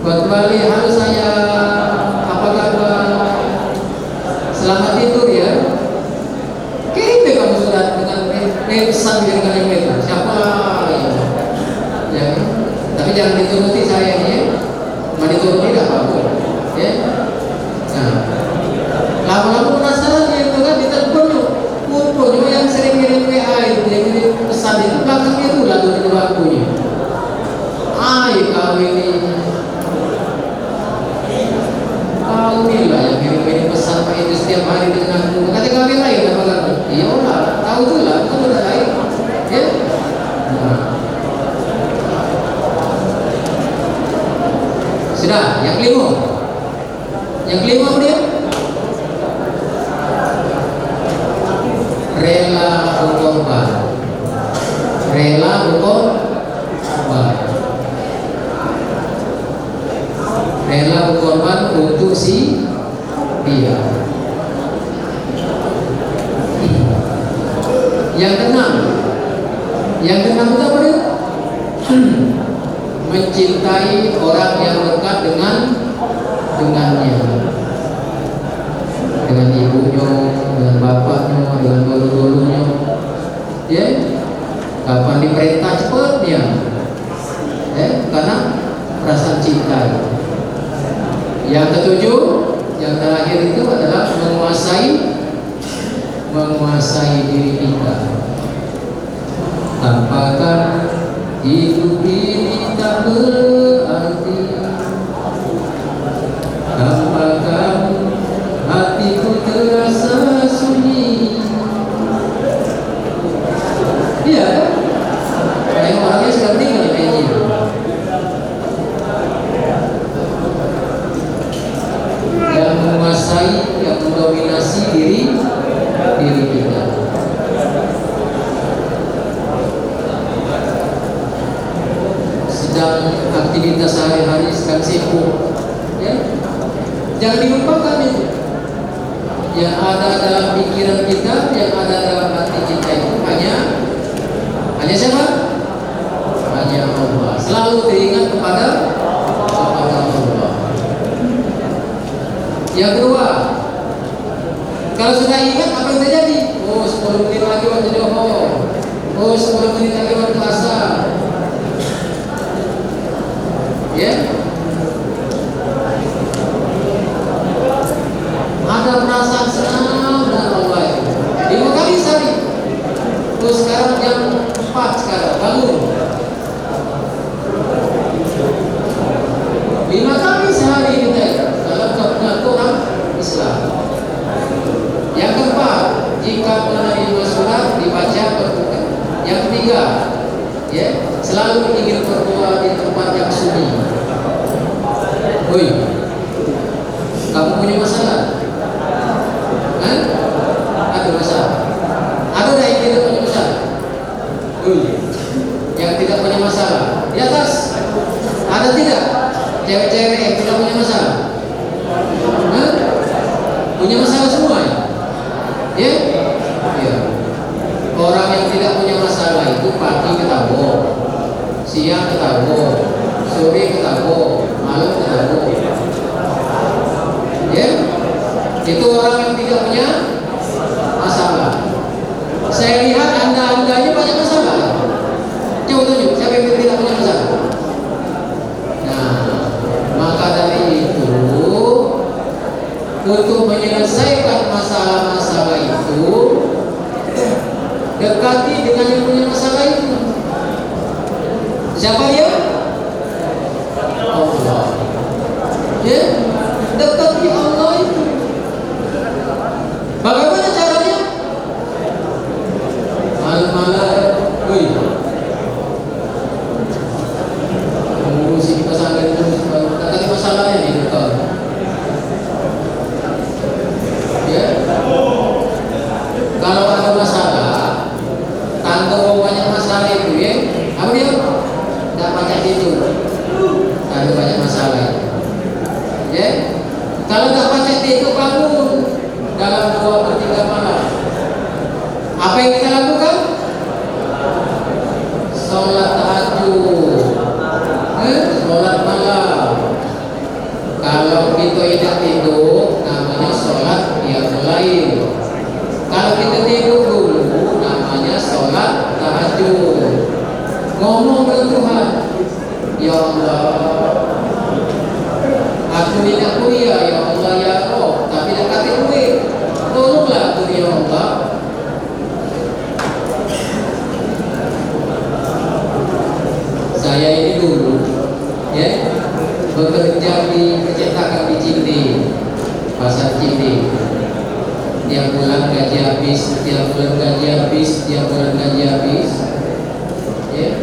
Kembali, halo sayang, apa kabar? Selamat tidur ya. Kirim deh kamu surat dengan pesan dengan email. Siapa ya? Tapi jangan dituruti sayangnya. Mau dituruti tidak apa-apa. Ya. Nah, lama-lama penasaran ya, itu kan ditelepon cuma yang sering kirim WA itu, yang kirim pesan itu belakangnya itu lagu di waktunya. Kau ini lah yang kirim pesan Pak itu setiap hari denganku. Kata kami lain apa kabar? Iya lah, tahu tu lah, kamu dah lain. Ya. Nah. Sudah, yang kelima. Yang kelima apa dia? Rela berkorban. Rela berkorban. Rela berkorban untuk si dia. Yang keenam itu apa dia? Mencintai orang yang dekat dengannya, dengan ibunya, dengan bapaknya, dengan dulu-dulunya. Ya, kapan diperintah cepatnya. Ya, karena perasaan cinta. Yang ketujuh, yang terakhir itu adalah menguasai diri kita. Tampakkan hidup ini tak berarti, tampakkan hatiku terasa sunyi. Iya kan? Yang orangnya sudah meninggal kayaknya. Yang menguasai, yang mendominasi diri kita. Sedang aktivitas sehari-hari sedang sibuk, ya, jangan dilupakan itu. Yang ada dalam pikiran kita, yang ada dalam hati kita itu hanya siapa? Hanya Allah. Selalu teringat kepada Allah. Yang kedua, kalau sudah ingat apa yang terjadi? Oh, 10 menit lagi waktu Johor. Oh, 10 menit lagi waktu asar. Ya, ada perasaan senang dengan Allah itu 5 kali sehari. Terus sekarang jam 4 sekarang bangun 5 kali sehari kita dalam kebenaran Islam. Yang keempat, jika menerima surat dibaca berbuka. Yang ketiga, ya, selalu ingin berdoa di tempat yang sunyi. Woi, kamu punya masalah? Hah? Ada masalah? Ada yang tidak punya masalah? Yang tidak punya masalah di atas ada tidak? Cewek-cewek yang tidak punya masalah? Hah? Punya masalah semua ya? Ya? Ya. Orang yang tidak punya masalah itu pagi ketawa, siang ketawa, sore ketawa, malam ketawa. Ya? Itu orang yang tidak punya masalah. Saya lihat anda-andanya banyak masalah. Coba tunjuk siapa yang tidak punya masalah. Nah, maka dari itu, untuk menyelesaikan masalah-masalah itu, dekati dengan yang punya masalah itu. Siapa dia? Allah. Ya, dekati Allah itu. Bagaimana caranya? Malam-malam, woi, ngurusi pesantren itu, tak ada masalahnya nih, betul. Ya, kalau ada masalah, tanggung banyak masalah itu ya, apa dia? Tak baca itu, ada banyak masalah. Ya, kalau tak baca itu kamu dalam 2/3 malam. Apa yang kita lakukan? Sholat tahajud, sholat malam. Kalau kita tidak tidur, namanya sholat yang lain. Kalau kita tidur dulu, namanya sholat tahajud. Ngomong dengan Tuhan, ya Allah, aku tidak kuliah, ya Allah ya Rob, tapi tidak kasih duit. Tolonglah aku ya Allah. Saya ini dulu, ya, bekerja di percetakan di Cindi, pasar Cindi. Tiap bulan gaji habis, tiap bulan gaji habis, tiap bulan gaji habis. Ya,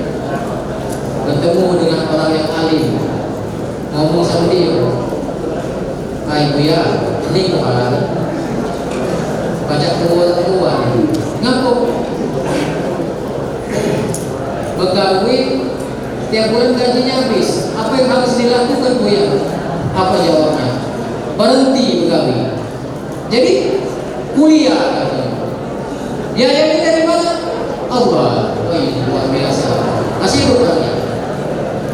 bertemu dengan orang yang alim, ngomong sama dia, "Hai Buya, ini kepala, baca keluar, ngaku, begawi." Tiap bulan gajinya habis. Apa yang harus dilakukan Buya? Apa jawabnya? Berhenti begawi. Jadi kuliah katanya. Biayanya dari mana? Allah. Oh iya, luar biasa. Masih bertanya.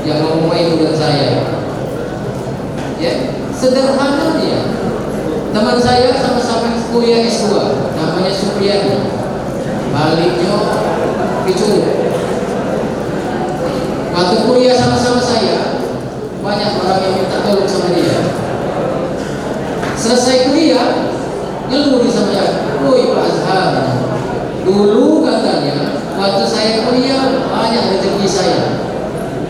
Yang ngomong itu dan saya. Ya, sederhana dia. Teman saya sama-sama kuliah S2, namanya Supriyani. Baliknya Picurug. Waktu kuliah sama-sama saya, banyak orang yang minta tolong sama dia. Selesai kuliah, ngeluh sama saya, "Woi Pak Azhar, dulu katanya waktu saya kuliah banyak rezeki saya.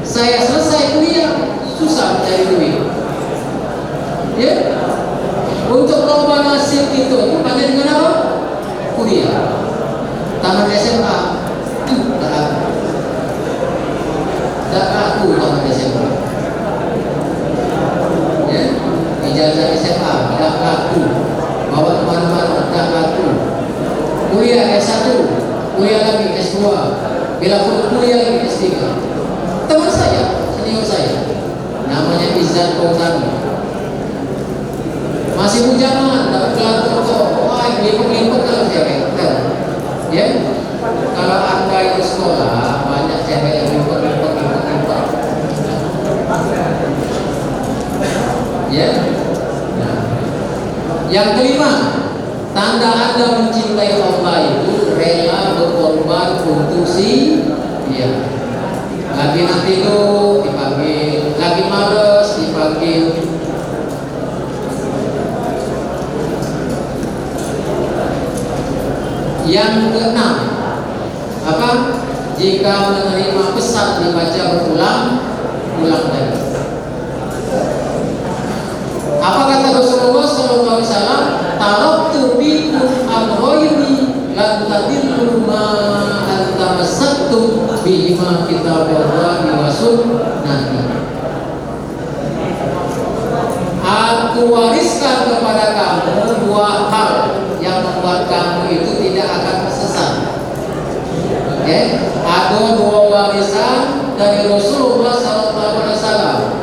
Saya selesai kuliah susah mencari duit. Ya, untuk lomba nasib itu banyak dengan apa? Kuliah. Tamat SMA, tak aku tamat SMA. Ya, ijazah SMA tak aku. Bawa kemana-mana tak aku. Kuliah S1, kuliah lagi S2, bila kuliah lagi S3. Teman saya, senior saya, namanya Izzat Fauzani, masih bujangan, dapat gelar doktor. Wah, lipat-lipat kalau cewek. Ya, kalau anda itu sekolah banyak cewek yang lipat-lipat. Ya. Nah, yang kelima, tanda anda mencintai Allah itu rela berkorban untuk si dia. Lagi nanti itu dipanggil, lagi males dipanggil. Yang keenam, apa? Jika menerima pesan dibaca berulang, ulang lagi. Apa kata Rasulullah SAW? Taraktu bikum amrayni lan tadillu ma antamassaktum bihima kitaballahi wa sunnati. Aku wariskan kepada kamu dua hal yang membuat kamu itu tidak akan sesat. Oke, ada dua warisan dari Rasulullah SAW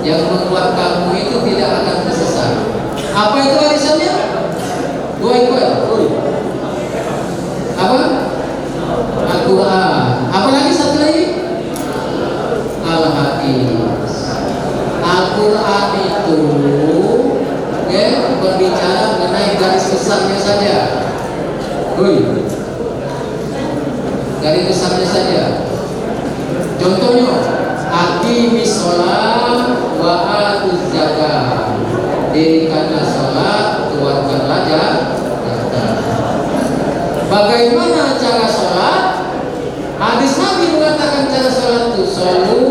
yang membuat kamu itu tidak akan tersesat. Apa itu warisannya? Dua ekor. Apa? Al-Quran. Apa lagi satu lagi? Al-Hadis. Al-Quran itu berbicara mengenai garis besarnya saja. Garis besarnya saja. Contohnya, aqimis sholat wa atuz zakat. Dirikanlah sholat, keluarkanlah zakat. Bagaimana cara sholat? Hadis Nabi mengatakan cara sholat itu, sholu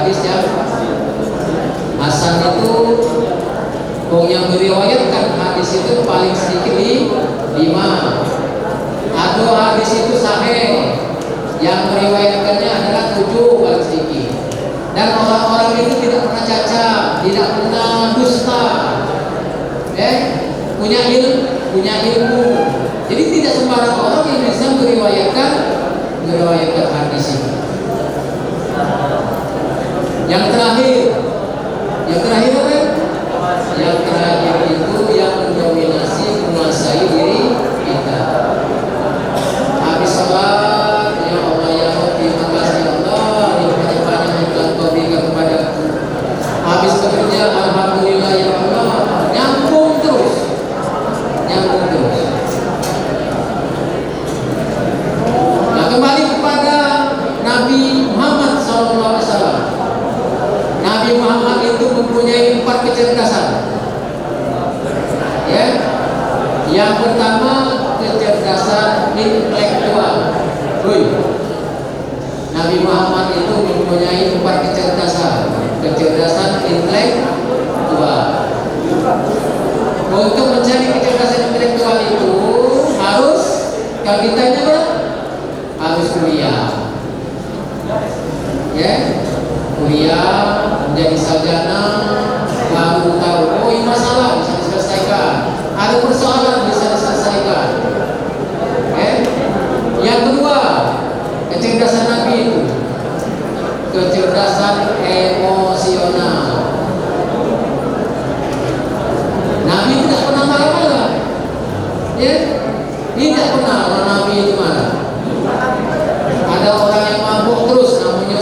hadis yang hasan itu yang meriwayatkan hadis itu paling sedikit 5. Atau hadis itu sahih yang meriwayatkannya adalah 7 paling sedikit. Dan orang-orang itu tidak pernah cacat, tidak pernah dusta, punya ilmu. Jadi tidak sembarang orang yang bisa meriwayatkan hadis itu. Yang terakhir apa? Yang terakhir itu yang mendominasi, menguasai diri kita. Habis sholat, ya Allah ya Rabbi, terima kasih Allah, yang banyak-banyak yang telah Kau berikan kepadaku. Habis bekerja, alhamdulillah ya Allah, nyambung terus. Nah, kembali kepada Nabi Muhammad SAW. Nabi Muhammad itu mempunyai 4 kecerdasan. Ya, yang pertama kecerdasan intelektual. Nabi Muhammad itu mempunyai 4 kecerdasan intelektual. Untuk mencari kecerdasan intelektual itu harus, kalau ditanya apa? Harus kuliah. Ya, kuliah menjadi sarjana, baru tahu oh ini masalah bisa diselesaikan, ada persoalan bisa diselesaikan. Yang kedua, kecerdasan Nabi itu kecerdasan emosional. Nabi tidak pernah marah-marah, ya, tidak pernah orang Nabi itu marah. Ada orang yang mabuk terus, namanya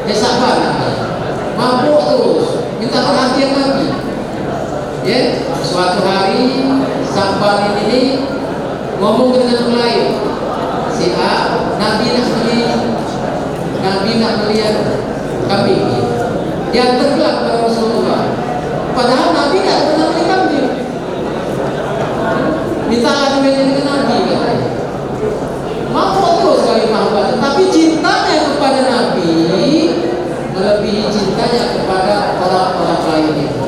Sa'ban, mabuk terus, minta perhatian Nabi. Ya, suatu hari Sa'ban ini ngomong dengan orang lain, si A, Nabi nak melihat kambing. Dia tergelak pada Rasulullah. Padahal Nabi tidak pernah melihat kambing. Mintalah dengan Nabi katanya. Mampu terus kali Muhammad, tapi cintanya kepada Nabi melebihi cintanya kepada orang-orang lain itu.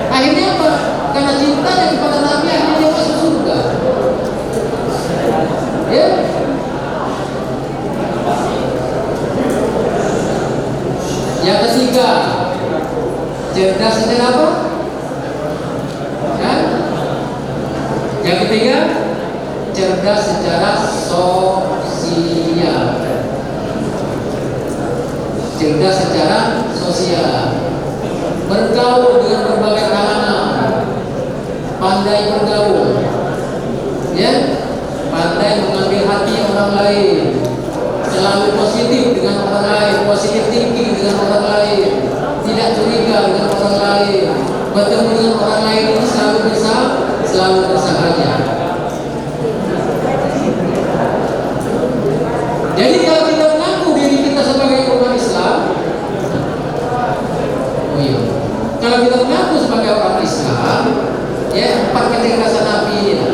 Akhirnya apa? Karena cintanya kepada Nabi akhirnya dia masuk surga. Ya. Yang ketiga, cerdas secara apa? Ya? Yang ketiga, cerdas secara sosial. Cerdas secara sosial. Bergaul dengan berbagai kalangan. Pandai bergaul. Ya? Pandai mengambil hati orang lain. Selalu positif dengan orang lain, positif thinking dengan orang lain, tidak curiga dengan orang lain, bertemu dengan orang lain ini selalu bersahaja. Jadi kalau kita mengaku diri kita sebagai umat Islam, kalau kita mengaku sebagai orang Islam, ya 4 kecerdasan Nabi ini,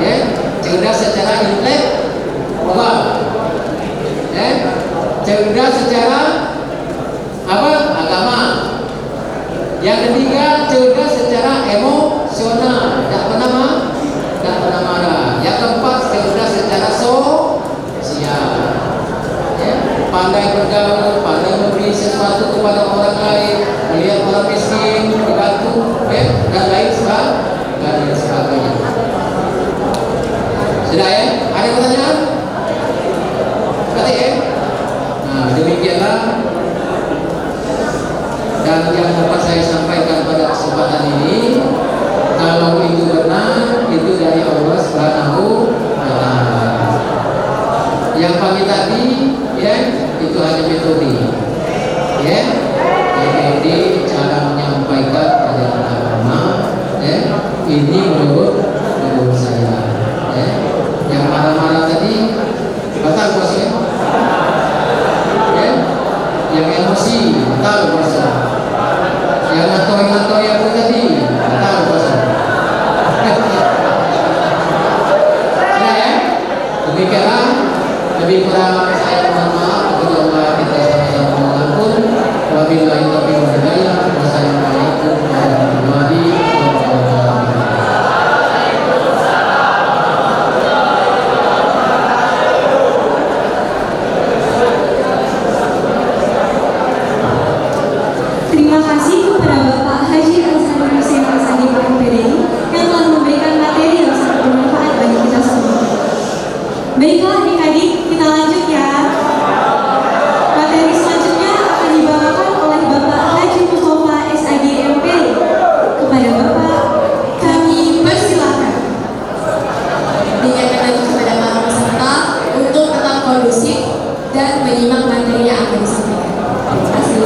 ya, cerdas secara intelektual, ya, cerdas secara apa? Agama. Yang ketiga, cerdas secara emosional, tidak pernah marah. Yang keempat, cerdas secara sosial, ya, pandai bergaul, pandai memberi sesuatu kepada orang lain, melihat orang miskin, dibantu, ya, dan lain sebagainya. Sudah ya? Ada pertanyaan? Ya? Nah, demikianlah dan yang dapat saya sampaikan pada kesempatan ini. Kalau itu benar, itu dari Allah Subhanahu wa Ta'ala. Yang pagi tadi, ya, itu hanya metode, ya, metode cara menyampaikan ajaran agama, ya. Ini menurut saya, ya. Yang marah-marah tadi batal bosnya, ya. Yang emosi batal bosnya, yang ngatoy aku tadi batal bosnya. Nah, ya, demikianlah lebih kurang saya mohon maaf kepada Allah kita sama-sama. Wabillahi taufiq wal hidayah. Wassalamualaikum warahmatullahi wabarakatuh. Terima kasih kepada Bapak Haji Al-Sanur Hussein Al-Sandi PDI yang telah memberikan materi yang sangat bermanfaat bagi kita semua. Baiklah adik-adik, kita lanjut ya. Materi selanjutnya akan dibawakan oleh Bapak Haji Mustafa SAG MPD. Kepada Bapak, kami persilakan. Diingatkan lagi kepada para peserta untuk tetap kondusif dan menyimak materi yang akan disampaikan. Terima kasih.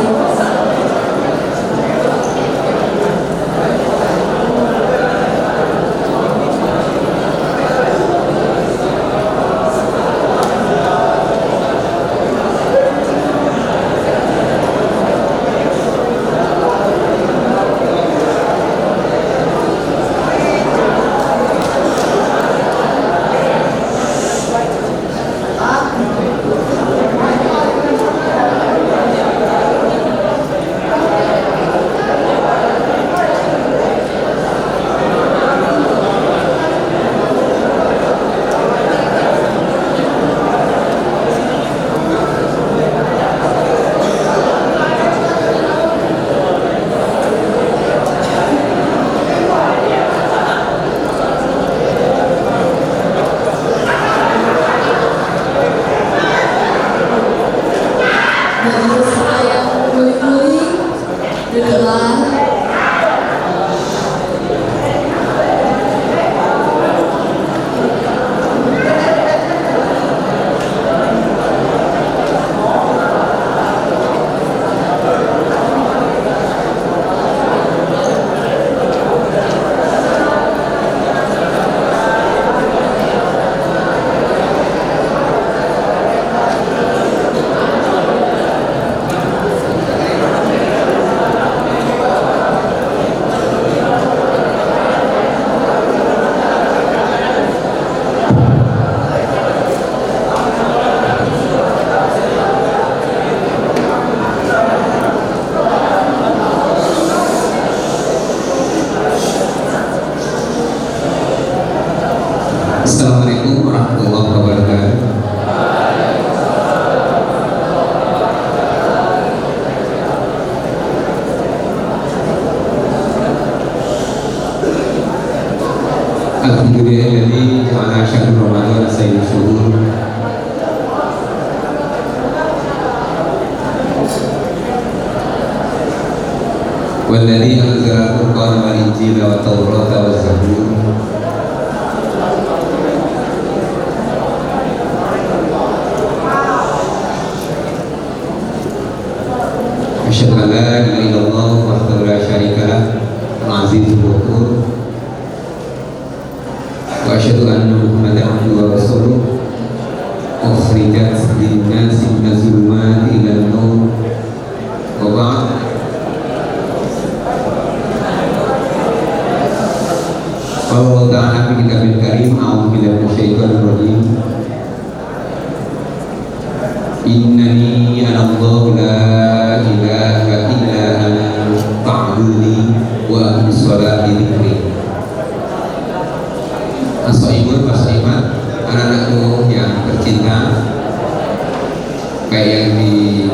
Bagi peserta yang kuli-kuli, duduklah. Assalamualaikum warahmatullahi wabarakatuh. Alhamdulillahilladzi ja'ala syahrul Ramadan sayyidul syuhur. Walladzi anzala al-Qur'ana wal Injila wat Taurata waz Zabur. Asyhadu an la ilaha illallah wahdahu la syarika lah al-azizul ghafur. Wa asyhadu anna Muhammadan abduhu wa rasuluh. Ukhrijat lin-nasi minaz zulumati ilan nur. Wa ba'd. Allah Ta'ala fi kitabil karim, a'udzu billahi minasyaitonir rajim. Innani anallahu la ilaha illa ana fa'budni wa aqmis sholata li dzikri. As-shaimun was-shaimat, anak-anakku yang tercinta, baik yang di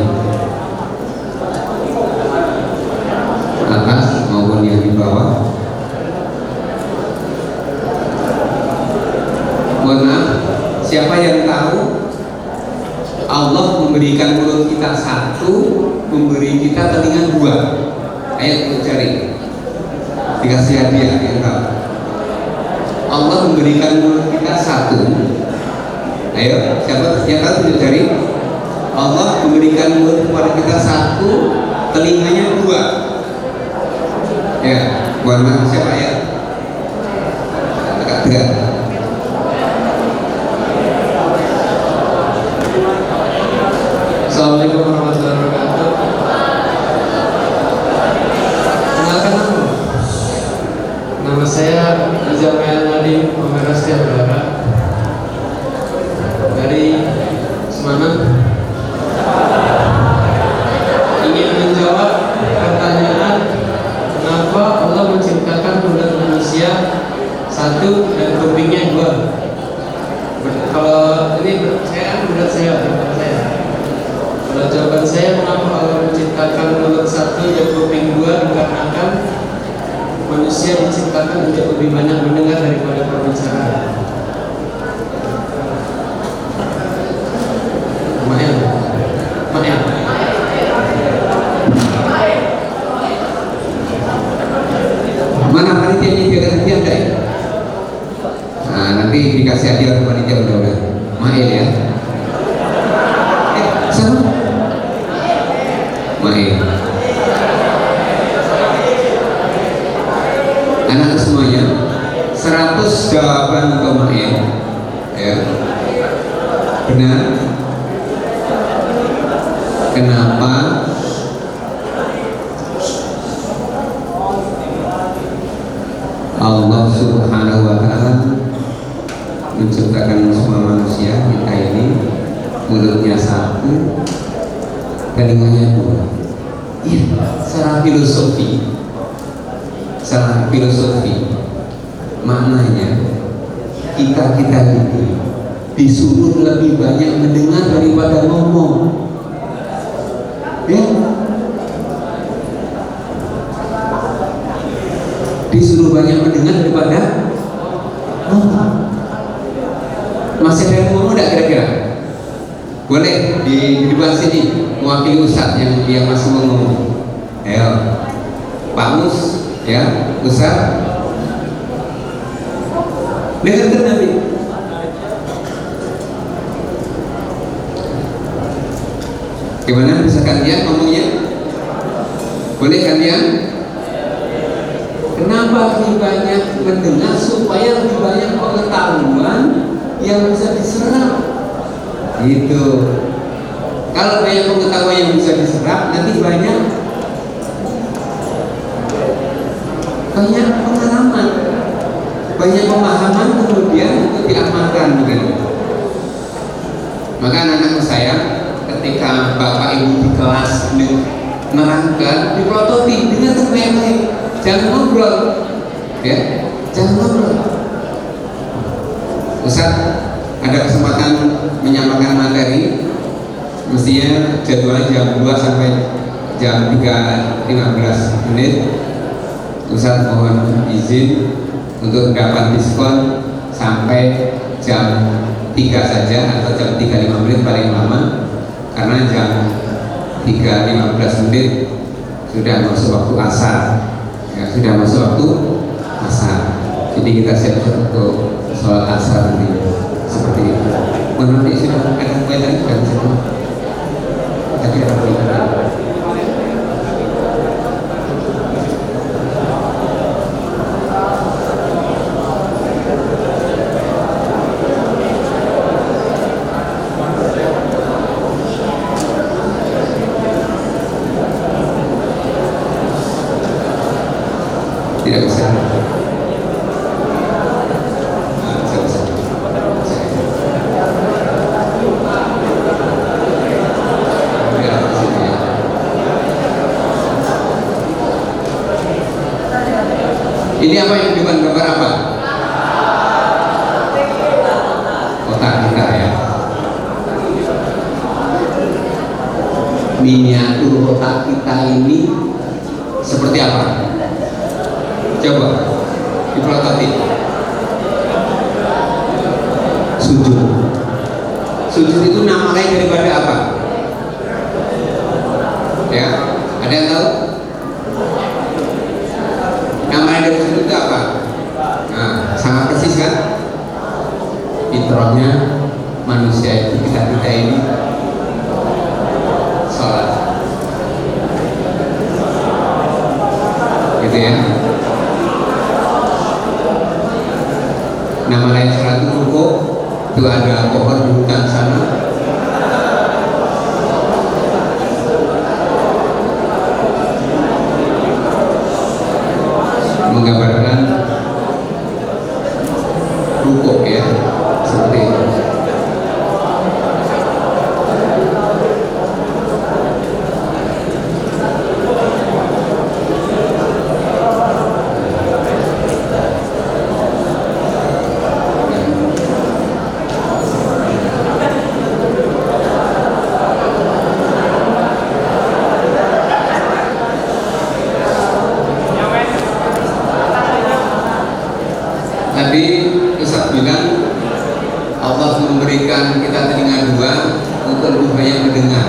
atas maupun yang di bawah. Mohon maaf, siapa yang tahu Allah memberikan mulut kita satu, memberi kita telinga dua? Ayo kita cari, dikasih hadiah yang tahu. Allah memberikan mulut kita satu. Ayo, siapa yang tahu kita cari? Allah memberikan mulut kepada kita satu, telinganya dua. Ya, mohon maaf, siapa ya? Agak. Assalamualaikum warahmatullahi wabarakatuh. Kenalkan nama saya Rizal Nadim Pemerintah Setiabudara dari Semarang. Ingin menjawab Jawaban saya, mengapa Allah menciptakan mulut satu dan kuping dua? Dikarenakan manusia diciptakan untuk lebih banyak mendengar daripada berbicara. Lumayan. Mana panitianya dia ganti anda ya? Nah, nanti dikasih hadiah ke panitia mudah-mudahan. Mail ya. Sama? Mail. Anak semuanya 100 jawaban untuk Mail ya. Benar. Kenapa Allah Subhanahu wa ta'ala menciptakan semua manusia kita ini mulutnya satu, telinganya dua? Iya, secara filosofi maknanya kita ini disuruh lebih banyak mendengar daripada ngomong ya. Disuruh banyak mendengar daripada ngomong. Masih ada yang ngomong enggak kira-kira? Boleh di depan sini mewakili Ustadz yang dia masih mau ngomong. Ayo Pak Mus ya, Ustadz dengarkan Nabi. Gimana bisa kalian ngomongnya? Boleh kalian? Kenapa lebih banyak mendengar? Supaya lebih banyak pengetahuan yang bisa diserap. Gitu. Kalau banyak pengetahuan yang bisa diserap, nanti banyak pengalaman, banyak pemahaman, kemudian untuk diamalkan begitu. Maka anak-anak saya ketika bapak ibu di kelas menerangkan, dipelototi, dengarkan baik-baik, jangan ngobrol, ya, jangan ngobrol. Ustaz ada kesempatan menyampaikan materi, mestinya jadwalnya jam 2 sampai jam 3.15 menit. Ustaz mohon izin untuk mendapat diskon sampai jam 3 saja atau jam 3.5 menit paling lama, karena jam 3.15 menit sudah masuk waktu asar ya, sudah masuk waktu asar, jadi kita siap-siap untuk sholat asar nanti seperti itu. Menurut sudah ada kaitan sudah bisa tadi ada kaitan. Tidak bisa. Ini apa yang bukan gambar apa? Otak kita ya. Miniatur otak kita ini seperti apa? Coba dipelototi. Sujud. Sujud itu nama lain daripada apa? Ya, ada yang tahu? Nama lain dari sujud itu apa? Nah, sangat persis kan? Fitrahnya manusia itu, kita ini sholat, gitu ya. Nama lain sholat itu rukuk, itu ada pohon di hutan sana. Menggambarkan rukuk ya, seperti itu. lebih banyak mendengar.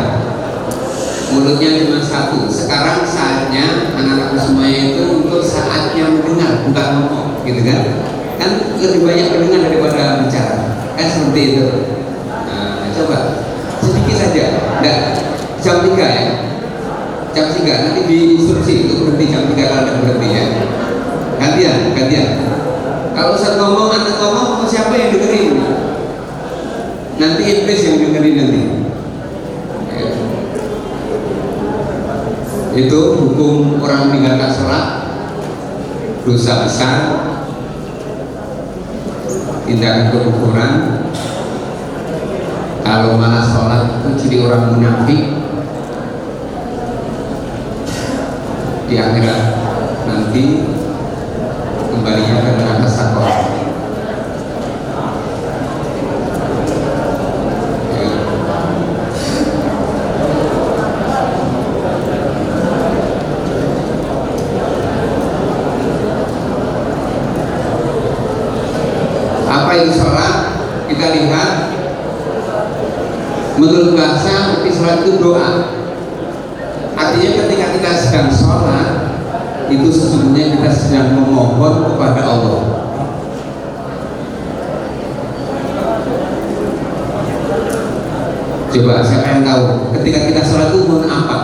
Mulutnya cuma satu. Sekarang saatnya anak-anak semuanya itu untuk saatnya mendengar, bukan ngomong, gitu kan? Kan lebih banyak mendengar daripada bicara, kan seperti itu. Nah, coba sedikit saja, enggak jam 3 ya, jam 3 nanti di instruksi untuk berhenti jam 3 kalau ada berhenti ya. Gantian. Kalau Ustaz ngomong, anak ngomong, siapa yang dengerin? Nanti iblis yang dengerin nanti. Ya. Itu hukum orang meninggalkan sholat, dosa besar, tindakan kekufuran. Kalau malah sholat itu jadi orang munafik di akhirat nanti kembalinya ke neraka sakor. Apa itu sholat? Kita lihat menurut bahasa arti sholat itu doa. Artinya ketika kita sedang sholat itu sesungguhnya kita sedang memohon kepada Allah. Coba siapa yang tahu ketika kita sholat itu mohon apa?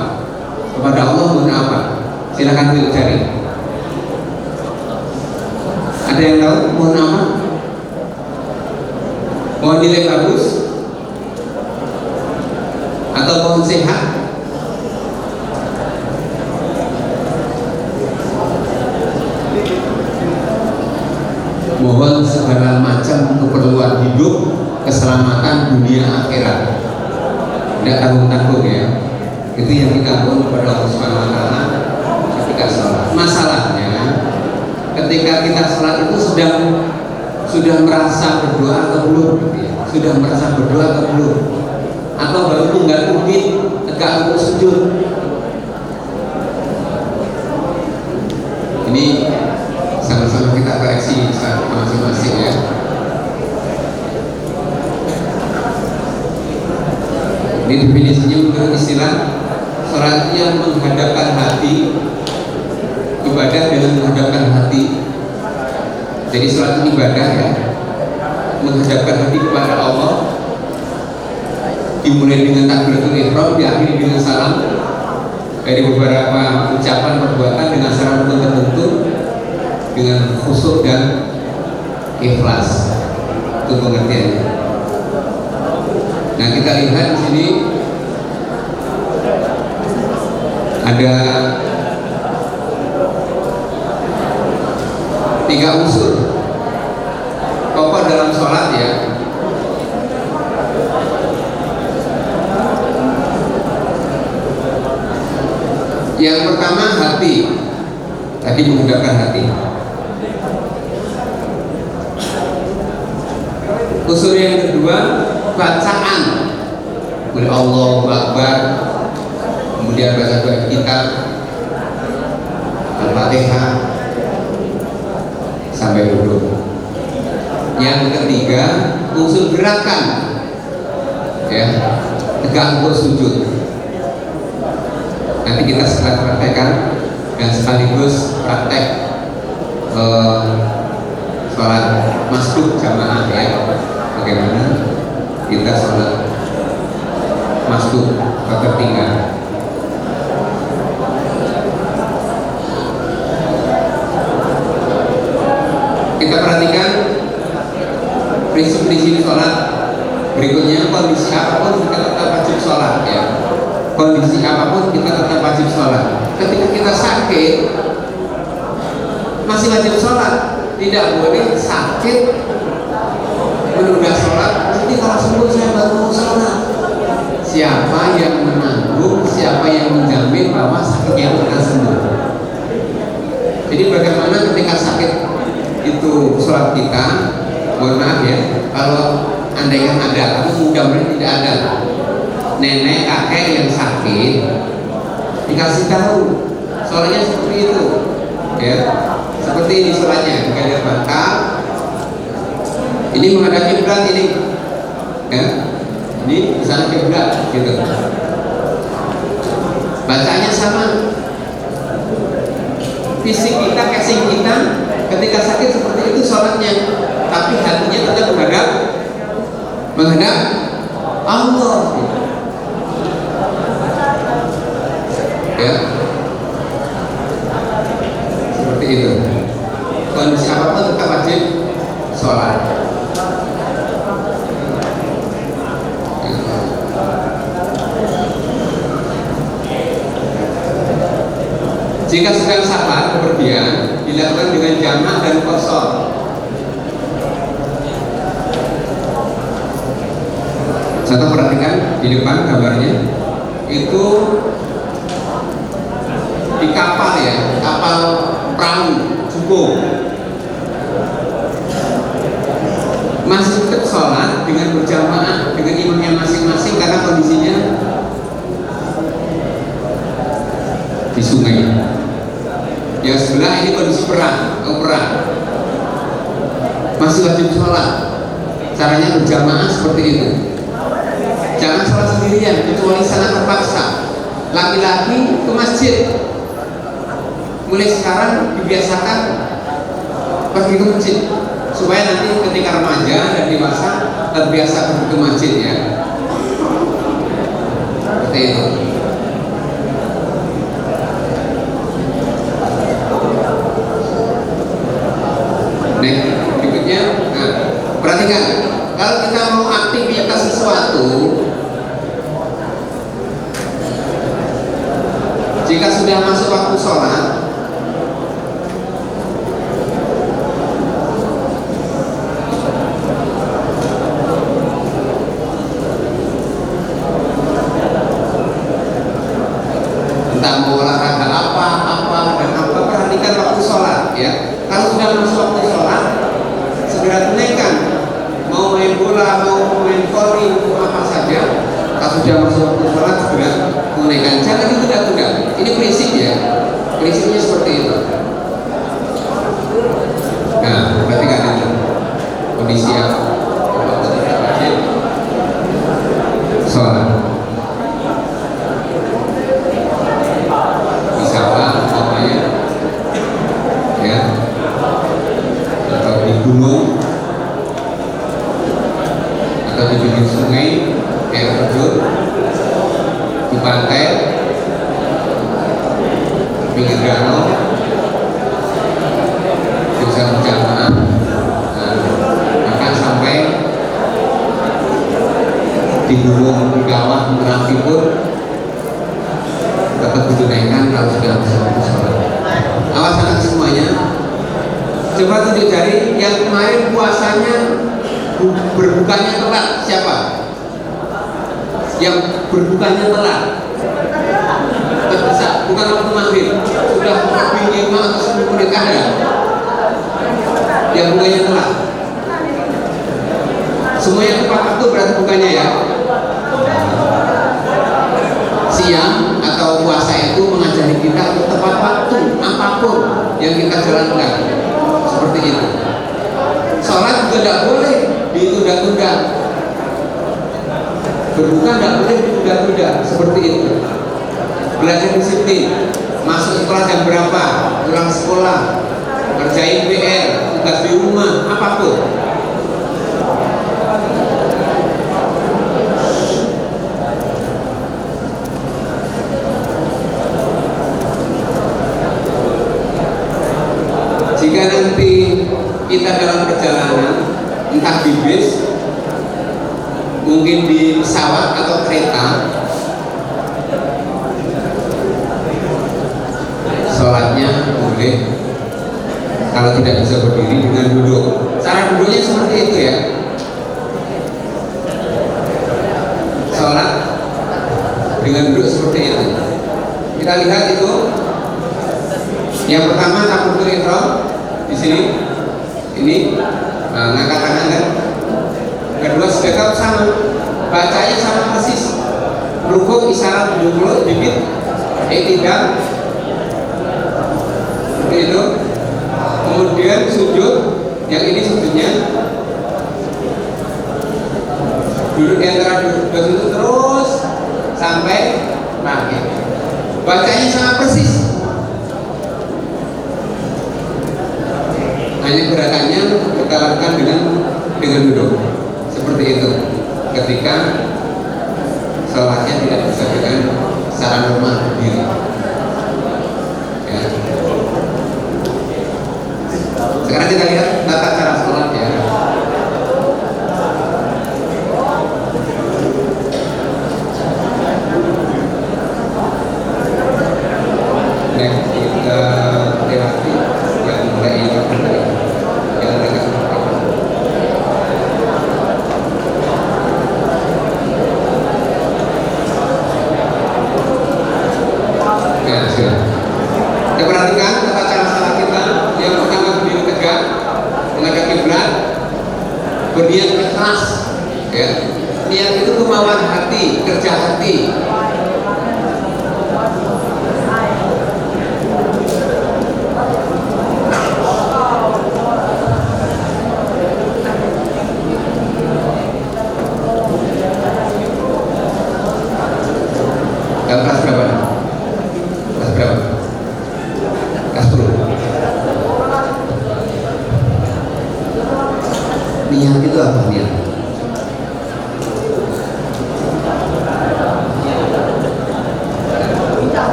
Kepada Allah mohon apa? Silahkan cari. Ada yang tahu mohon apa? Mohon nilai bagus atau mohon sehat? Mohon segala macam keperluan hidup, keselamatan dunia akhirat. Tidak tanggung-tanggung ya. Itu yang kita mohon kepada Allah Subhanahu wa taala ketika sholat. Masalahnya ketika kita sholat itu sudah merasa berdoa atau belum gitu ya. Sudah merasa berdoa atau belum? Atau baru tunggal mungkin tegak untuk sujud. Ini sama-sama kita koreksi masing-masing ya. Ini definisinya menurut istilah sholat yang menghadapkan hati, ibadah dengan menghadapkan hati. Jadi sholat itu ibadah ya, menghadapkan hati kepada Allah. Dimulai dengan takbiratul ihram, diakhiri dengan salam. Dari beberapa ucapan perbuatan dengan syarat tertentu, dengan khusyuk dan ikhlas. Itu pengertiannya. Nah, kita lihat di sini ada 3 unsur pokok dalam sholat ya. Yang pertama hati, tadi menghadapkan hati. Unsur yang kedua bacaan, oleh Allahu Akbar, kemudian baca doa kitab, Al-Fatihah sampai duduk. Yang ketiga unsur gerakan, ya, tegak untuk sujud. Nanti kita setelah praktekkan dan sekaligus praktek sholat masbuk jamaah ya, bagaimana kita sholat masbuk atau tertinggal. Kita perhatikan prinsip-prinsip sholat berikutnya. Kondisi apapun kita tetap wajib sholat ya. Kondisi apapun kita tetap wajib sholat. Ketika kita sakit masih wajib sholat. Tidak boleh sakit menunda sholat. Nanti kalau sembuh saya baru mau sholat. Siapa yang menanggung, siapa yang menjamin bahwa sakitnya itu akan sembuh? Jadi bagaimana ketika sakit itu sholat kita? Mohon maaf ya, kalau andaikan ada, tapi mudah-mudahan tidak ada, nenek kakek yang sakit dikasih tahu sholatnya seperti itu ya, seperti ini sholatnya, jika dia batal ini menghadapi berat ini ya, ini misalnya kiblat gitu. Bacanya sama. Fisik kita, casing kita ketika sakit seperti itu sholatnya, tapi hatinya tetap menghadap Allah. Ya, seperti itu. Kondisi apapun tetap wajib sholat. Jika sedang safar bepergian, dilakukan dengan jamak dan qasar. Saya perhatikan di depan gambarnya itu di kapal ya, kapal perahu cukup masih tetap sholat dengan berjamaah dengan imamnya masing-masing karena kondisinya di sungai. Yang sebelah ini kondisi perang, masih wajib sholat. Caranya berjamaah seperti itu. Jangan sholat sendirian kecuali sangat terpaksa. Laki-laki ke masjid. Mulai sekarang dibiasakan pergi ke masjid supaya nanti ketika remaja dan dewasa terbiasa pergi ke masjid ya. Seperti itu. Berikutnya, nah, perhatikan kalau kita mau aktivitas sesuatu, jika sudah masuk waktu sholat, entah mau olahraga apa dan apa, perhatikan waktu sholat ya. Kalau sudah masuk waktu sholat, segera tunaikan. Mau main bola, mau main volley, mau apa saja. Kalau sudah masuk waktu sholat, segera tunaikan. Jangan ditunda-tunda. Ini prinsip ya. Prinsipnya seperti itu. Nah, perhatikan itu kondisi yang waktu tidak wajib sholat. Misalnya, ya, atau di gunung atau di pinggir sungai, air terjun, di pantai, pinggir danau, bisa berjamaah, bahkan sampai di gunung, di kawah, Merapi pun dapat ditunaikan kalau sudah masuk sholat. Awas anak semuanya. Coba tunjuk jari yang kemarin puasanya berbukanya telat, siapa? Yang berbukanya telat terbesar, bukan waktu maghrib, sudah lebih 5 atau 10 menit ada yang bukanya telat. Semua yang tepat waktu berarti bukanya ya. Siang atau puasa itu mengajari kita untuk tepat waktu apapun yang kita jalankan. Seperti itu. Sholat juga tidak boleh ditunda-tunda. Berbuka tidak boleh ditunda-tunda. Seperti itu. Belajar disiplin. Masuk sekolah jam berapa? Pulang sekolah. Kerjain PR, tugas di rumah, apapun. Jika nanti kita dalam perjalanan, entah di bis, mungkin di pesawat atau kereta, sholatnya boleh kalau tidak bisa berdiri dengan duduk. Cara duduknya seperti itu ya. Sholat dengan duduk seperti itu. Kita lihat itu. Yang pertama takbiratul ihram di sini, ini ngangkat tangan kan. Kedua sedekap sama, bacanya sama persis. Rukuk isyarat mulut bibit, tidak itu. Kemudian sujud, yang ini sujudnya duduk di antara dua itu terus sampai bangkit. Bacanya sama persis. Hanya gerakannya kita lakukan dengan duduk seperti itu. Ketika sholatnya tidak bisa dengan secara normal berdiri. Ya. Sekarang kita lihat tata cara sholat ya. Next kita lewati yang mulai yang dekat. Ya, sudah. Kita perhatikan tata cara sholat kita. Yang pertama berdiri tegak, menghadap kiblat, berniat ikhlas. Ya. Niat itu kemauan hati, kerja hati. Kelas berapa? Kelas berapa? Kelas 10. Niat itu apa niat?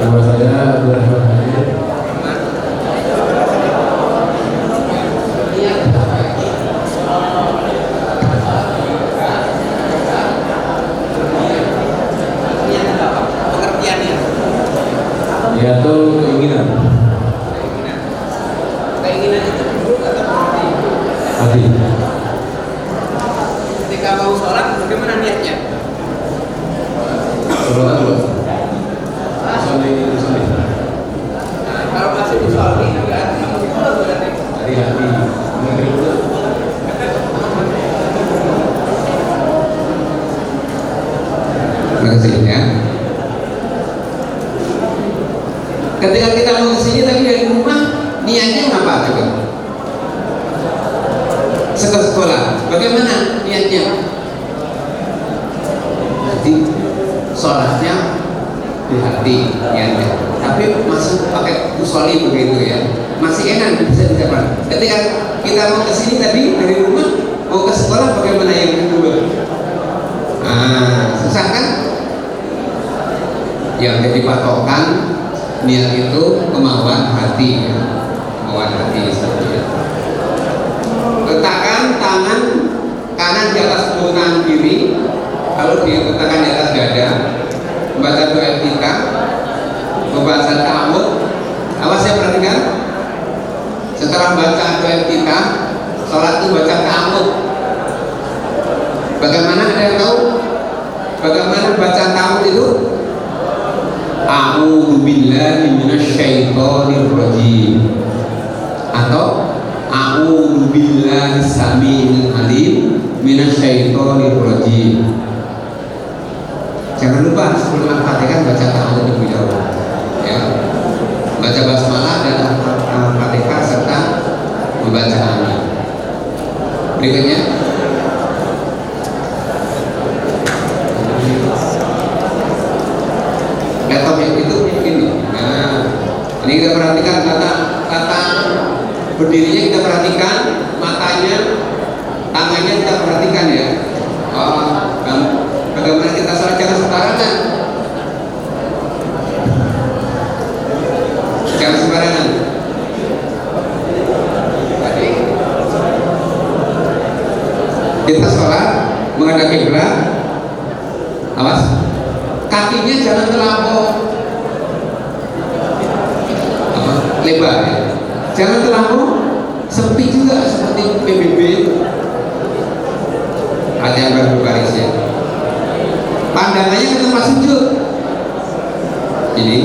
Nama saya Abdurrahman Hadir. Yaitu keinginan. Keinginan itu dulu atau berarti? Hati. Ketika mau sholat, bagaimana niatnya? Sholat dulu. Soli. Nah, kalau masih di sholat ini berarti Dari hati. Terima kasih ya. Ketika kita mau kesini tadi dari rumah, niatnya apa coba? Sekolah. Bagaimana niatnya? Hati, sholatnya di hati, niatnya. Tapi masuk pakai usholi begitu ya. Masih enak bisa dicapai. Ketika kita mau kesini tadi dari rumah, mau ke sekolah, bagaimana yang kedua? Susah kan? Yang jadi patokan niat itu kemauan hati ya. Kemauan hati seperti itu. Letakkan tangan kanan di atas punggung kiri, lalu diletakkan di atas dada. Membaca doa etika, membaca ta'awud. Awas ya, perhatikan. Setelah membaca doa etika, sholat itu baca ta'awud. Bagaimana, ada yang tahu? Bagaimana bacaan ta'awud itu? A'udzu billahi minasyaitonir rajim, atau a'udzu billahi samil alim minasyaitonir rajim. Jangan lupa sebelum Al-Fatihah baca ta'awudz terlebih dahulu. Ya. Baca basmalah dan Al-Fatihah serta membaca amin. Berikutnya laptop yang itu ini. Nah, ini kita perhatikan tata berdirinya, kita perhatikan matanya, tangannya kita perhatikan ya. Bagaimana kita sholat jangan sembarangan. Jangan sembarangan. Tadi kita sholat menghadap kiblat. Awas, kakinya jangan terlampau lebar ya. Jangan terlampau sempit juga seperti PBB. Latihan berbaris ya. Pandangannya ke tempat sujud. Jadi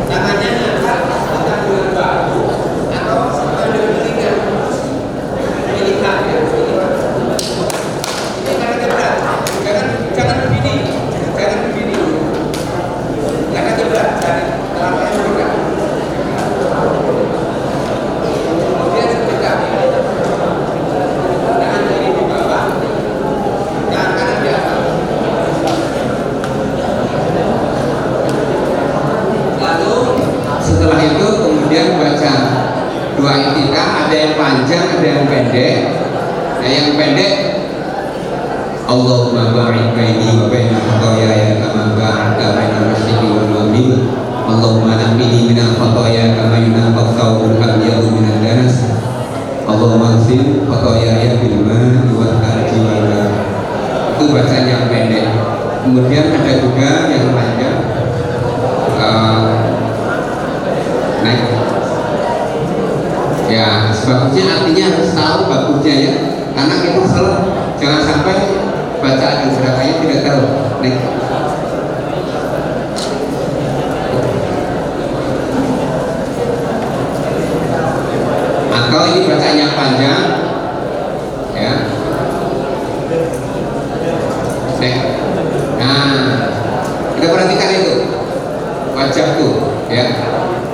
tangannya angkat dengan bahu atau dengan telinga. Ini kan ya. Ini karena berat. Jangan dua i'tikaf, ada yang panjang, ada yang pendek. Nah, yang pendek Allahumma ba'id baini wa baina khataaya kama ba'adta bainal masyriqi wal maghrib. Allahumma naqqini minal khataaya kama yunqqa thawbul abyadu minad danas. Allahumma ighfir khataaya bil ma'i wal thalji wal barad. Itu bacaan yang pendek. Kemudian ada juga yang panjang. Naik. Ya, sebabnya artinya harus tahu bagusnya ya. Karena kita salah, jangan sampai bacaan dan gerakannya tidak tahu. Naik. Atau ini bacaannya panjang, ya. Naik. Nah, kita perhatikan itu wajahku, ya.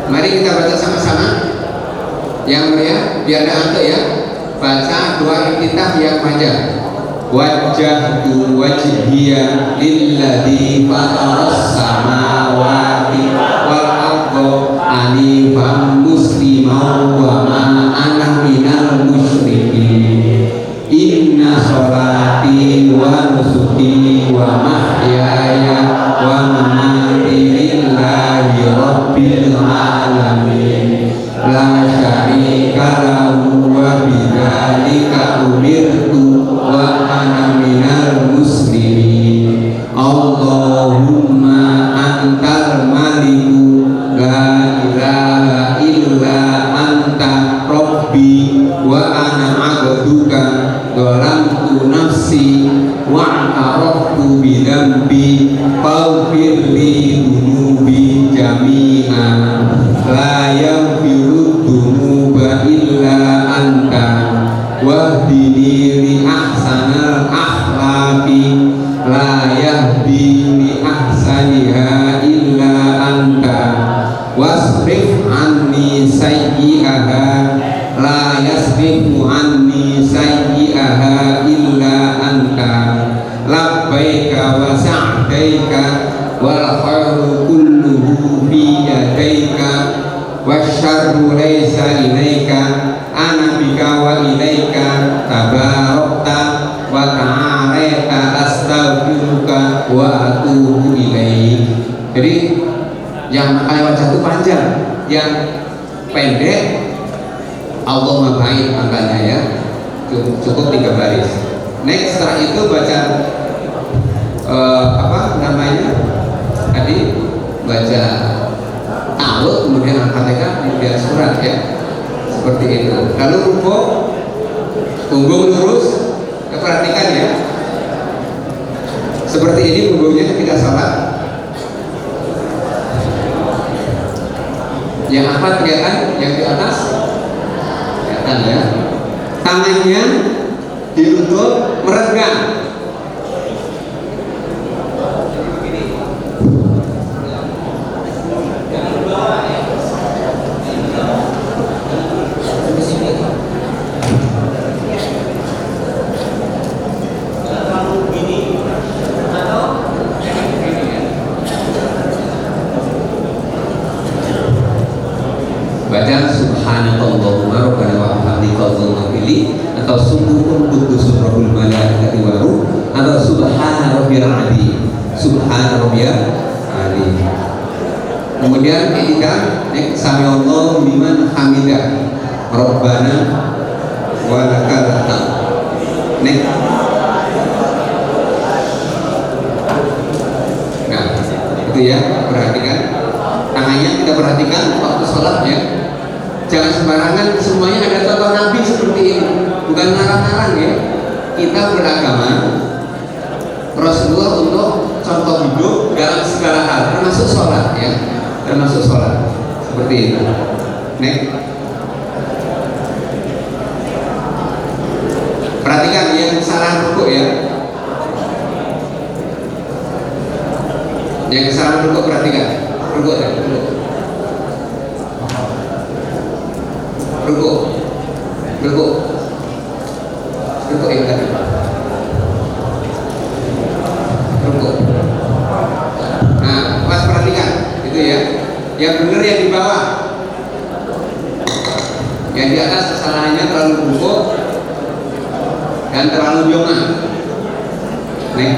Mari kita baca sama-sama. Yang mulia, biar ada antuk ya. Baca doa iftitah yang panjang. Wajjahtu wajhiya lilladzi fataras samawati wal arda hanifan musliman wa ma ana minal musyrikin. Inna sholati wa nusuki wa mahyaya wa mamati lillahi rabbil alamin. La syarika lahu wa bidzalika umirtu wa ana minal muslimin. Allahumma antal maliku la ilaha illa anta rabbi wa ana abduka dhalamtu nafsi wa araftu bidambi faghfir li dhunubi jami'an la yaghfiru dhunuba illa anta wahdini li ahsanal akhlaqi la yahdi li ahsaniha illa anta wasrif anni sayyi'aha la yasrifu anni sayyi'aha illa anta labbaika wa sa'daika wal khairu kulluhu fi yadaika wasyarru laysa ilaika ana bika wa ilaika tabarakta wa ta'alaita astaghfiruka wa atubu ilaik. Jadi yang wajah itu panjang, yang pendek Allahumma ba'id angkanya ya, cukup 3 baris. Next, setelah itu baca apa namanya tadi, baca ta'awudz, kemudian al-fatihah, kemudian surat ya, seperti itu. Lalu rukuk, punggung lurus, perhatikan ya, seperti ini punggungnya tidak salah. Yang apa kelihatan, yang di atas kelihatan ya. Tangannya diluntur merenggang. Baca subhanallahumma rabbana wa bihamdika Allahumma fili, atau subuhun quddus rabbul malaikati wa ruh, atau subhana rabbiyal azim, subhana rabbiyal azim. Kemudian ketika sami Allahu liman hamidah rabbana wa lakal hamd. Nah, itu ya, perhatikan tangannya, kita perhatikan waktu sholat ya. Jangan sembarangan, semuanya ada contoh Nabi seperti ini, bukan ngarang-ngarang ya. Kita beragama Rasulullah untuk contoh hidup dalam segala hal, termasuk sholat ya, termasuk sholat seperti itu. Next. Perhatikan yang salah rukuk ya, yang salah rukuk perhatikan, rukuk ya, rukuk. Rukuk, rukuk, rukuk yang tadi, rukuk. Nah, pas perhatikan itu ya, yang benar yang di bawah. Yang di atas kesalahannya terlalu bungkuk dan terlalu jongak. Nih.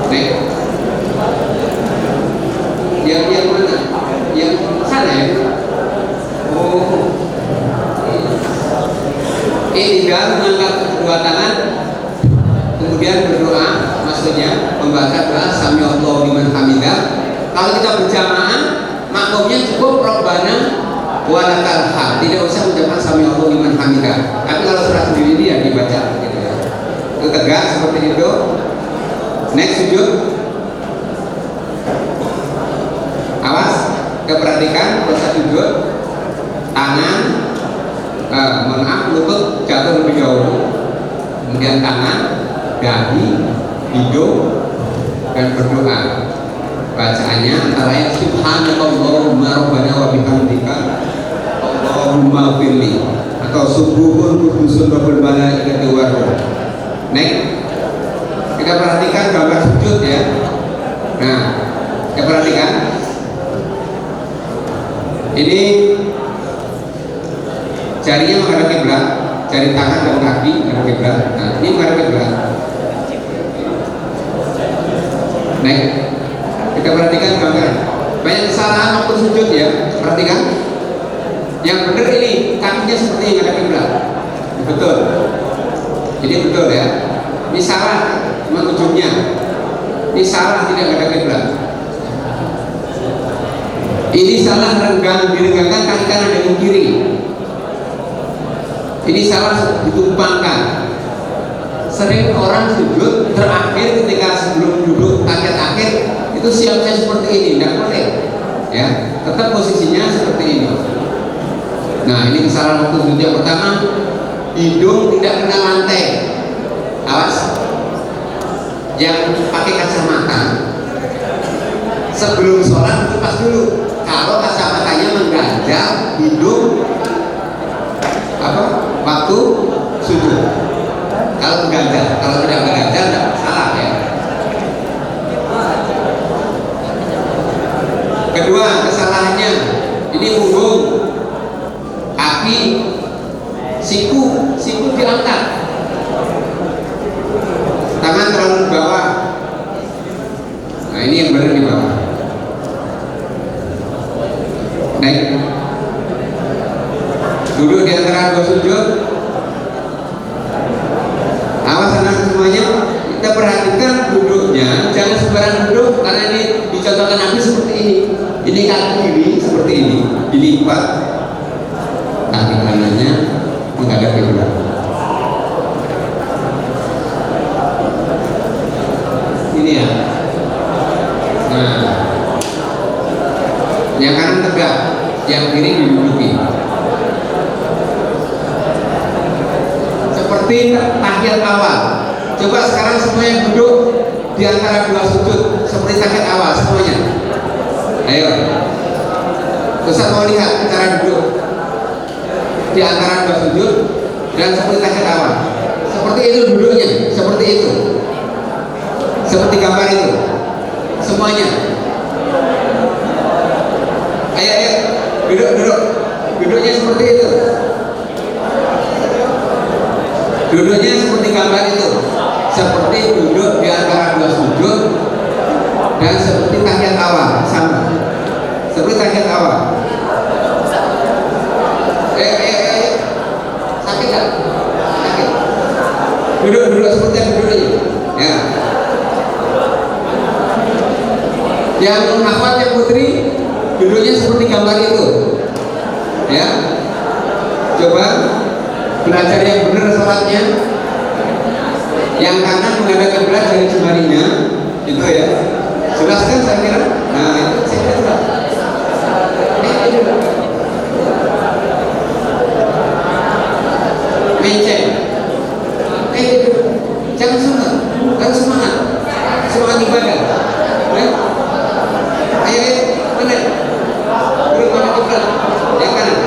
Nih. Yang mana? Yang sana ya? Oh. Tinggal mengangkat kedua tangan, kemudian berdoa, maksudnya membaca doa Sami Allahu liman hamidah. Kalau kita berjamaah, makmumnya cukup Rabbana wa lakal hamd, tidak usah mengucapkan Sami Allahu liman hamidah. Tapi kalau surat sendiri dia dibaca gitu ya. Itu tegak seperti itu. Next sujud. Awas, perhatikan proses sujud. Tangan, lutut jatuh lebih jauh, kemudian tangan, dahi, hidung, dan berdoa. Bacaannya antara lain Subhanallahumma rabbana wa bihamdika Allahumma firli, atau subuhun kudusun rabbul malaikati war ruh. Next, kita perhatikan gambar sujud ya. Nah, kita perhatikan ini jarinya menghadap kiblat, jari tangan dan kaki menghadap kiblat. Nah, ini menghadap kiblat. Next, kita perhatikan gambar. Banyak kesalahan waktu sujud ya. Perhatikan. Yang benar ini kakinya seperti yang menghadap kiblat. Betul. Jadi betul ya. Ini salah cuma ujungnya. Ini salah tidak menghadap kiblat. Ini salah direnggangkan kaki kanan dengan kiri. Ini salah ditumpangkan. Sering orang sujud terakhir ketika sebelum duduk tahiyat akhir itu siapnya seperti ini, tidak boleh. Ya, tetap posisinya seperti ini. Nah, ini kesalahan waktu sujud. Yang pertama, hidung tidak kena lantai. Awas. Yang pakai kacamata sebelum sholat lepas dulu. Kalau kacamatanya mengganjal hidung waktu sujud. Kalau mengganjal, kalau tidak mengganjal tidak salah ya. Kedua kesalahannya, ini punggung, kaki, siku diangkat, tangan terlalu di bawah. Nah, ini yang benar di bawah. Naik. Duduk di antara dua sujud. Awas anak semuanya, kita perhatikan duduknya, jangan sembarang duduk karena ini dicontohkan Nabi seperti ini. Ini kaki kiri seperti ini, dilipat, kaki kanannya menghadap kiblat. Ini ya. Nah, yang kanan tegak, yang kiri diduduki. Seperti tahiyat awal. Coba sekarang semuanya duduk di antara dua sujud seperti tahiyat awal semuanya. Ayo. Ustaz mau lihat cara duduk di antara dua sujud dan seperti tahiyat awal. Seperti itu duduknya, seperti itu. Seperti gambar itu. Semuanya. Ayo. Duduk. Duduknya seperti itu. Duduknya seperti gambar itu, seperti duduk di antara dua sujud dan seperti tahiyat awal sama, seperti tahiyat awal. Sakit tak? Sakit. Duduk seperti yang duduk ini. Ya. Yang akhwat yang putri duduknya seperti gambar itu. Ya. Coba belajar yang benar sholatnya. Yang kanan menghadap kiblat dari jemarinya, itu ya. Jelaskan saya kira. Nah, itu saya kira jelas. Ini juga. Menceng. Jangan semangat, harus semangat ibadah. Ayo, mana? Belum mana kiblat? Yang kanan.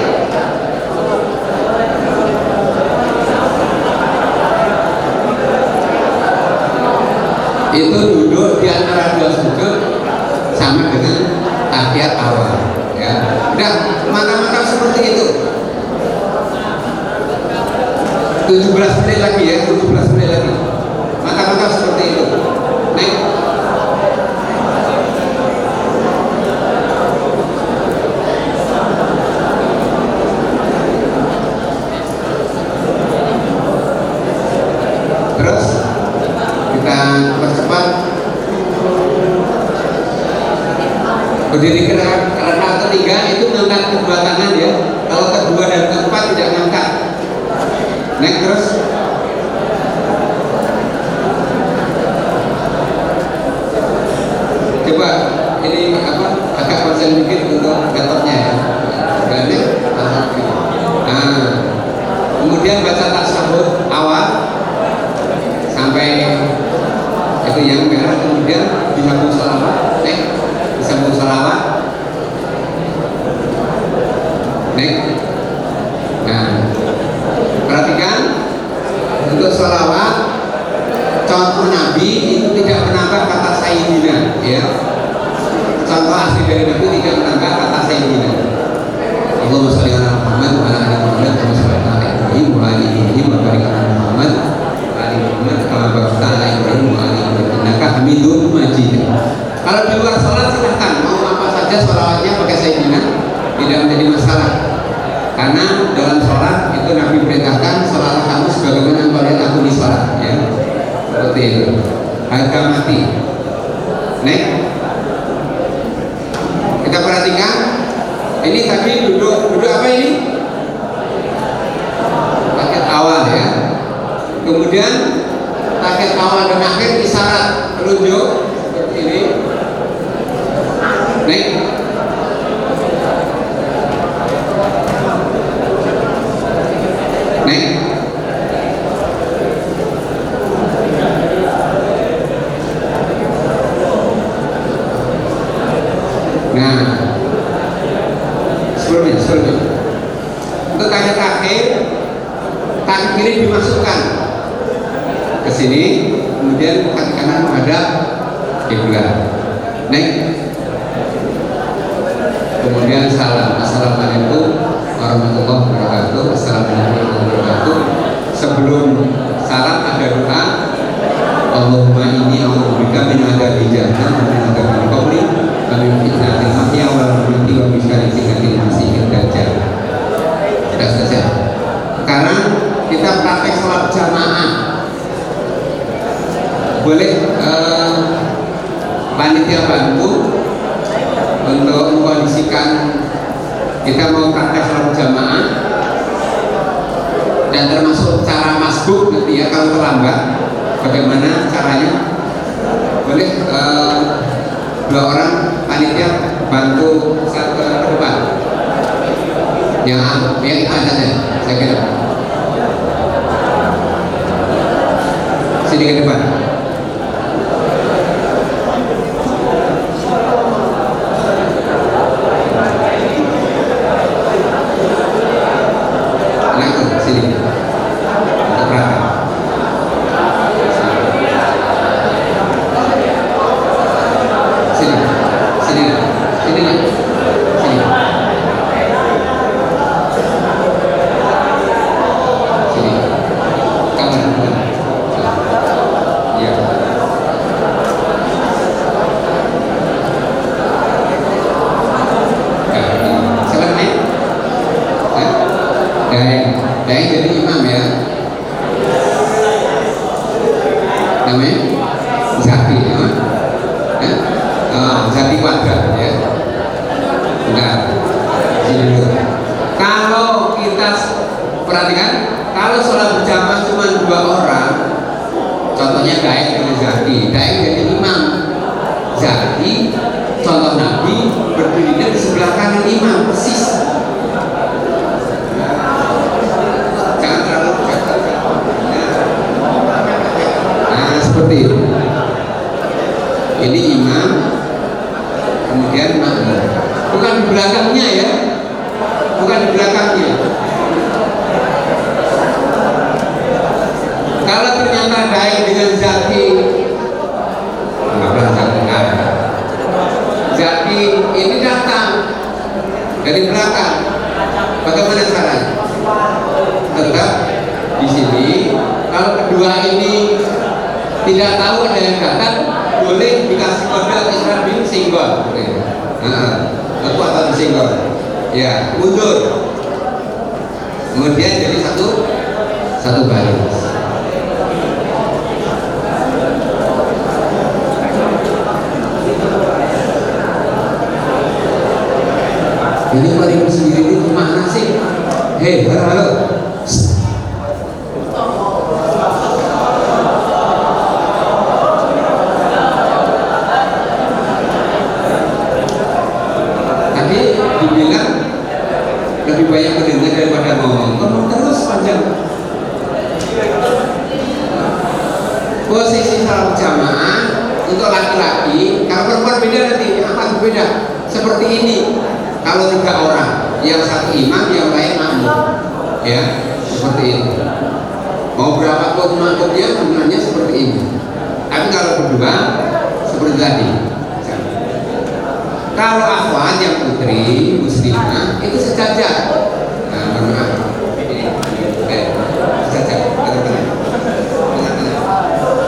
Itu duduk di antara dua sujud sama dengan tahiyat awal. Ya, udah mantap-mantap seperti itu. 17 menit lagi ya, 17 menit lagi. Mantap-mantap seperti itu. Naik. Terus kita percepat. Berdiri ke rakaat ketiga itu mengangkat kedua tangan ya. Kalau kedua dan keempat tidak mengangkat. Naik terus. Coba ini apa? Agak konsen dikit untuk laptopnya ya. Naik. Nah, kemudian baca tasyahud awal sampai itu yang merah, kemudian disambung sholawat. Naik. Disambung sholawat. Naik. Nah, perhatikan untuk sholawat contoh Nabi itu tidak menambah kata sayyidina ya. Contoh asli dari Nabi tidak menambah kata sayyidina. Allahumma sholli ala Muhammad wa ala ali Muhammad kama shallaita ala Ibrahim wa ala ali Ibrahim wa barik ala Muhammad wa ali Muhammad kama barakta ala Ibrahim wa ala ali Ibrahim innaka Hamidum Majid. Kalau di luar sholat silahkan mau apa saja sholawatnya pakai sayyidina, tidak menjadi masalah. Karena dalam sholat itu Nabi perintahkan sholatlah kamu sebagaimana engkau lihat aku di sholat ya. Seperti itu. Harga mati. Next. Kita perhatikan. Ini tadi duduk apa ini? Tahiyat awal ya. Kemudian tahiyat awal dan akhir isyarat telunjuk seperti ini. Next. Next. Nah, sebelumnya untuk tahiyat akhir kaki kiri dimasukkan ke sini, kemudian kaki kanan menghadap kiblat. Next. Kemudian salam. Assalamualaikum warahmatullahi wabarakatuh. Assalamualaikum warahmatullahi wabarakatuh. Sebelum salam ada doa. Allahumma inni a'udzubika min adzabi jahannam wa min adzabil qabri wa min fitnatil mahya wal mamati wa min syarri fitnatil masiihid dajjal. Sudah selesai. Sekarang kita praktek salat jamaah. Boleh panitia bantu untuk mengkondisikan kita mau praktek salat jamaah dan termasuk cara masbuk nanti ya kalau terlambat bagaimana caranya. Boleh dua orang panitia bantu satu ke depan yang ada saya kira sini ke depan. Sini untuk berangkat. Jadi imam ya, namanya Zaki ya, Zaki kuadrat ya. Enggak, sini dulu. Kalau kita perhatikan, kalau sholat berjamaah cuma 2 orang, contohnya Daeng dengan Zaki, Daeng jadi imam, Zaki contoh Nabi berdirinya di sebelah kanan imam persis. Seperti itu. Ini imam, kemudian makmum. Bukan di belakangnya ya, bukan di belakangnya. Kalau ternyata Daeng dengan Zaki, nggak belakang kasih kode Islam bin singgol. Kekuatan singgol. Ya, mundur. Kemudian jadi satu baris. Ini paling sendiri ini kemana sih? Hei, halo. Tadi dibilang lebih banyak mendengar daripada ngomong terus panjang. Posisi salat jamaah untuk laki-laki, kalau perempuan beda nanti, apa berbeda? Seperti ini. Kalau 3 orang, yang satu imam, yang lain makmum, ya seperti ini. Mau berapa pun makmumnya sebenarnya seperti ini. Tapi kalau berdua seperti tadi. Kalau akhwat yang putri muslimah itu sejajar. Nah, benar. Sejajar, tengah-tengah.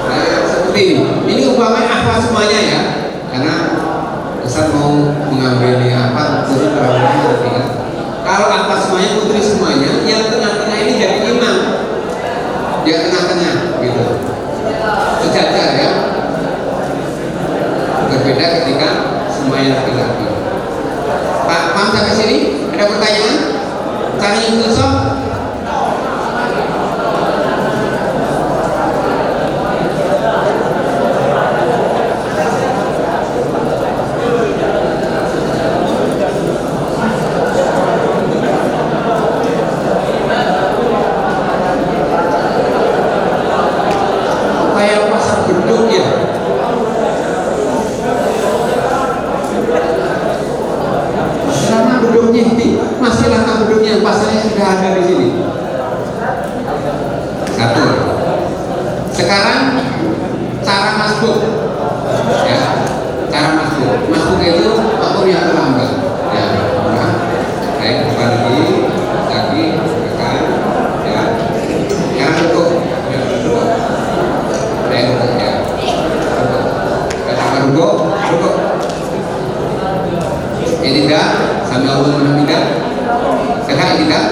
Nah, seperti ini. Ini umpamanya akhwat semuanya ya, karena Ustaz mau mengambil apa turun terawihnya nanti kan. Kalau apa semuanya putri semuanya, yang tengah-tengah ini jadi imam. Dia tengah-tengah gitu. Sejajar ya. Berbeda ketika semuanya laki-laki. Paham sampai sini? Ada pertanyaan? Cari Yusuf. Kayak pasar beduk ya. Sama beduknya ini masih langkah beduknya, pasarnya sudah ada di sini. Satu. Sekarang cara masbuk, ya, cara masbuk. Masbuk itu waktu yang terlambat. Ya, nah, baik lagi, tekan, ya. Sekarang duduk, ya, duduk. Baik, ya. Duduk. Duduk. Ini tidak, sambil Allah menampikan. Sekarang ini tidak.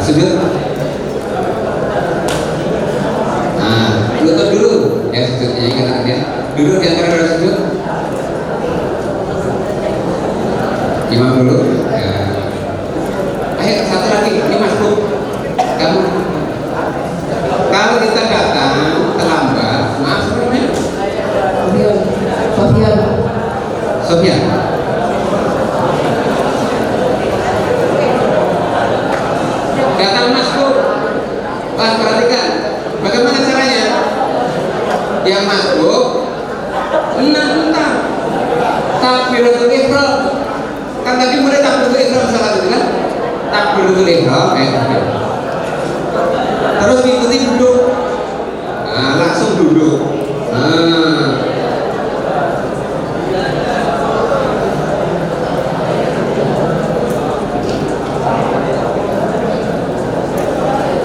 Sujud. Nah, lutut dulu. Ya sujud. Jadi kata dia, duduk di antara dua sujud. Imam dulu. Ya. Ayo satu lagi. Ini masbuk. Kamu. Kalau kita datang terlambat, maaf sebenarnya. Sofian. Datang masbuk. Pas perhatikan. Bagaimana caranya? Yang masbuk entah takbiratul ihram. Kan tadi mulai takbiratul ihram salah itu kan? Takbiratul ihram terus diikuti duduk. Nah, langsung duduk. Nah.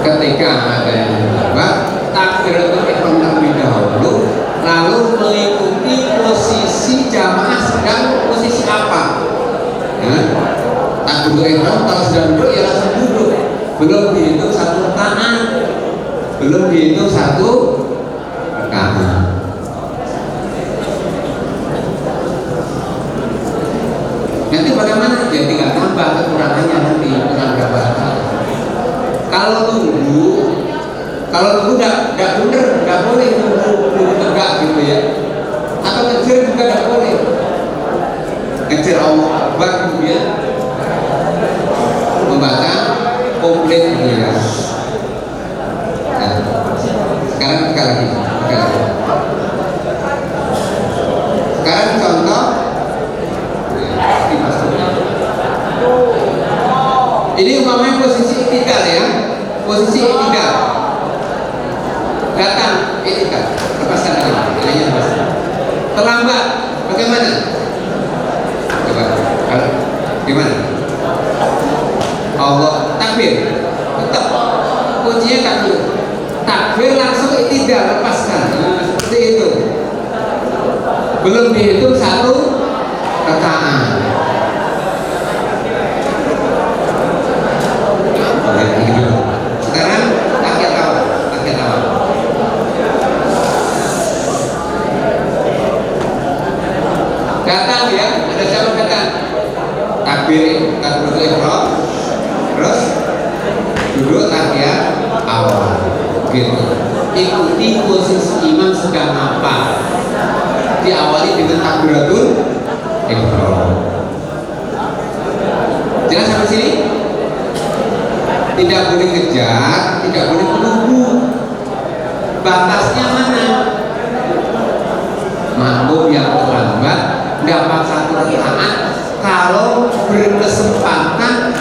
Ketika ada yang mencoba takbiratul ihram terlebih dahulu, lalu mengikuti posisi jamaah sedang posisi apa? Nah, takbiratul ihram kalau sedang duduk ya langsung duduk. Belum dihitung satu rakaat, belum dihitung satu rakaat. Nanti bagaimana? Ya tinggal tambah kekurangannya nanti kurang berapa rakaat. Kalau tunggu tidak benar, tidak boleh tunggu tegak gitu ya. Atau ngejar juga tidak boleh. Ngejar Allah Akbar kemudian membaca komplit gitu ya. Nah, sekarang sekali lagi. Sekarang contoh. Ini umpamanya posisi itikal ya. Posisi itikal. Datang itikal. Lepaskan lagi. Terlambat. Bagaimana? Coba. Gimana? Allah takbir. Tetap kuncinya takbir. Takbir langsung itikal, lepaskan. belum dihitung satu rakaat. Sekarang takbir awal, datang ya, ada siapa datang? Takbiratul ihram, terus duduk tahiyat awal, gitu. Ikuti posisi imam sedang apa. Diawali dengan takbiratul ihram. Jelas sampai sini? Tidak boleh kejar, tidak boleh menunggu. Batasnya mana? Makmum yang terlambat dapat satu rakaat kalau berkesempatan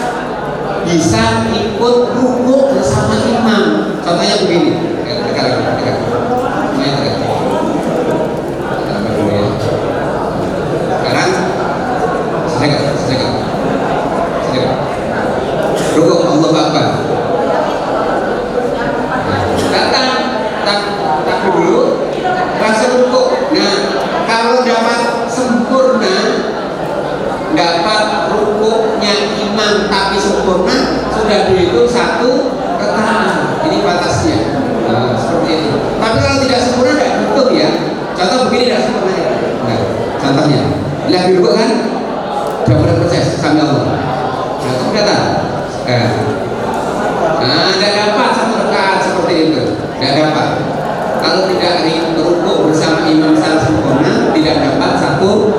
bisa ikut rukuk bersama imam. Contohnya begini, sekarang sejagat rukuk Allah Akbar. Datang takbir dulu, langsung rukuk. Nah, kalau dapat sempurna, dapat rukuknya imam tapi sempurna, sudah dihitung satu rakaat. Ini batasnya. Nah, seperti itu. Tapi kalau tidak sempurna tidak dihitung ya. Contoh begini tidak sempurna ya. Nah, contohnya, lihat di rukuk kan, sudah pada proses sambil Allah. Nah, itu datang. Nah, tidak dapat satu rakaat seperti itu. Tidak dapat. Kalau tidak rukuk bersama imam secara sempurna, tidak dapat satu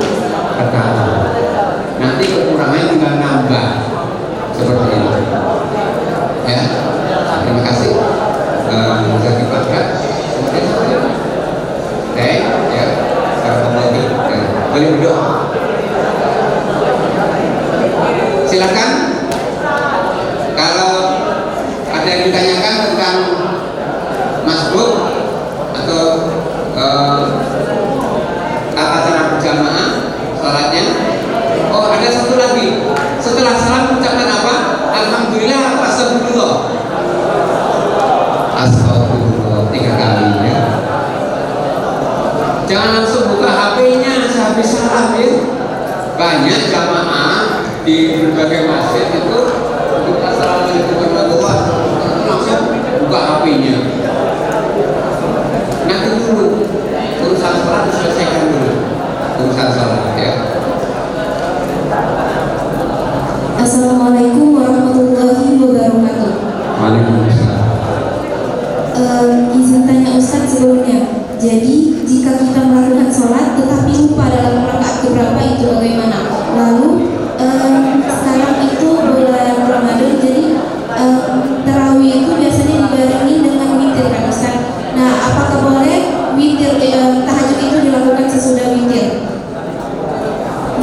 rakaat. Nanti kekurangannya tinggal nambah seperti itu. Ya, terima kasih. Bisa dipakai. Oke, ya. Sekarang lagi. Boleh duduk. Silakan. Kalau ada yang ditanyakan tentang masbuk atau tata cara berjamaah salatnya. Oh, ada satu lagi. Setelah salam ucapkan apa? Alhamdulillah, astagfirullah. Astagfirullah 3 kali ya. Jangan langsung buka HP-nya sehabis salam ya. Banyak jamaah di berbagai masjid itu assalamualaikum warahmatullahi wabarakatuh langsung buka HP-nya. Nanti dulu urusan salat diselesaikan dulu. Urusan salat ya. Assalamualaikum warahmatullahi wabarakatuh. Waalaikumsalam. Izin tanya Ustadz sebelumnya. Jadi jika kita melakukan sholat tetapi lupa dalam rakaat keberapa itu bagaimana? Lalu sekarang itu bulan Ramadan, jadi tarawih itu biasanya dibarengi dengan witir kan Ustadz. Nah, apakah boleh witir tahajud itu dilakukan sesudah witir?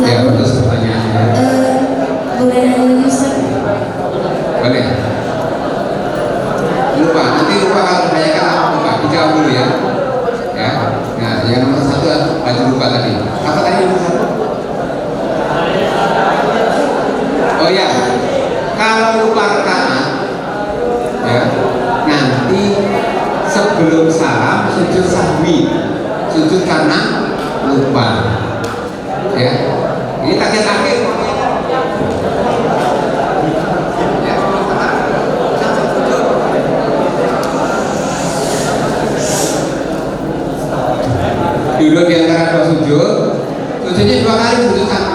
Ya, betul pertanyaannya. Boleh nanya lagi Ustadz? Boleh. Lupa, nanti lupa kalau ditanyakan lupa, dijawab dulu ya. Ya. Nah, yang nomor 1 baju lupa tadi. Apa tadi nomor 1? Oh ya, kalau lupa rakaat, ya, nanti sebelum salam sujud sahwi, sujud karena lupa. Ya, ini target akhir. Duduk di antara 2 sujud, sujudnya 2 kali sujud sahwi.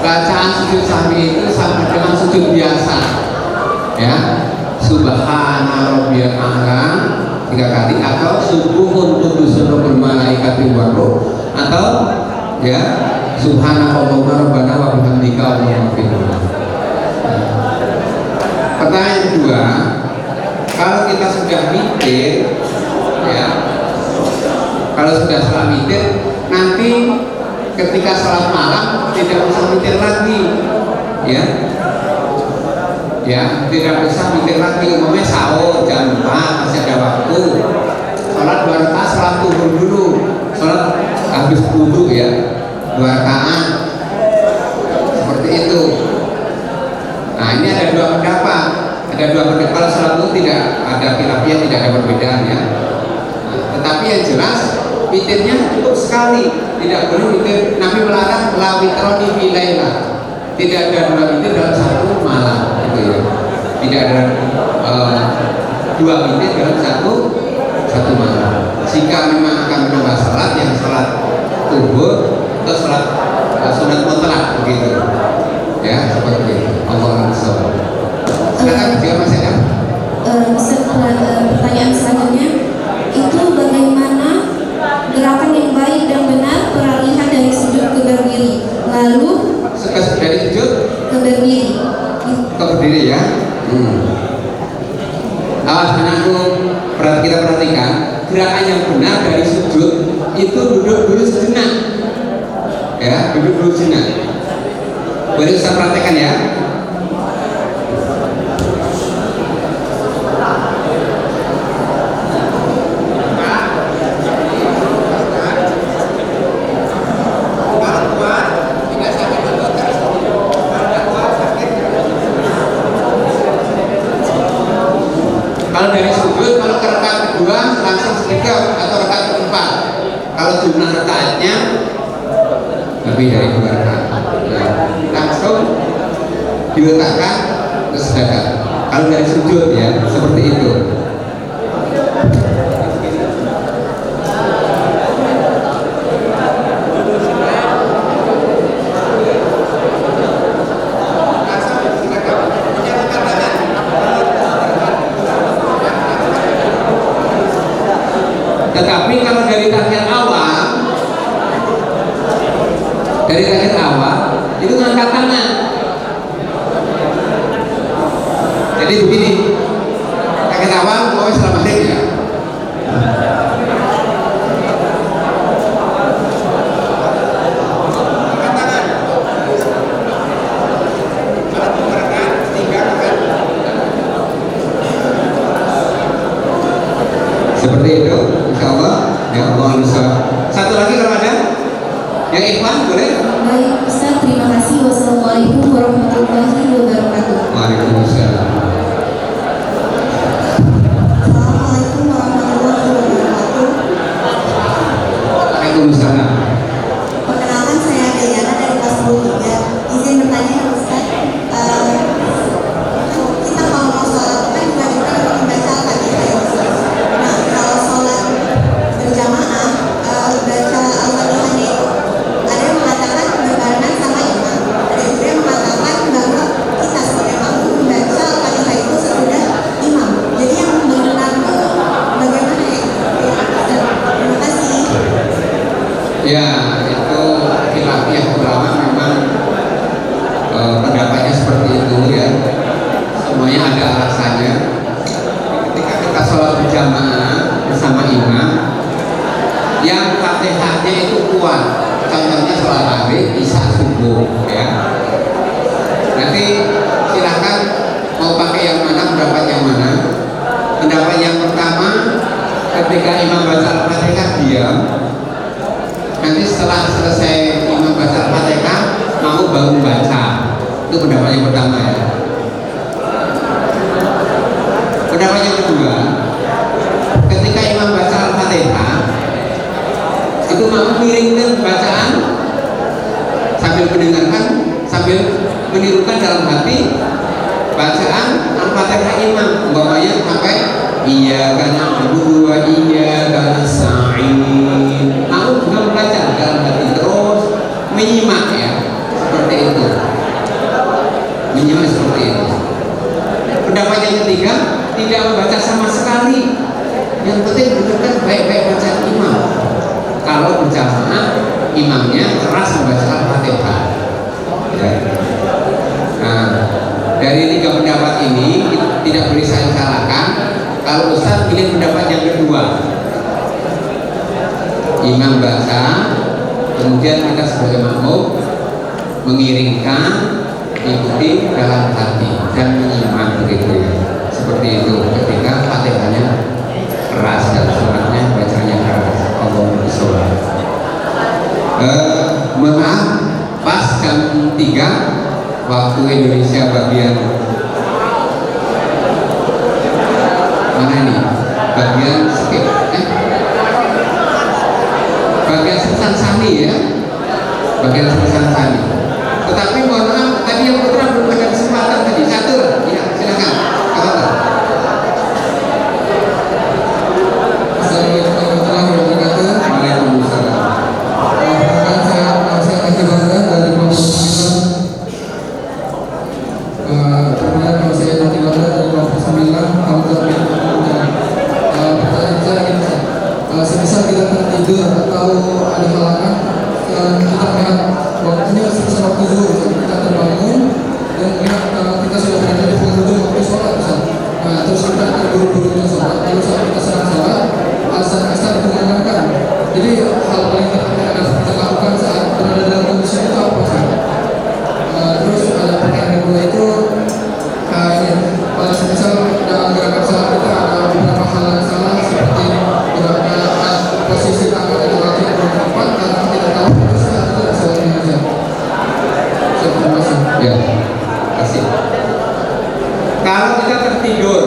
Bacaan sujud sahwi itu sama dengan sujud biasa, ya. Subhana rabbiyal a'la 3 kali, atau subuhun qudusun rabbul malaikati war ruh, atau ya subhanakallahumma rabbana wa bihamdika wa maghfirna. Pertanyaan kedua, kalau kita sudah witir, ya, kalau sudah salat witir, nanti ketika salat malam tidak usah witir lagi, ya, tidak usah witir lagi. Umumnya sahur jam 4 masih ada waktu, salat 2 rakaat, salat zuhur dulu, salat habis wudu ya, 2 rakaat, seperti itu. Nah, ini ada 2 pendapat. Ada dua perbedaan. Kalau sholat zuhur tidak ada khilafiyah, tidak ada perbedaan ya. Tetapi yang jelas witirnya cukup sekali, tidak boleh witir. Nabi melarang la witroni fi laila, tidak ada dua witir dalam satu malam, gitu ya. Tidak ada dua witir dalam satu malam. Jika memang akan menambah salat, yang salat zuhur atau salat sunat mutlak, begitu ya, seperti itu. Allahu akbar. Silakan jawab Mas Eka. Pertanyaan selanjutnya itu bagaimana gerakan yang baik dan benar peralihan dari sujud ke berdiri, lalu dari sujud ke berdiri. Ke berdiri ya. Awas anakku, kita perhatikan gerakan yang benar dari sujud itu duduk dulu sejenak, ya, duduk dulu sejenak. Boleh saya perhatikan ya. Kalau dari sujud, kalau ke rakaat kedua langsung sedekap atau rakaat keempat. Kalau jumlah rakaatnya lebih dari 2 rakaat, langsung diletakkan ke sedekap. Kalau dari sujud ya seperti itu. Tetapi kalau dari tahiyat awal itu ngangkat tangan. Jadi begini, tahiyat awal mau selamat ya. Seperti itu, insya Allah. Ya Allah bisa. Satu lagi kalau ada yang ikhwan boleh. Baik Ustaz, terima kasih. Wassalamualaikum warahmatullahi wabarakatuh. Waalaikumsalam. Assalamualaikum warahmatullahi wabarakatuh. Waalaikumsalam. Perkenalkan, saya Dayana dari kelas 23. Izin bertanya Ustaz, kita kalau mau sholat kan diwajibkan untuk membaca Al-Fatihah ya Ustaz. Nah, kalau sholat berjamaah baca Al-Fatihahnya itu ada yang mengatakan berbarengan sama imam, ada juga yang mengatakan bahwa kita sebagai makmum membaca Al-Fatihah itu sesudah imam. Jadi yang benar bagaimana ya? Terima kasih. Ya, itu khilafiyah ulama memang pendapatnya seperti itu ya. Semuanya ada alasannya. Ketika kita sholat berjamaah bersama imam, yang Fatihahnya itu kuat, contohnya sholat maghrib, isya, subuh ya. Nanti silakan mau pakai yang mana, pendapat yang mana. Pendapat yang pertama, ketika imam baca Al-Fatihah diam. Nanti setelah selesai imam baca Al-Fatihah mau baru baca. Itu pendapat yang pertama ya. Pendapat yang kedua, ketika imam baca Al-Fatihah itu mau miringkan bacaan sambil mendengarkan, sambil menirukan dalam hati bacaan Al-Fatihah imam. Umpamanya sampai iyyaka na'budu wa iyyaka nasta'in. Mau juga membaca dalam hati, terus menyimak ya, seperti itu. Menyimak seperti itu. Pendapat yang ketiga, tidak membaca sama sekali. Yang penting dengarkan baik-baik bacaan imam. Kalau berjamaah, imamnya keras membaca Al-Fatihah. Ya. Nah, dari 3 pendapat ini tidak boleh saya salahkan. Kalau Ustaz pilih pendapat yang kedua, imam baca, kemudian kita sebagai makmum mengiringkan, ikuti dalam hati dan menyimak begitu ya. Seperti itu ketika Fatihahnya keras dan suratnya bacanya keras. Allahumma sholli. Maaf, pas jam 3 waktu Indonesia bagian Pertanyaan kalau saya nanti dari kelompok 9 kalau pertanyaan saya ini, semisal kita tertidur atau ada halangan dan kita melihat waktunya semisal waktu zuhur, kita terbangun dan melihat kita sudah berada di penghujung waktu sholat misal. Nah, terus kita terburu-buru untuk sholat, lalu saat kita sedang sholat, azan asar dikumandangkan. Jadi hal paling kita lakukan saat berada dalam kondisi itu apa sih? Terus ada pertanyaan kedua itu ini semisal dalam gerakan sholat kita ada beberapa hal yang salah seperti gerakan posisi tangan itu kaki yang bertempat karena kita tahu itu salah itu tidak sholatnya aja. Terima kasih. Ya, kasih. Kalau kita tertidur,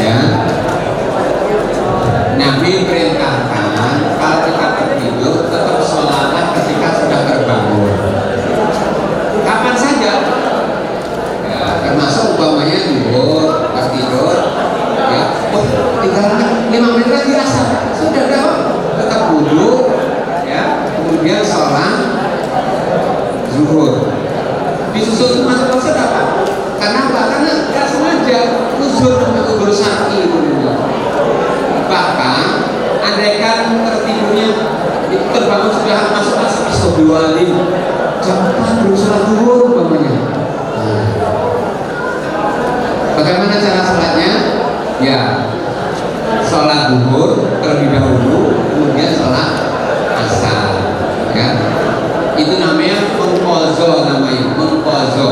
ya, Nabi perintahkan kalau kita tertidur tetap sholatlah ketika sudah terbangun. Kapan saja, ya, termasuk umpamanya zuhur, tertidur, ya, tinggal 5 menit lagi asar, sudah dapat, tetap wudhu, ya, kemudian sholat zuhur. Disusul masuk masuk apa? Karena apa? Karena nggak sengaja uzur syar'i itu. Bahkan andaikan tertidurnya terbangun sudah masuk astagfirullahaladzim jam 4 belum sholat zuhur umpamanya. Bagaimana cara sholatnya? Ya, sholat zuhur terlebih dahulu, kemudian sholat asar. Ya, itu namanya mengqadha, namanya mengqadha.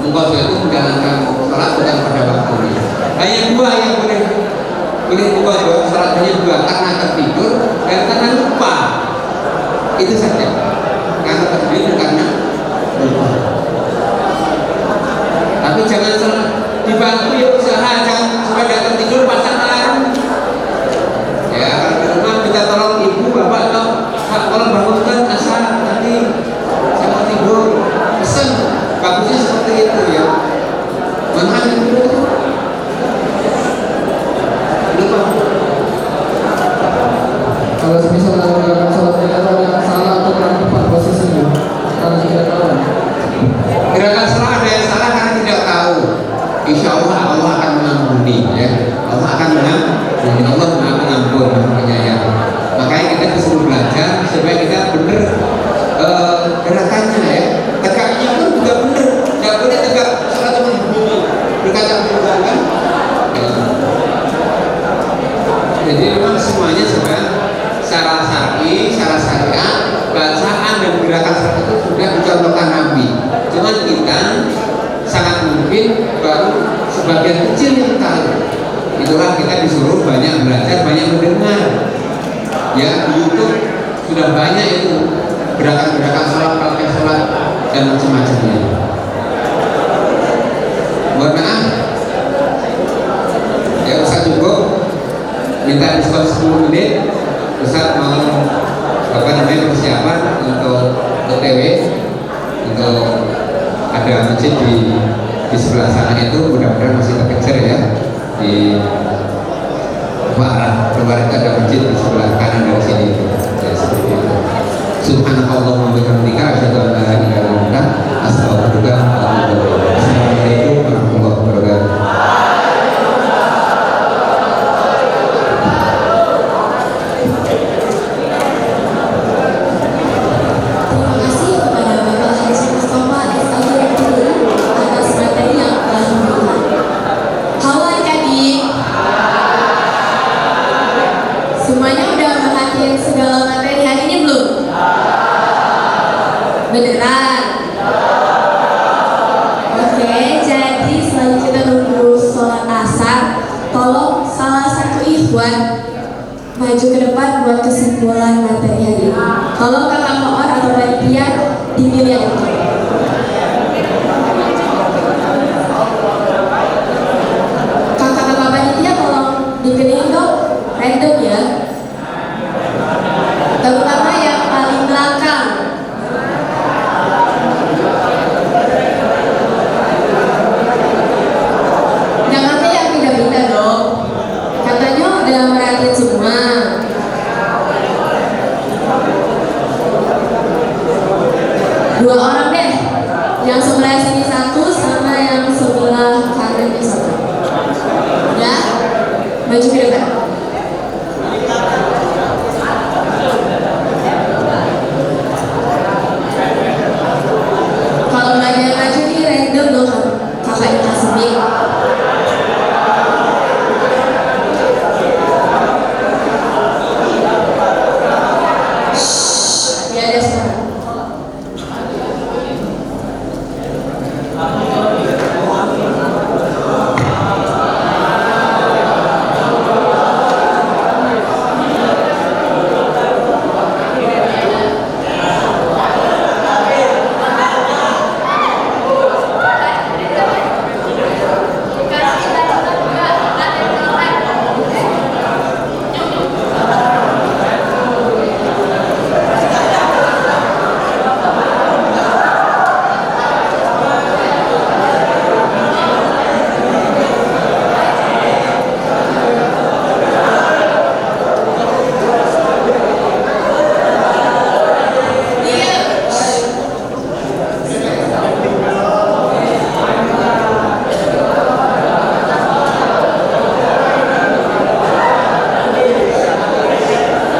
Mengqadha itu menjalankan sholat bukan pada waktunya. Hanya dua yang boleh mengqadha sholatnya, dua, karena tertidur dan karena lupa. Itu saja. Karena tertidur karena lupa. Tapi jangan sholat dibantu, ya usaha jangan supaya tidak tertidur pasang alarm. Ya, kalau di rumah kita tolong ibu, bapak, atau Pak, tolong bangunkan asar nanti saya tidur. Pesan bagusnya seperti itu ya. Mana itu? Lupa. Kalau semisal dalam sholat kita ada yang salah atau kurang tepat posisinya, kalau tidak tahu. Gerakan salah ada yang salah karena tidak tahu. Insya Allah Allah akan mengampuni, ya. Allah akan mengampuni. Allah Maha Pengampun, Maha Penyayang. Makanya kita disuruh belajar supaya kita benar gerakannya, ya. Tegaknya pun juga benar. Tidak boleh tegak sholat cuma di bumi berkaca-kaca kan. Jadi memang semuanya secara syar'i, secara syariat, bacaan dan gerakan seperti itu sudah dicontohkan Nabi. Cuman kita sangat mungkin baru sebagian kecil yang tahu. Itulah kita disuruh banyak belajar, banyak mendengar. Ya, di YouTube sudah banyak itu gerakan-gerakan sholat, pakai sholat dan macam-macamnya. Mohon maaf, ya Ustaz cukup. Minta diskon 10 menit. Ustaz mau persiapan untuk OTW untuk ada masjid di sebelah sana itu, mudah-mudahan masih terkejar ya, di barat keluar itu ada masjid di sebelah kanan dari sini itu, ya seperti itu. Subhanallahumma wa bihamdika asyhadu an la ilaha illa anta astaghfiruka wa atubu ilaik. Assalamualaikum warahmatullahi wabarakatuh. Semuanya udah perhatiin segala materi hari ini belum? Beneran? Oke, jadi selain kita nunggu sholat asar, tolong salah satu ikhwan maju ke depan buat kesimpulan materi hari ini. Tolong kakak Moor atau panitia dipilih yang itu. Kakak-kakak panitia tolong dipilihin dong, random ya. Terutama yang paling belakang. Jangan yang pindah-pindah dong. Katanya udah merhatiin semua. Dua orang Maju ke depan. Kalau nggak ada yang maju nih random dong, kakak dikasih mic. Ya ada sekarang.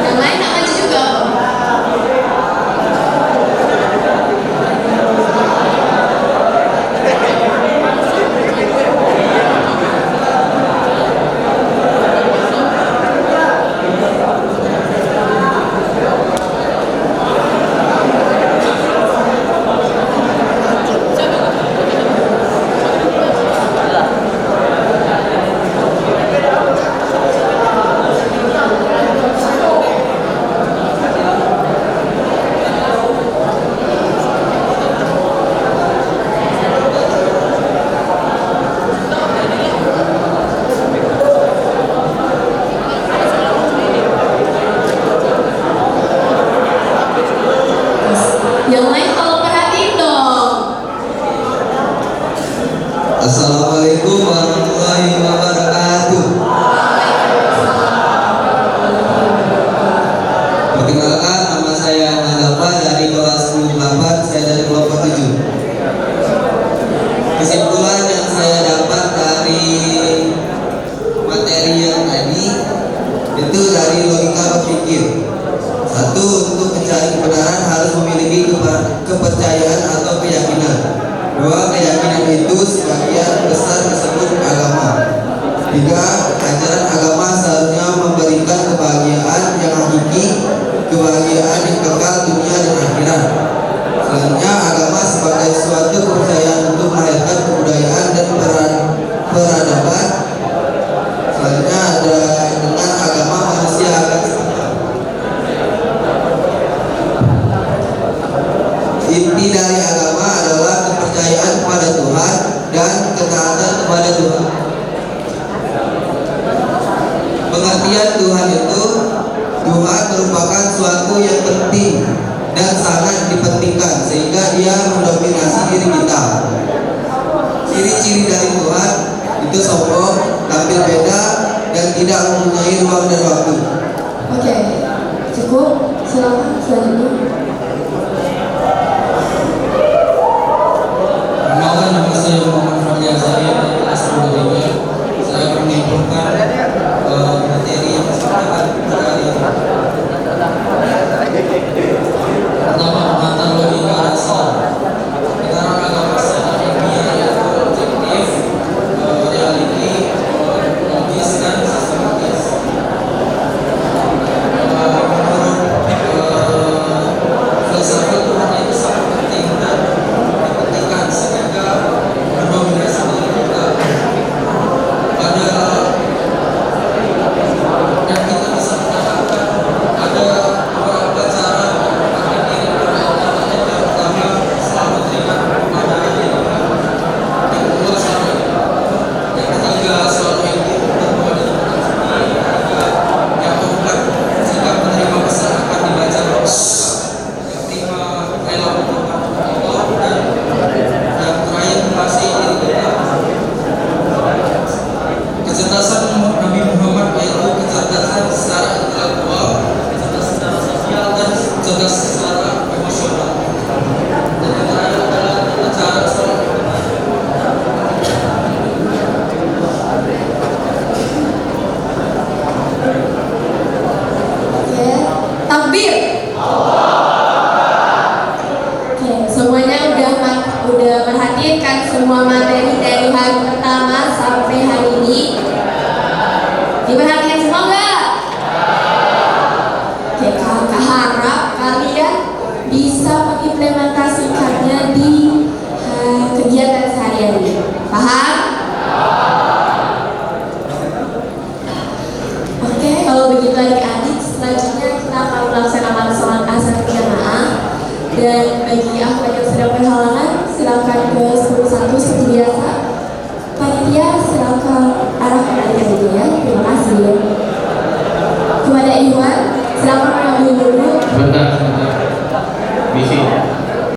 Yang lain nggak maju juga. Yang lain tolong perhatiin dong. Assalamualaikum warahmatullahi wabarakatuh. Perkenalkan, nama saya Nadafa dari kelas 8, saya dari kelompok 7. Kesimpulan yang saya dapat dari materi yang tadi itu dari logika berpikir. Satu, untuk mencari kebenaran harus memiliki kepercayaan atau keyakinan. Dua, keyakinan itu sebagian besar disebut agama. Tiga, ajaran agama seharusnya memberikan kebahagiaan yang hakiki, kebahagiaan yang kekal dunia dan akhirat. Selanjutnya, agama sebagai suatu kepercayaan untuk melahirkan kebudayaan dan peradaban. Selanjutnya ada dengan agama manusia akan inti dari agama adalah kepercayaan kepada Tuhan dan ketaatan kepada Tuhan. Pengertian Tuhan itu, Tuhan merupakan suatu yang penting dan sangat dipentingkan sehingga dia mendominasi diri kita. Ciri-ciri dari Tuhan itu sombong, tampil beda, dan tidak mempunyai ruang dan waktu. Oke, cukup. Silakan selanjutnya. Perkenalkan, nama saya Muhammad Fahmi Azhari dari kelas 23. Saya akan menyimpulkan materi yang disampaikan pada hari ini. Pertama, pengantar logika dasar. Kebenaran agama secara ilmiah yaitu objektif, reality, logis, dan sistematis. Menurut semua materi dari hari pertama sampai hari ini? Diperhatikan semua nggak? Oke, kakak harap kalian bisa mengimplementasikannya di kegiatan sehari-hari. Paham? Oke, kalau begitu adik-adik, selanjutnya kita akan melaksanakan sholat asar berjamaah. Dan bagi akhwat yang sedang berhalangan, silakan ke 101 seperti biasa. Panitia silakan arahkan adik-adik ya. Terima kasih.